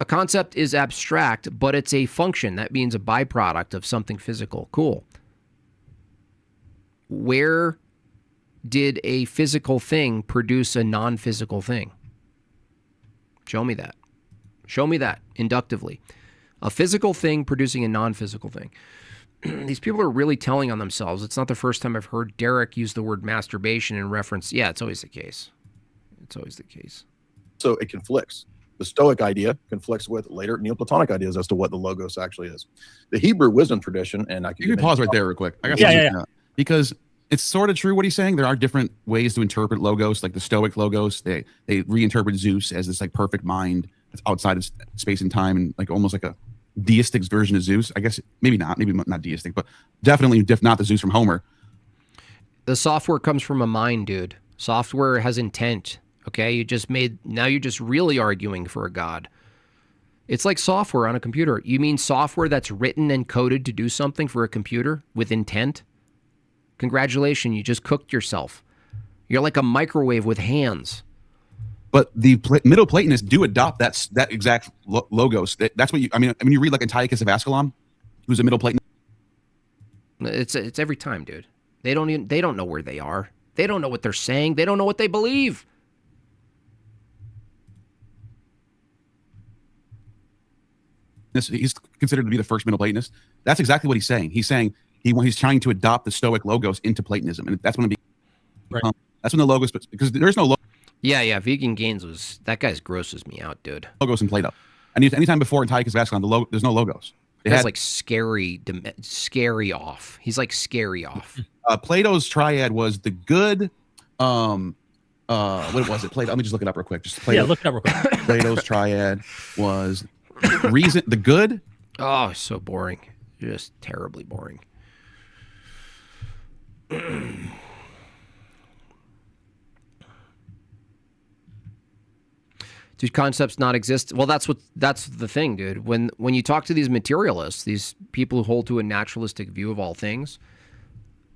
A concept is abstract, but it's a function. That means a byproduct of something physical. Cool. Where did a physical thing produce a non-physical thing? Show me that. Show me that inductively. A physical thing producing a non-physical thing. These people are really telling on themselves. It's not the first time I've heard Derek use the word masturbation in reference. Yeah, it's always the case. It's always the case. So it conflicts. The Stoic idea conflicts with later Neoplatonic ideas as to what the logos actually is. The Hebrew wisdom tradition, and you can pause right there real quick. I got because it's sort of true what he's saying. There are different ways to interpret logos, like the Stoic logos. They reinterpret Zeus as this like perfect mind that's outside of space and time, and like almost like a deistic version of Zeus. I guess maybe not deistic, but definitely not the Zeus from Homer. The software comes from a mind, dude. Software has intent. Okay, now you're just really arguing for a god. It's like software on a computer. You mean software that's written and coded to do something for a computer with intent? Congratulations, you just cooked yourself. You're like a microwave with hands. But the Middle Platonists do adopt that exact logos. That's what you read like Antiochus of Ascalon, who's a Middle Platonist. It's every time, dude. They don't know where they are. They don't know what they're saying. They don't know what they believe. He's considered to be the first Middle Platonist. That's exactly what he's saying. He's saying he's trying to adopt the Stoic logos into Platonism, and that's when that's when the logos, because there's no logo. Yeah. Vegan Gains that guy's grosses me out, dude. Logos in Plato, and anytime before Antiochus of Ascalon, there's no logos. It's like scary off. He's like scary off. Plato's triad was the good. What was it? Plato. Let me just look it up real quick. Look it up real quick. Plato's triad was reason, the good. Oh, so boring. Just terribly boring. Do concepts not exist? Well, that's the thing, dude. When you talk to these materialists, these people who hold to a naturalistic view of all things,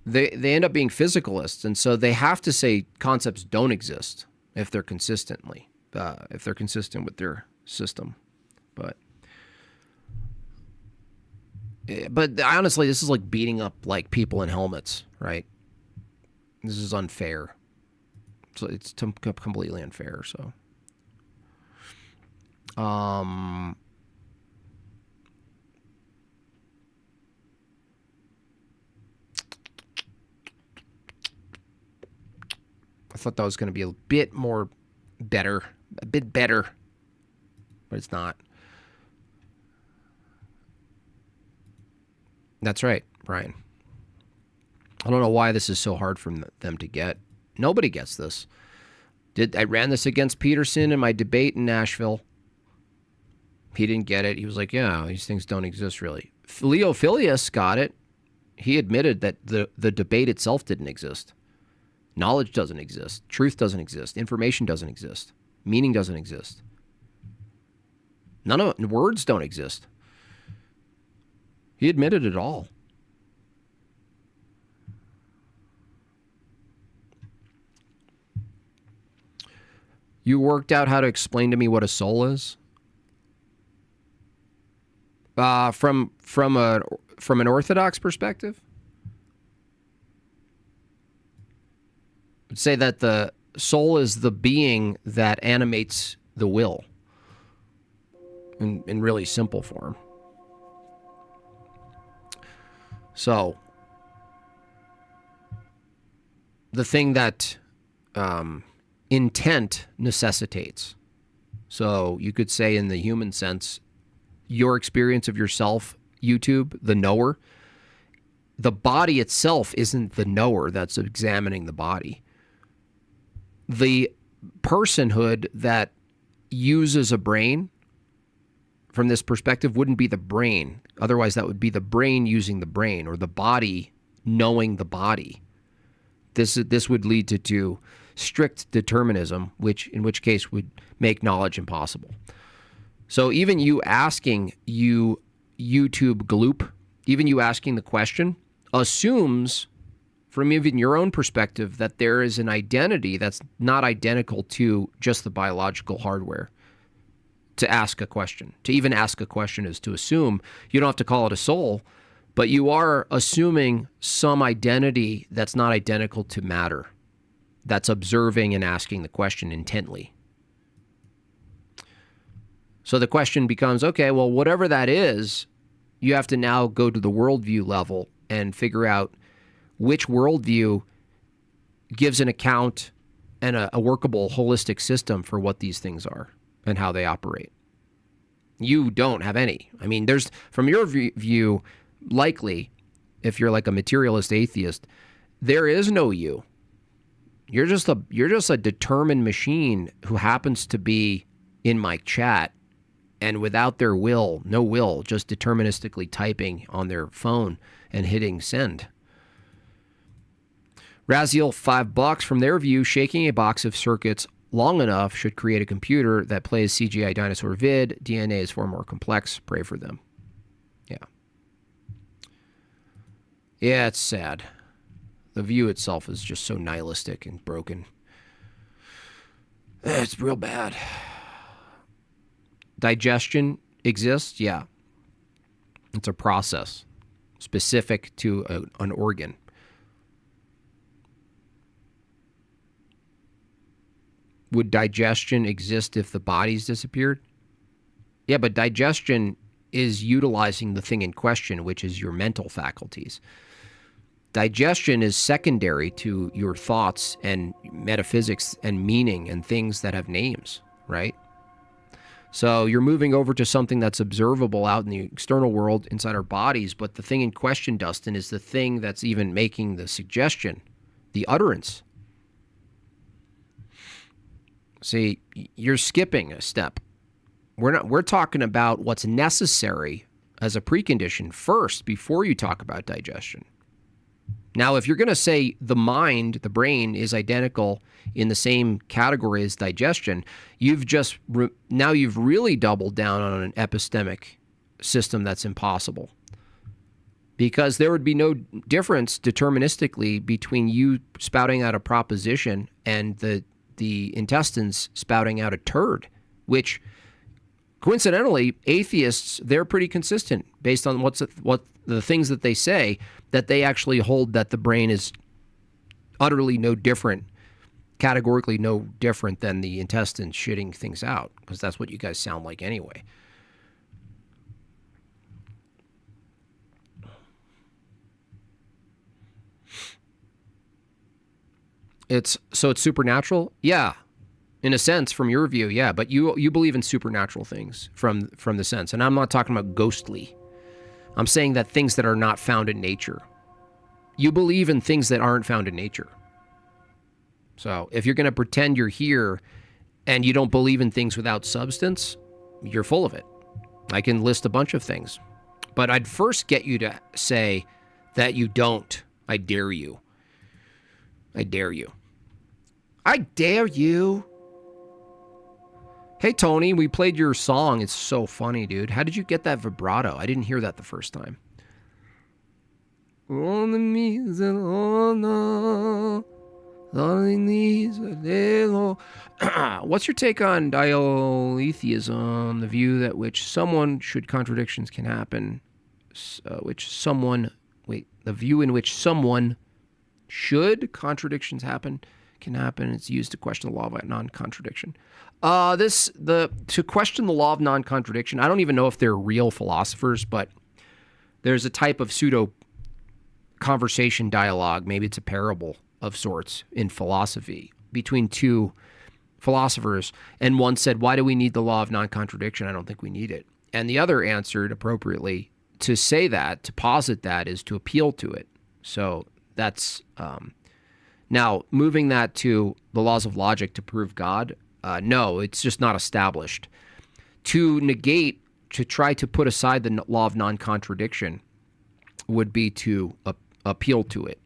they end up being physicalists, and so they have to say concepts don't exist if they're consistent with their system. But honestly, this is like beating up like people in helmets, right? This is unfair. So it's completely unfair. So, I thought that was going to be a bit better, but it's not. That's right, Brian. I don't know why this is so hard for them to get. Nobody gets this. I ran this against Peterson in my debate in Nashville. He didn't get it. He was like, yeah, these things don't exist really. Leo Filius got it. He admitted that the debate itself didn't exist. Knowledge doesn't exist. Truth doesn't exist. Information doesn't exist. Meaning doesn't exist. Words don't exist. He admitted it all. You worked out how to explain to me what a soul is? From an Orthodox perspective? I'd say that the soul is the being that animates the will. in really simple form. So, the thing that intent necessitates. So you could say in the human sense, your experience of yourself, YouTube, the knower, the body itself isn't the knower that's examining the body. The personhood that uses a brain from this perspective wouldn't be the brain. Otherwise, that would be the brain using the brain, or the body knowing the body. This would lead to strict determinism, in which case would make knowledge impossible. So even you asking YouTube gloop, even you asking the question, assumes from even your own perspective that there is an identity that's not identical to just the biological hardware to ask a question. To even ask a question is to assume. You don't have to call it a soul, but you are assuming some identity that's not identical to matter, that's observing and asking the question intently. So the question becomes, okay, well, whatever that is, you have to now go to the worldview level and figure out which worldview gives an account and a workable, holistic system for what these things are and how they operate. You don't have any. I mean, there's, from your view, likely, if you're like a materialist atheist, there is no you. You're just a determined machine who happens to be in my chat, and without their will, no will, just deterministically typing on their phone and hitting send. Raziel, $5. From their view, shaking a box of circuits long enough should create a computer that plays CGI dinosaur vid. DNA is far more complex. Pray for them. Yeah. Yeah, it's sad. The view itself is just so nihilistic and broken. It's real bad. Digestion exists? Yeah. It's a process specific to an organ. Would digestion exist if the body's disappeared? Yeah, but digestion is utilizing the thing in question, which is your mental faculties. Digestion is secondary to your thoughts and metaphysics and meaning and things that have names, right? So you're moving over to something that's observable out in the external world inside our bodies, but the thing in question, Dustin, is the thing that's even making the suggestion, the utterance. See, you're skipping a step. We're talking about what's necessary as a precondition first before you talk about digestion. Now, if you're going to say the mind, the brain, is identical in the same category as digestion, you've just now you've really doubled down on an epistemic system that's impossible. Because there would be no difference deterministically between you spouting out a proposition and the intestines spouting out a turd, which coincidentally, atheists, they're pretty consistent based on what the things that they say, that they actually hold that the brain is utterly no different, categorically no different than the intestines shitting things out, because that's what you guys sound like anyway. It's supernatural? Yeah. In a sense, from your view, yeah, but you believe in supernatural things from the sense. And I'm not talking about ghostly. I'm saying that things that are not found in nature. You believe in things that aren't found in nature. So if you're going to pretend you're here and you don't believe in things without substance, you're full of it. I can list a bunch of things. But I'd first get you to say that you don't. I dare you. I dare you. I dare you. Hey, Tony, we played your song. It's so funny, dude. How did you get that vibrato? I didn't hear that the first time. What's your take on dialetheism, the view that which someone should contradictions can happen, the view in which someone should contradictions happen can happen. It's used to question the law of non-contradiction. To question the law of non-contradiction, I don't even know if they're real philosophers, but there's a type of pseudo conversation dialogue, maybe it's a parable of sorts in philosophy between two philosophers, and one said, why do we need the law of non-contradiction? I don't think we need it. And the other answered appropriately, to say that, to posit that, is to appeal to it. So that's now moving that to the laws of logic to prove God. No, it's just not established. To negate, to try to put aside the law of non-contradiction would be to appeal to it.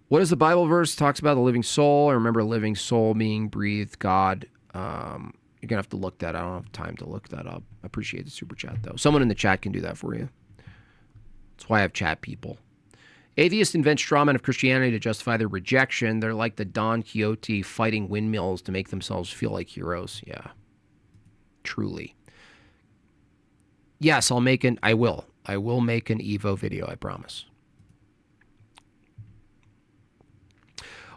What is the Bible verse talks about the living soul? I remember a living soul being breathed God. You're going to have to look that up. I don't have time to look that up. I appreciate the super chat, though. Someone in the chat can do that for you. That's why I have chat people. Atheists invent straw men of Christianity to justify their rejection. They're like the Don Quixote fighting windmills to make themselves feel like heroes. Yeah. Truly. Yes, I will. I will make an Evo video, I promise.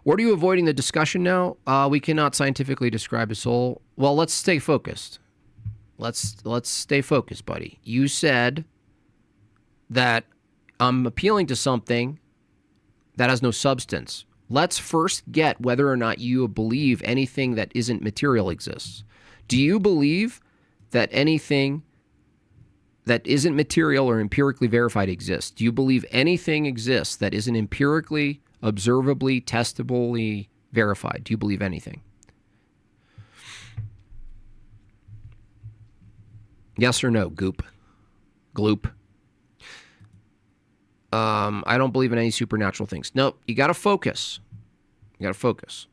What are you avoiding the discussion now? We cannot scientifically describe a soul. Well, let's stay focused. Let's stay focused, buddy. You said that I'm appealing to something that has no substance. Let's first get whether or not you believe anything that isn't material exists. Do you believe that anything that isn't material or empirically verified exists? Do you believe anything exists that isn't empirically, observably, testably verified? Do you believe anything? Yes or no, goop? Gloop? I don't believe in any supernatural things. Nope, you got to focus. You got to focus.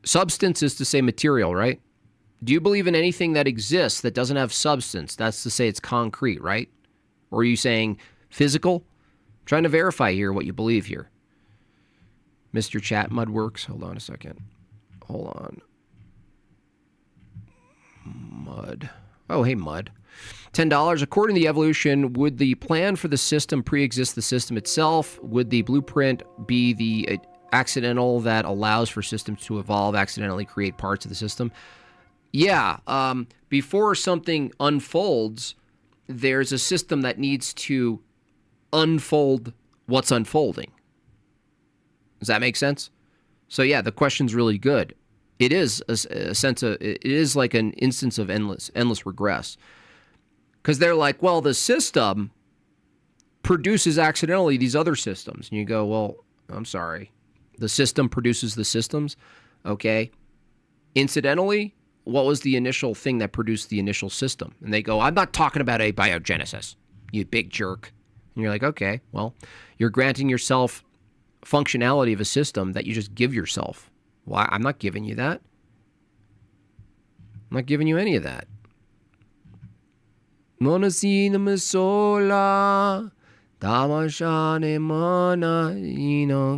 Substance is to say material, right? Do you believe in anything that exists that doesn't have substance? That's to say it's concrete, right? Or are you saying physical? I'm trying to verify here what you believe here. Mr. Chat Mudworks. Hold on a second. Hold on. Mud. Oh, hey, Mud. $10. According to the evolution, would the plan for the system pre-exist the system itself? Would the blueprint be the accidental that allows for systems to evolve, accidentally create parts of the system? Yeah. Before something unfolds, there's a system that needs to unfold what's unfolding. Does that make sense? So yeah, the question's really good. It is a sense of, it is like an instance of endless regress. Because they're like, well, the system produces accidentally these other systems. And you go, well, I'm sorry. The system produces the systems? Okay. Incidentally, what was the initial thing that produced the initial system? And they go, I'm not talking about abiogenesis, you big jerk. And you're like, okay, well, you're granting yourself functionality of a system that you just give yourself. Why? I'm not giving you that. I'm not giving you any of that. Monasinam sola, tamashane mana inogri.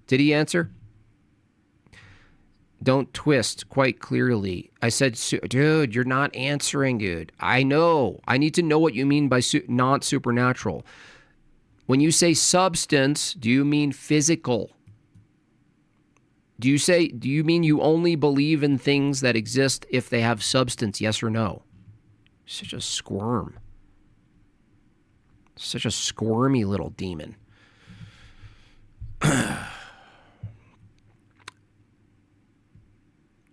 Did he answer? Don't twist quite clearly. I said, dude, you're not answering, dude. I know. I need to know what you mean by not supernatural. When you say substance, do you mean physical? Do you mean you only believe in things that exist if they have substance, yes or no? Such a squirm. Such a squirmy little demon.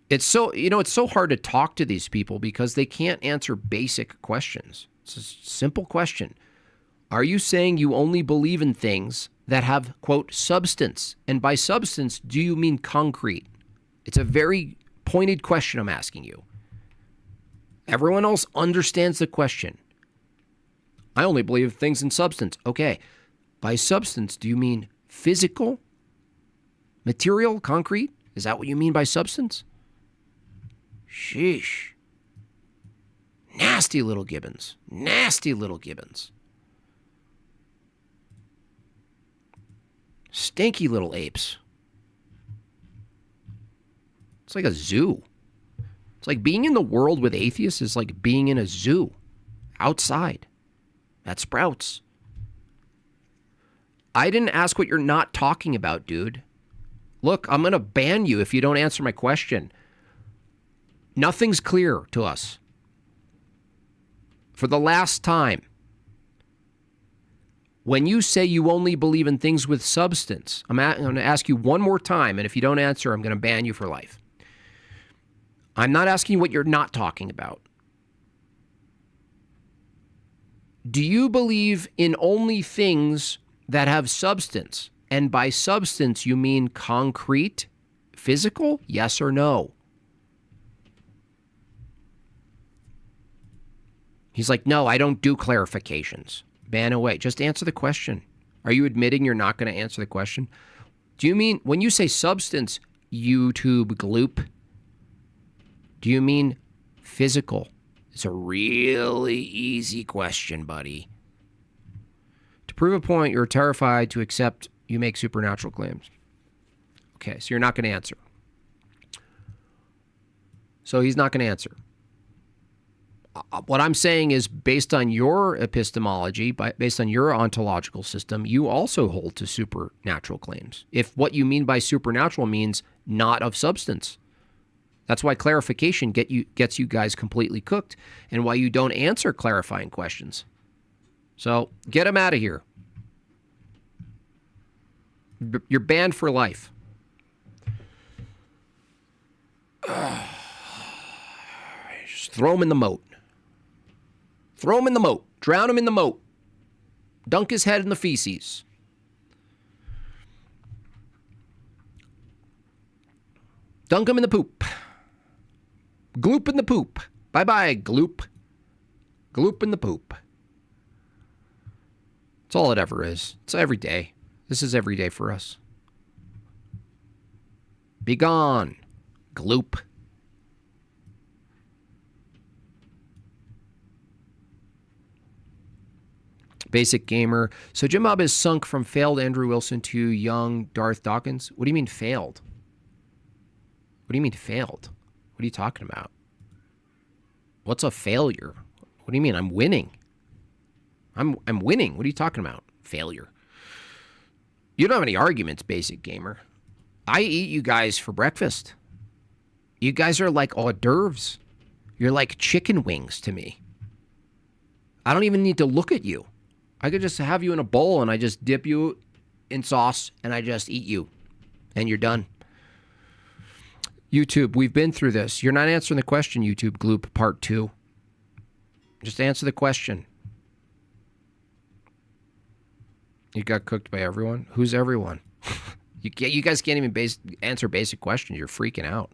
It's so hard to talk to these people because they can't answer basic questions. It's a simple question. Are you saying you only believe in things that have, quote, substance? And by substance, do you mean concrete? It's a very pointed question I'm asking you. Everyone else understands the question. I only believe things in substance. Okay. By substance, do you mean physical? Material? Concrete? Is that what you mean by substance? Sheesh. Nasty little gibbons. Nasty little gibbons. Stinky little apes. It's like a zoo. It's like being in the world with atheists is like being in a zoo outside at Sprouts. I didn't ask what you're not talking about, dude. Look, I'm going to ban you if you don't answer my question. Nothing's clear to us. For the last time, when you say you only believe in things with substance, I'm going to ask you one more time, and if you don't answer, I'm going to ban you for life. I'm not asking you what you're not talking about. Do you believe in only things that have substance? And by substance, you mean concrete, physical? Yes or no? He's like, no, I don't do clarifications. Ban away. Just answer the question. Are you admitting you're not going to answer the question? Do you mean, when you say substance, YouTube gloop, do you mean physical? It's a really easy question, buddy. To prove a point, you're terrified to accept you make supernatural claims. Okay, so you're not going to answer. So he's not going to answer. What I'm saying is, based on your epistemology, based on your ontological system, you also hold to supernatural claims. If what you mean by supernatural means not of substance. That's why clarification gets you guys completely cooked, and why you don't answer clarifying questions. So get him out of here. You're banned for life. Just throw him in the moat. Throw him in the moat. Drown him in the moat. Dunk his head in the feces. Dunk him in the poop. Gloop in the poop. Bye-bye, gloop. Gloop in the poop. It's all it ever is. It's every day. This is every day for us. Be gone, gloop. Basic gamer. So Jim Bob is sunk from failed Andrew Wilson to young Darth Dawkins. What do you mean failed? What do you mean failed? What are you talking about? What's a failure? What do you mean? I'm winning. I'm winning. What are you talking about? Failure. You don't have any arguments, basic gamer. I eat you guys for breakfast. You guys are like hors d'oeuvres. You're like chicken wings to me. I don't even need to look at you. I could just have you in a bowl and I just dip you in sauce and I just eat you. And you're done. YouTube, we've been through this. You're not answering the question, YouTube Gloop Part 2. Just answer the question. You got cooked by everyone? Who's everyone? You guys can't even answer basic questions. You're freaking out.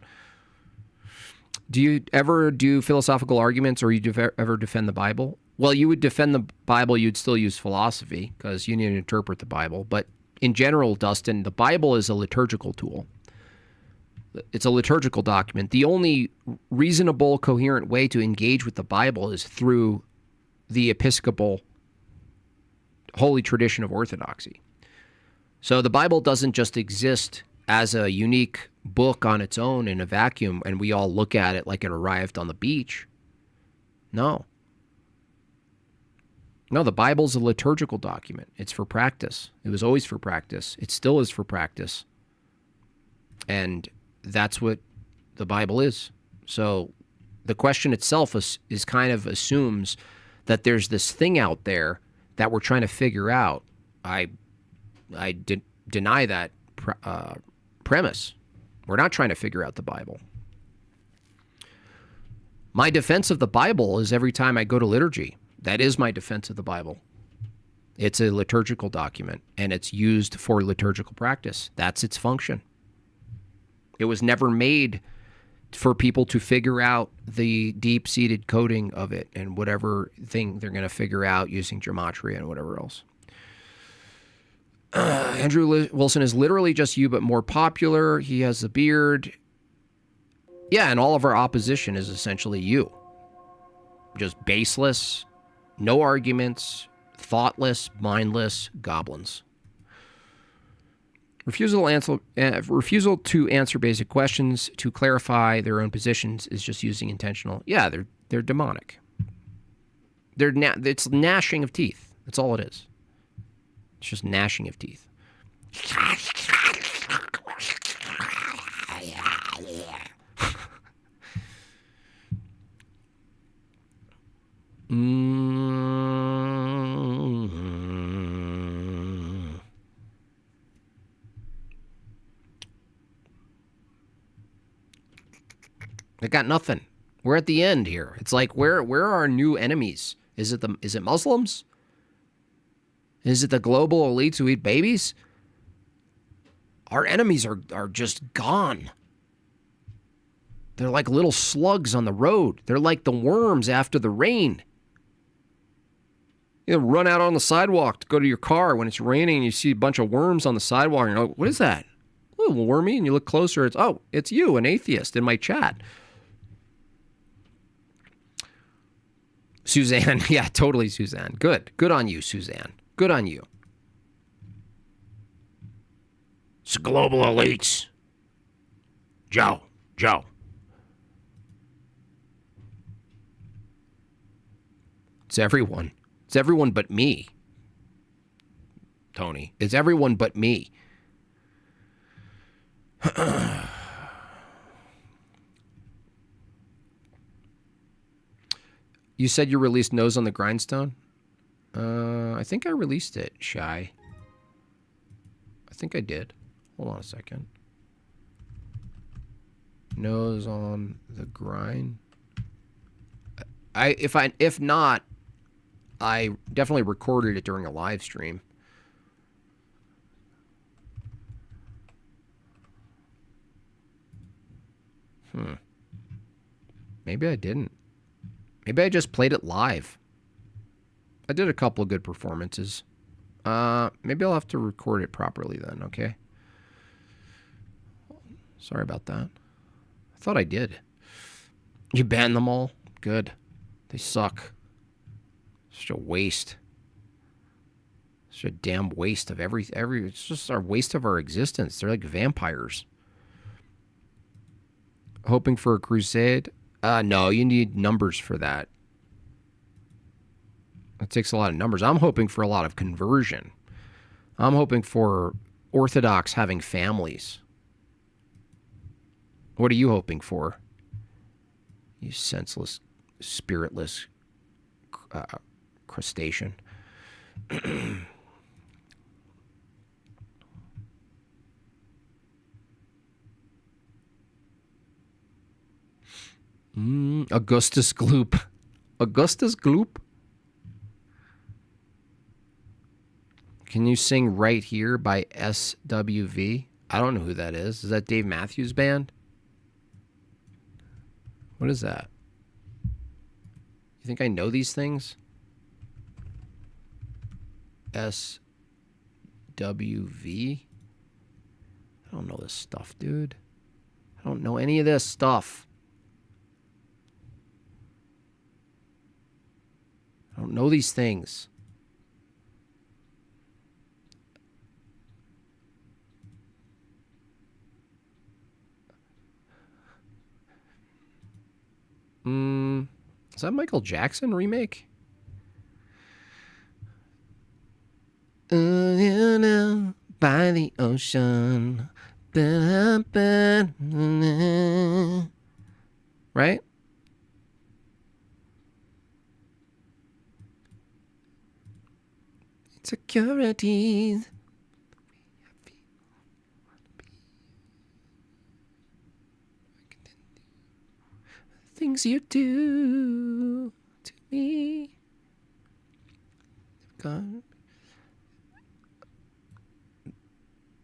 Do you ever do philosophical arguments, or you ever defend the Bible? Well, you would defend the Bible. You'd still use philosophy because you need to interpret the Bible. But in general, Dustin, the Bible is a liturgical tool. It's a liturgical document. The only reasonable, coherent way to engage with the Bible is through the Episcopal holy tradition of orthodoxy. So the Bible doesn't just exist as a unique book on its own in a vacuum and we all look at it like it arrived on the beach. No. No, the Bible's a liturgical document. It's for practice. It was always for practice. It still is for practice. And that's what the Bible is. So the question itself is kind of assumes that there's this thing out there that we're trying to figure out. I deny that premise. We're not trying to figure out the Bible. My defense of the Bible is every time I go to liturgy. That is my defense of the Bible. It's a liturgical document, and it's used for liturgical practice. That's its function. It was never made for people to figure out the deep-seated coding of it and whatever thing they're going to figure out using gematria and whatever else. Andrew Wilson is literally just you, but more popular. He has a beard. Yeah, and all of our opposition is essentially you. Just baseless, no arguments, thoughtless, mindless goblins. Refusal to answer basic questions, to clarify their own positions is just using intentional. Yeah, they're demonic. It's gnashing of teeth. That's all it is. It's just gnashing of teeth. They got nothing. We're at the end here. It's like where are our new enemies? Is it Muslims? Is it the global elites who eat babies? Our enemies are just gone. They're like little slugs on the road. They're like the worms after the rain. You run out on the sidewalk to go to your car when it's raining and you see a bunch of worms on the sidewalk and you're like, what is that? Oh, wormy. And you look closer, it's you, an atheist, in my chat. Suzanne. Yeah, totally, Suzanne. Good. Good on you, Suzanne. Good on you. It's global elites. Joe. It's everyone. It's everyone but me. Tony. It's everyone but me. You said you released Nose on the Grindstone? I think I released it, Shy. I think I did. Hold on a second. Nose on the Grind. If not, I definitely recorded it during a live stream. Maybe I didn't. Maybe I just played it live. I did a couple of good performances. Maybe I'll have to record it properly then, okay? Sorry about that. I thought I did. You banned them all? Good. They suck. Such a waste. Such a damn waste of every it's just our waste of our existence. They're like vampires. Hoping for a crusade? No, you need numbers for that. It takes a lot of numbers. I'm hoping for a lot of conversion. I'm hoping for Orthodox having families. What are you hoping for? You senseless, spiritless crustacean. Augustus Gloop. Augustus Gloop? Can you sing Right Here by SWV? I don't know who that is. Is that Dave Matthews Band? What is that? You think I know these things? SWV? I don't know this stuff, dude. I don't know any of this stuff. I don't know these things. Is that Michael Jackson remake? You know, by the ocean. Right? Securities. Things you do to me. God.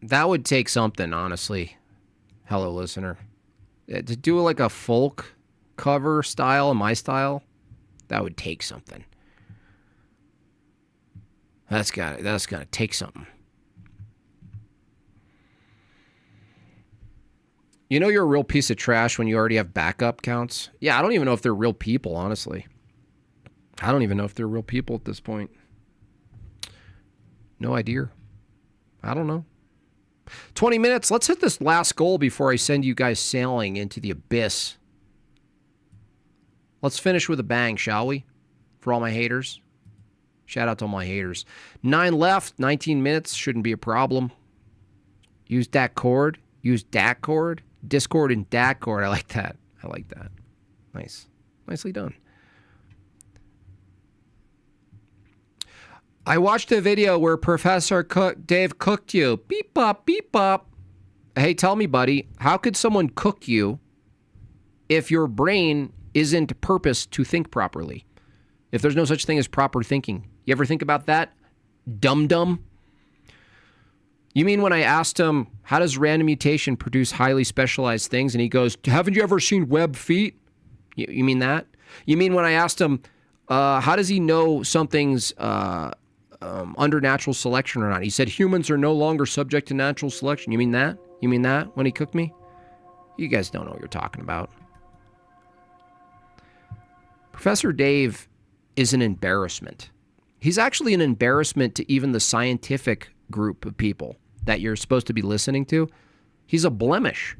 That would take something, honestly. Hello, listener. To do like a folk cover style, my style, that would take something. That's gotta take something. You know you're a real piece of trash when you already have backup counts? Yeah, I don't even know if they're real people, honestly. I don't even know if they're real people at this point. No idea. I don't know. 20 minutes. Let's hit this last goal before I send you guys sailing into the abyss. Let's finish with a bang, shall we? For all my haters. Shout out to all my haters. 9 left, 19 minutes. Shouldn't be a problem. Use that chord. Use dat chord. Discord and dat chord. I like that. I like that. Nice. Nicely done. I watched a video where Professor Dave cooked you. Beep bop, beep bop. Hey, tell me, buddy, how could someone cook you if your brain isn't purposed to think properly? If there's no such thing as proper thinking. You ever think about that? Dum-dum? You mean when I asked him, how does random mutation produce highly specialized things? And he goes, haven't you ever seen web feet? You mean that? You mean when I asked him, how does he know something's under natural selection or not? He said, humans are no longer subject to natural selection. You mean that? You mean that when he cooked me? You guys don't know what you're talking about. Professor Dave is an embarrassment. He's actually an embarrassment to even the scientific group of people that you're supposed to be listening to. He's a blemish.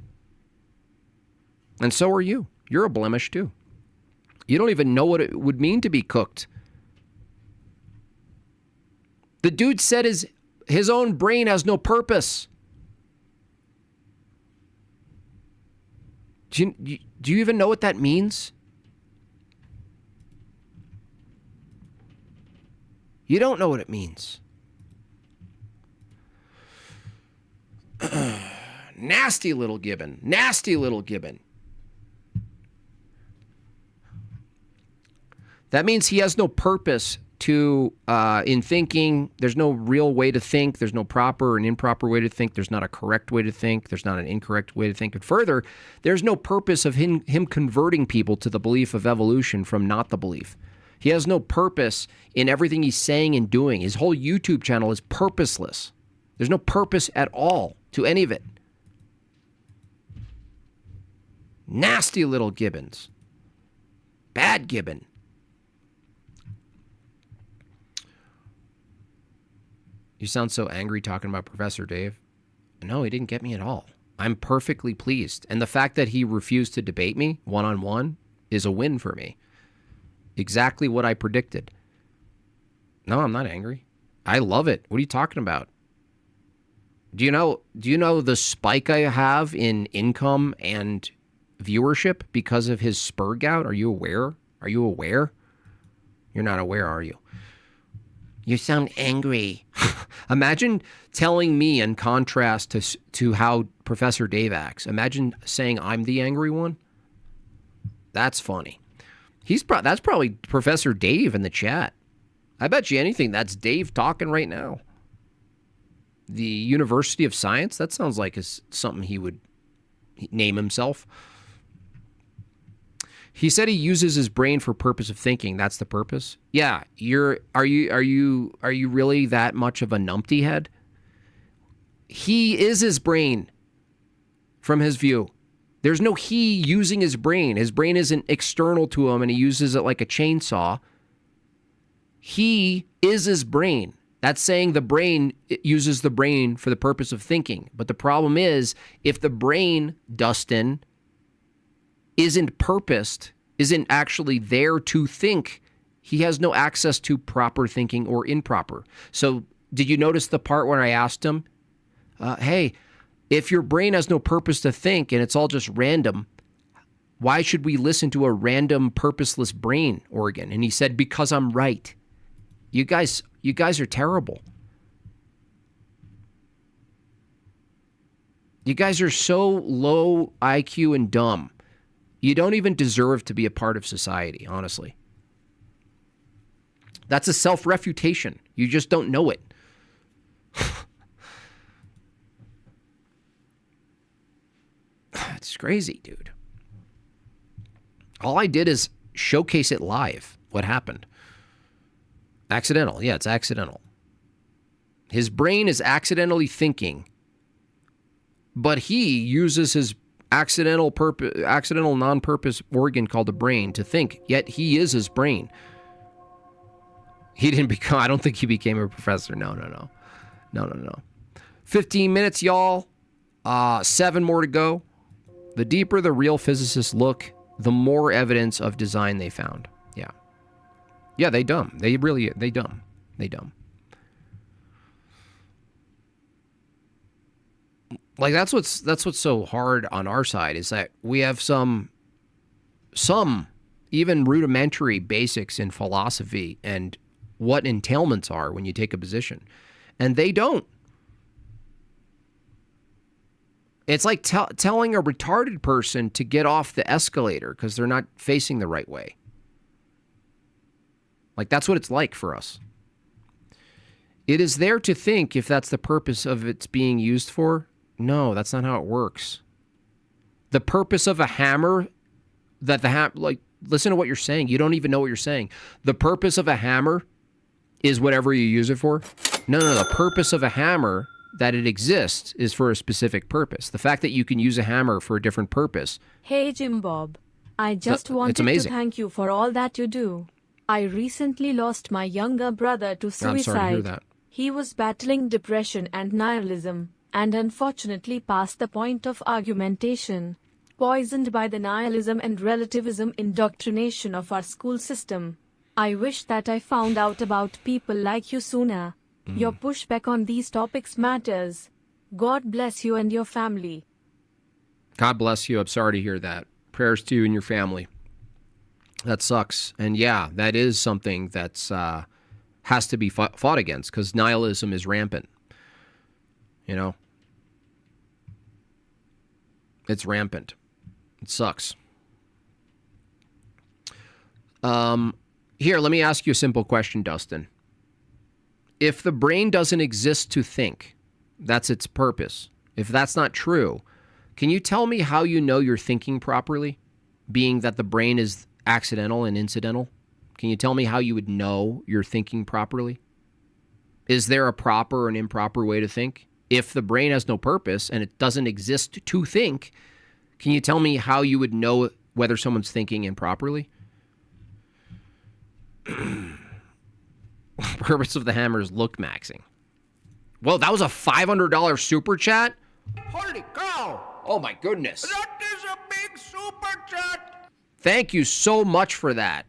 And so are you. You're a blemish too. You don't even know what it would mean to be cooked. The dude said his own brain has no purpose. Do you even know what that means? You don't know what it means. Nasty little gibbon. Nasty little gibbon. That means he has no purpose to in thinking. There's no real way to think. There's no proper and improper way to think. There's not a correct way to think. There's not an incorrect way to think. And further, there's no purpose of him converting people to the belief of evolution from not the belief. He has no purpose in everything he's saying and doing. His whole YouTube channel is purposeless. There's no purpose at all to any of it. Nasty little gibbons. Bad gibbon. You sound so angry talking about Professor Dave. No, he didn't get me at all. I'm perfectly pleased. And the fact that he refused to debate me one-on-one is a win for me. Exactly what I predicted. No, I'm not angry. I love it. What are you talking about? Do you know the spike I have in income and viewership because of his spur gout? Are you aware? Are you aware? You're not aware, are you? You sound angry. Imagine telling me in contrast to how Professor Dave acts. Imagine saying I'm the angry one. That's funny. That's probably Professor Dave in the chat. I bet you anything that's Dave talking right now. The University of Science? That sounds like something he would name himself. He said he uses his brain for purpose of thinking. That's the purpose? Yeah. Are you really that much of a numpty head? He is his brain from his view. There's no he using his brain. His brain isn't external to him and he uses it like a chainsaw. He is his brain. That's saying the brain uses the brain for the purpose of thinking. But the problem is, if the brain, Dustin, isn't purposed, isn't actually there to think, he has no access to proper thinking or improper. So did you notice the part where I asked him, hey, if your brain has no purpose to think and it's all just random, why should we listen to a random purposeless brain organ? And he said, because I'm right. You guys are terrible. You guys are so low IQ and dumb. You don't even deserve to be a part of society, honestly. That's a self-refutation. You just don't know it. It's crazy, dude. All I did is showcase it live, what happened. Accidental. Yeah, it's accidental. His brain is accidentally thinking, but he uses his accidental non-purpose organ called the brain to think, yet he is his brain. He didn't become, I don't think he became a professor. No. 15 minutes, y'all. 7 more to go. The deeper the real physicists look, the more evidence of design they found. Yeah. Yeah, they dumb. They dumb. They dumb. Like that's what's so hard on our side is that we have some even rudimentary basics in philosophy and what entailments are when you take a position, and they don't. It's like telling a retarded person to get off the escalator because they're not facing the right way. Like that's what it's like for us. It is there to think if that's the purpose of its being used for. No, that's not how it works. The purpose of a hammer, listen to what you're saying. You don't even know what you're saying. The purpose of a hammer is whatever you use it for. No. The purpose of a hammer, that it exists, is for a specific purpose. The fact that you can use a hammer for a different purpose. Hey, Jim Bob. I just wanted to thank you for all that you do. I recently lost my younger brother to suicide. I'm sorry to hear that. He was battling depression and nihilism, and unfortunately past the point of argumentation, poisoned by the nihilism and relativism indoctrination of our school system. I wish that I found out about people like you sooner. Your pushback on these topics matters. God bless you and your family. God bless you. I'm sorry to hear that. Prayers to you and your family. That sucks. And yeah, that is something that's has to be fought against because nihilism is rampant. You know? It's rampant. It sucks. Here, let me ask you a simple question, Dustin. If the brain doesn't exist to think, that's its purpose. If that's not true, can you tell me how you know you're thinking properly, being that the brain is accidental and incidental? Can you tell me how you would know you're thinking properly? Is there a proper and improper way to think? If the brain has no purpose and it doesn't exist to think, can you tell me how you would know whether someone's thinking improperly? Purpose of the hammer is look maxing. Well, that was a $500 super chat? Holy cow! Oh my goodness. That is a big super chat. Thank you so much for that.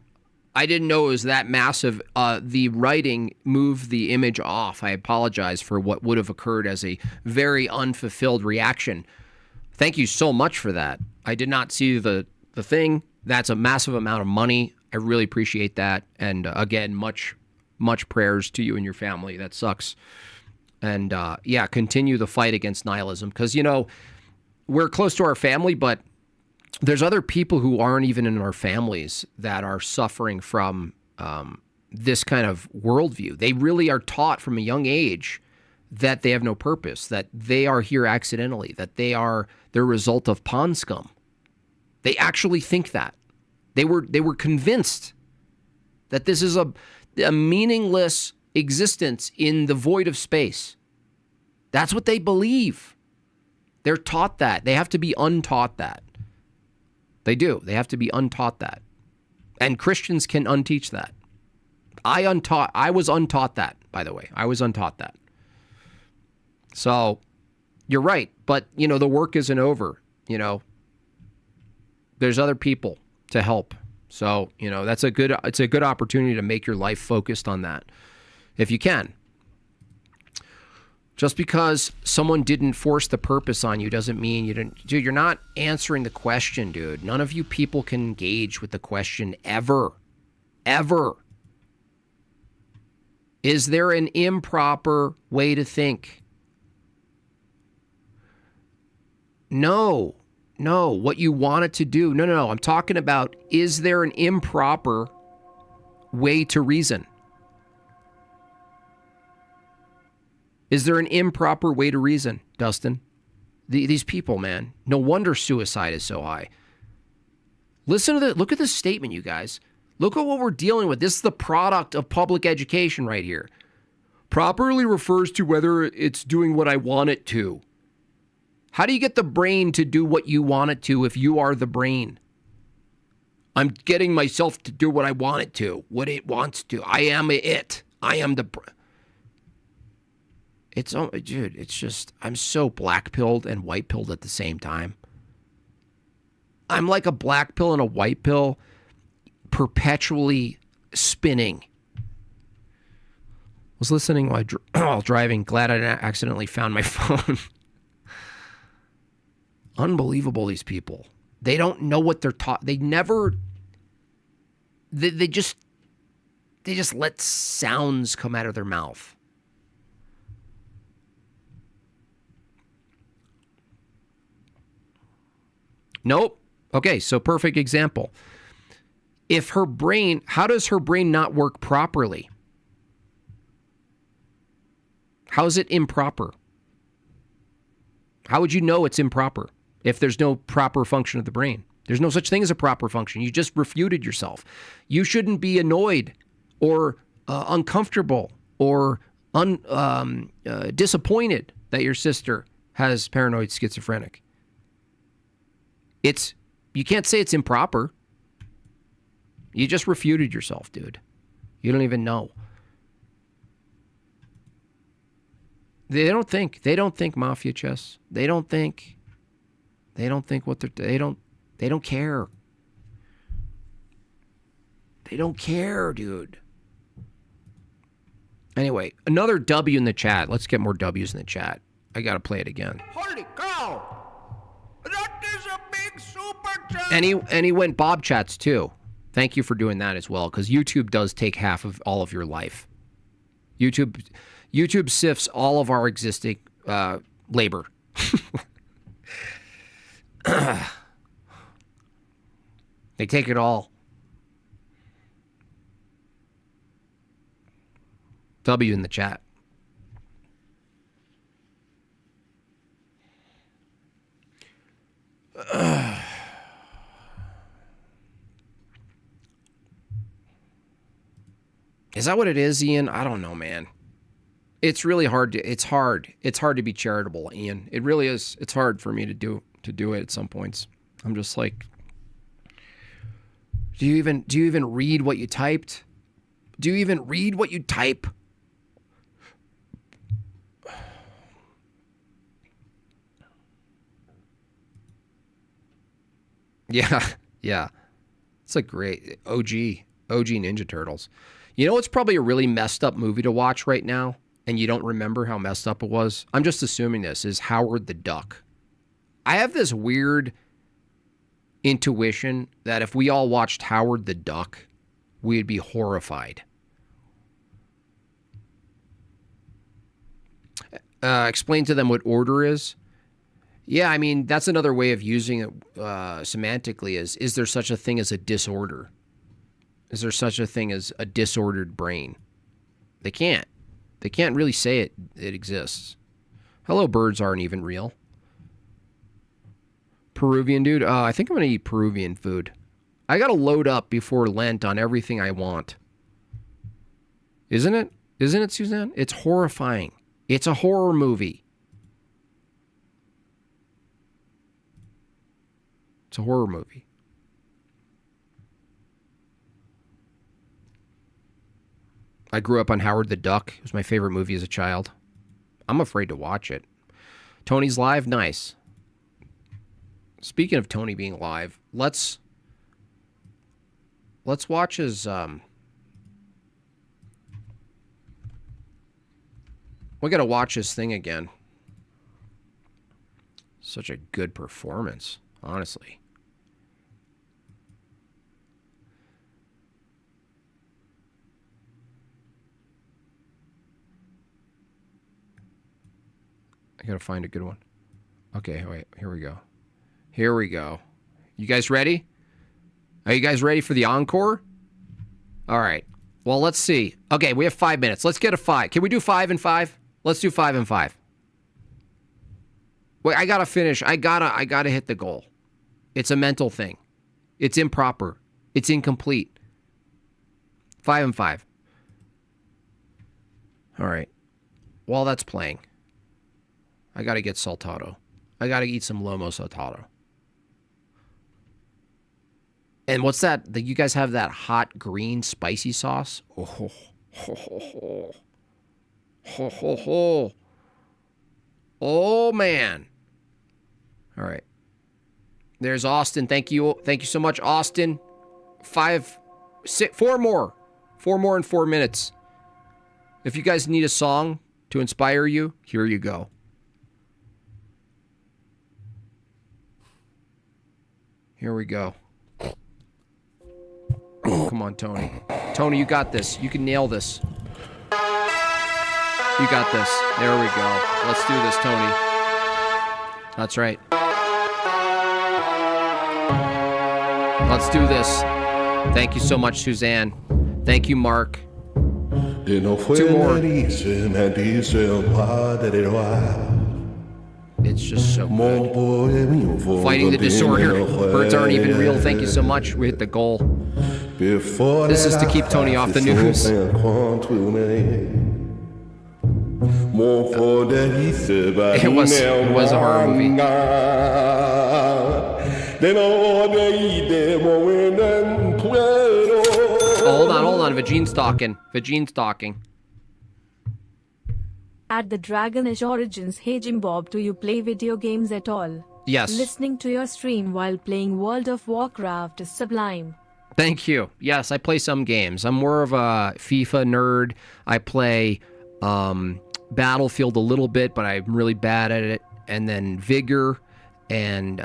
I didn't know it was that massive. The writing moved the image off. I apologize for what would have occurred as a very unfulfilled reaction. Thank you so much for that. I did not see the thing. That's a massive amount of money. I really appreciate that. And again, much prayers to you and your family. That sucks. And yeah, continue the fight against nihilism. Because, you know, we're close to our family, but there's other people who aren't even in our families that are suffering from this kind of worldview. They really are taught from a young age that they have no purpose, that they are here accidentally, that they are the result of pond scum. They actually think that. They were convinced that this is a meaningless existence in the void of space. That's what they believe. They're taught that. They have to be untaught that. They do. They have to be untaught that. And Christians can unteach that. I was untaught that, by the way. I was untaught that. So, you're right. But, you know, the work isn't over. You know, there's other people to help. So, you know, it's a good opportunity to make your life focused on that. If you can. Just because someone didn't force the purpose on you doesn't mean you didn't. Dude, you're not answering the question, dude. None of you people can engage with the question ever. Ever. Is there an improper way to think? No. No. What you want it to do. No. I'm talking about, is there an improper way to reason? Is there an improper way to reason, Dustin? These people, man. No wonder suicide is so high. Look at this statement, you guys. Look at what we're dealing with. This is the product of public education right here. Properly refers to whether it's doing what I want it to. How do you get the brain to do what you want it to if you are the brain? I'm getting myself to do what I want it to, what it wants to. I am it. I am the brain. It's, oh, dude, it's just, I'm so black-pilled and white-pilled at the same time. I'm like a black pill and a white pill perpetually spinning. Was listening while driving. Glad I didn't accidentally found my phone. Unbelievable, these people. They don't know what they're taught. They never... They just let sounds come out of their mouth. Nope. Okay, so perfect example. If her brain, how does her brain not work properly? How is it improper? How would you know it's improper if there's no proper function of the brain? There's no such thing as a proper function. You just refuted yourself. You shouldn't be annoyed or uncomfortable or disappointed that your sister has paranoid schizophrenic. You can't say it's improper. You just refuted yourself, dude. You don't even know. They don't think mafia chess. They don't think what they don't care. They don't care, dude. Anyway, another W in the chat. Let's get more W's in the chat. I got to play it again. Holy cow! That is a big super chat! And he went Bob chats too. Thank you for doing that as well, because YouTube does take half of all of your life. YouTube sifts all of our existing labor. They take it all. W in the chat. Is that what it is, Ian? I don't know, man. It's really hard it's hard to be charitable, Ian. It really is. It's hard for me to do it at some points. I'm just like, do you even read what you typed? Do you even read what you type? Yeah. It's a great OG Ninja Turtles. You know what's probably a really messed up movie to watch right now, and you don't remember how messed up it was? I'm just assuming this is Howard the Duck. I have this weird intuition that if we all watched Howard the Duck, we'd be horrified. Explain to them what order is. Yeah, I mean, that's another way of using it semantically is there such a thing as a disorder? Is there such a thing as a disordered brain? They can't. They can't really say it exists. Hello, birds aren't even real. Peruvian dude? I think I'm going to eat Peruvian food. I got to load up before Lent on everything I want. Isn't it? Isn't it, Suzanne? It's horrifying. It's a horror movie. It's a horror movie. I grew up on Howard the Duck. It was my favorite movie as a child. I'm afraid to watch it. Tony's live? Nice. Speaking of Tony being live, let's watch his we gotta watch his thing again. Such a good performance, honestly. I gotta find a good one. Okay, wait, here we go. Here we go. You guys ready? Are you guys ready for the encore? All right. Well, let's see. Okay, we have 5 minutes. Let's get a 5. Can we do 5 and 5? Let's do 5 and 5. Wait, I gotta finish. I gotta hit the goal. It's a mental thing. It's improper. It's incomplete. 5 and 5. All right. While that's playing, I gotta get saltado. I gotta eat some lomo saltado. And what's that? You guys have that hot green spicy sauce? Oh, ho, ho, ho, ho. Ho, ho, ho. Oh, man. All right. There's Austin. Thank you. Thank you so much, Austin. 4 more. 4 more in 4 minutes. If you guys need a song to inspire you, here you go. Here we go. Come on, Tony. Tony, you got this. You can nail this. You got this. There we go. Let's do this, Tony. That's right. Let's do this. Thank you so much, Suzanne. Thank you, Mark. 2 more. It's just so good. Fighting the disorder. Birds aren't even real. Thank you so much. We hit the goal. This is to keep Tony off the news. It was a horror movie. Oh, hold on. Vagine's talking. At the Dragonish Origins, hey Jim Bob, do you play video games at all? Yes. Listening to your stream while playing World of Warcraft is sublime. Thank you. Yes, I play some games. I'm more of a FIFA nerd. I play Battlefield a little bit, but I'm really bad at it. And then Vigor and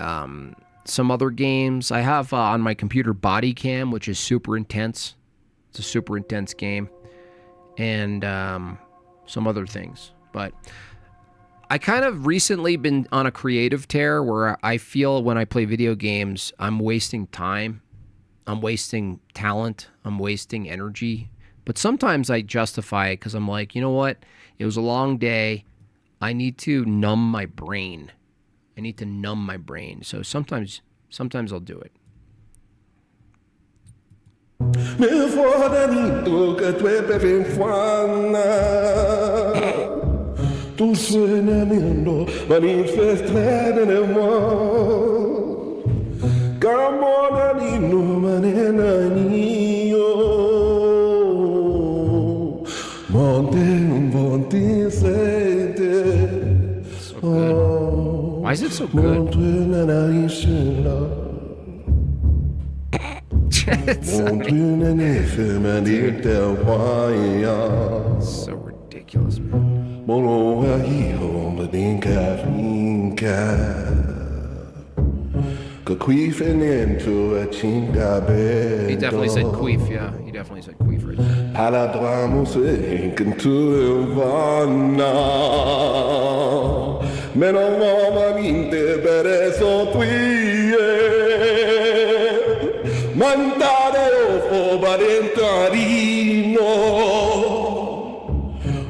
some other games. I have on my computer Body Cam, which is super intense. It's a super intense game. And some other things. But I kind of recently been on a creative tear where I feel when I play video games, I'm wasting time. I'm wasting talent. I'm wasting energy. But sometimes I justify it because I'm like, you know what? It was a long day. I need to numb my brain. So sometimes I'll do it. Why is it so good? So ridiculous, man. He definitely said queef, yeah. He definitely said queef right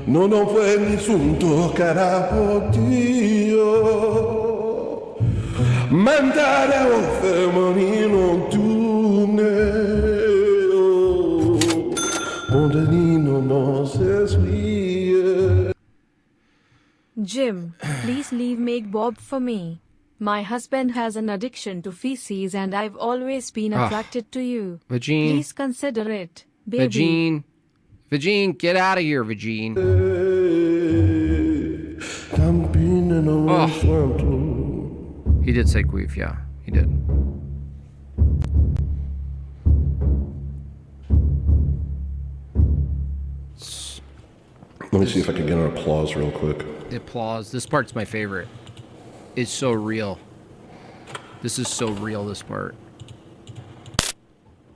Non fue nessun toccare a Dio, mandare a femenino tu Mondanino non se svie. Jim, please leave Make Bob for me. My husband has an addiction to feces and I've always been attracted to you. Vagine. Please consider it, baby. Vagine, get out of here, Vagine. He did say queef, yeah, he did. Let me see if I can get an applause real quick. The applause. This part's my favorite. It's so real. This is so real, this part.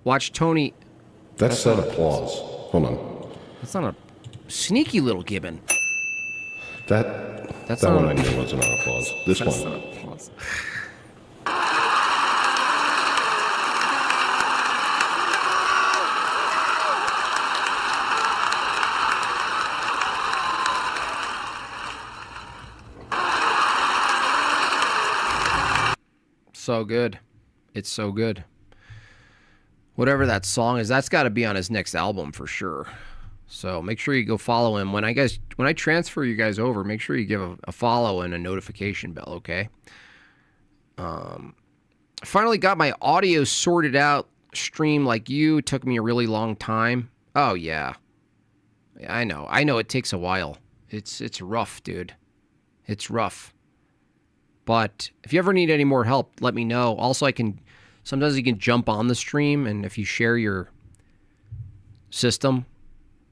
Watch Tony. That's not applause. Hold on. That's not a sneaky little gibbon. That's that one I knew wasn't an applause. This That's one. not applause. So good. It's so good. Whatever that song is, that's got to be on his next album for sure. So make sure you go follow him. When I transfer you guys over, make sure you give a follow and a notification bell, okay? I finally got my audio sorted out. Stream like you. It took me a really long time. Oh yeah. I know. It takes a while. It's rough, dude. It's rough. But if you ever need any more help, let me know. Also, sometimes you can jump on the stream, and if you share your system,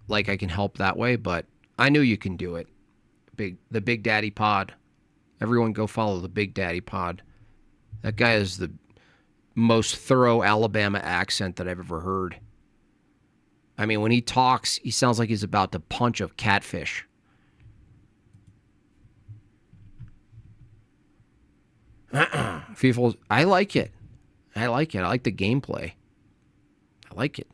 like I can help that way, but I knew you can do it. The Big Daddy Pod. Everyone go follow the Big Daddy Pod. That guy is the most thorough Alabama accent that I've ever heard. I mean, when he talks, he sounds like he's about to punch a catfish. FIFA, I like it. I like the gameplay. I like it.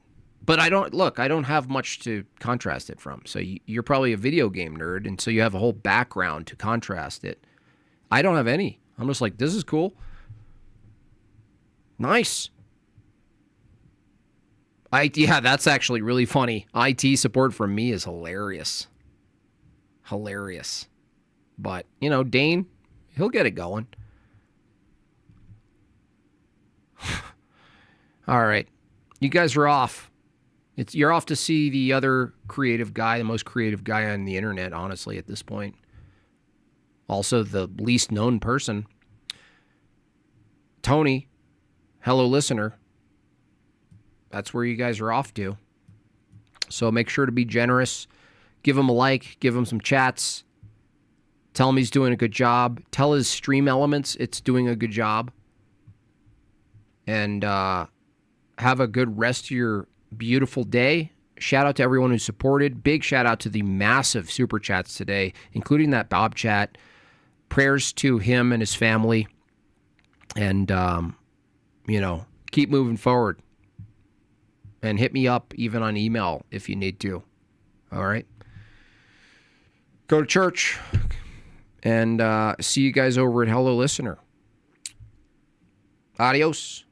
But I don't have much to contrast it from. So you're probably a video game nerd, and so you have a whole background to contrast it. I don't have any. I'm just like, this is cool. Nice. Yeah, that's actually really funny. IT support from me is hilarious. Hilarious. But, Dane, he'll get it going. All right. You guys are off. You're off to see the other creative guy, the most creative guy on the internet, honestly, at this point. Also, the least known person. Tony, hello, listener. That's where you guys are off to. So make sure to be generous. Give him a like. Give him some chats. Tell him he's doing a good job. Tell his stream elements it's doing a good job. And have a good rest of your beautiful day. Shout out to everyone who supported. Big shout out to the massive super chats today, including that Bob chat. Prayers to him and his family. And, keep moving forward. And hit me up even on email if you need to. All right? Go to church. And see you guys over at Hello Listener. Adios.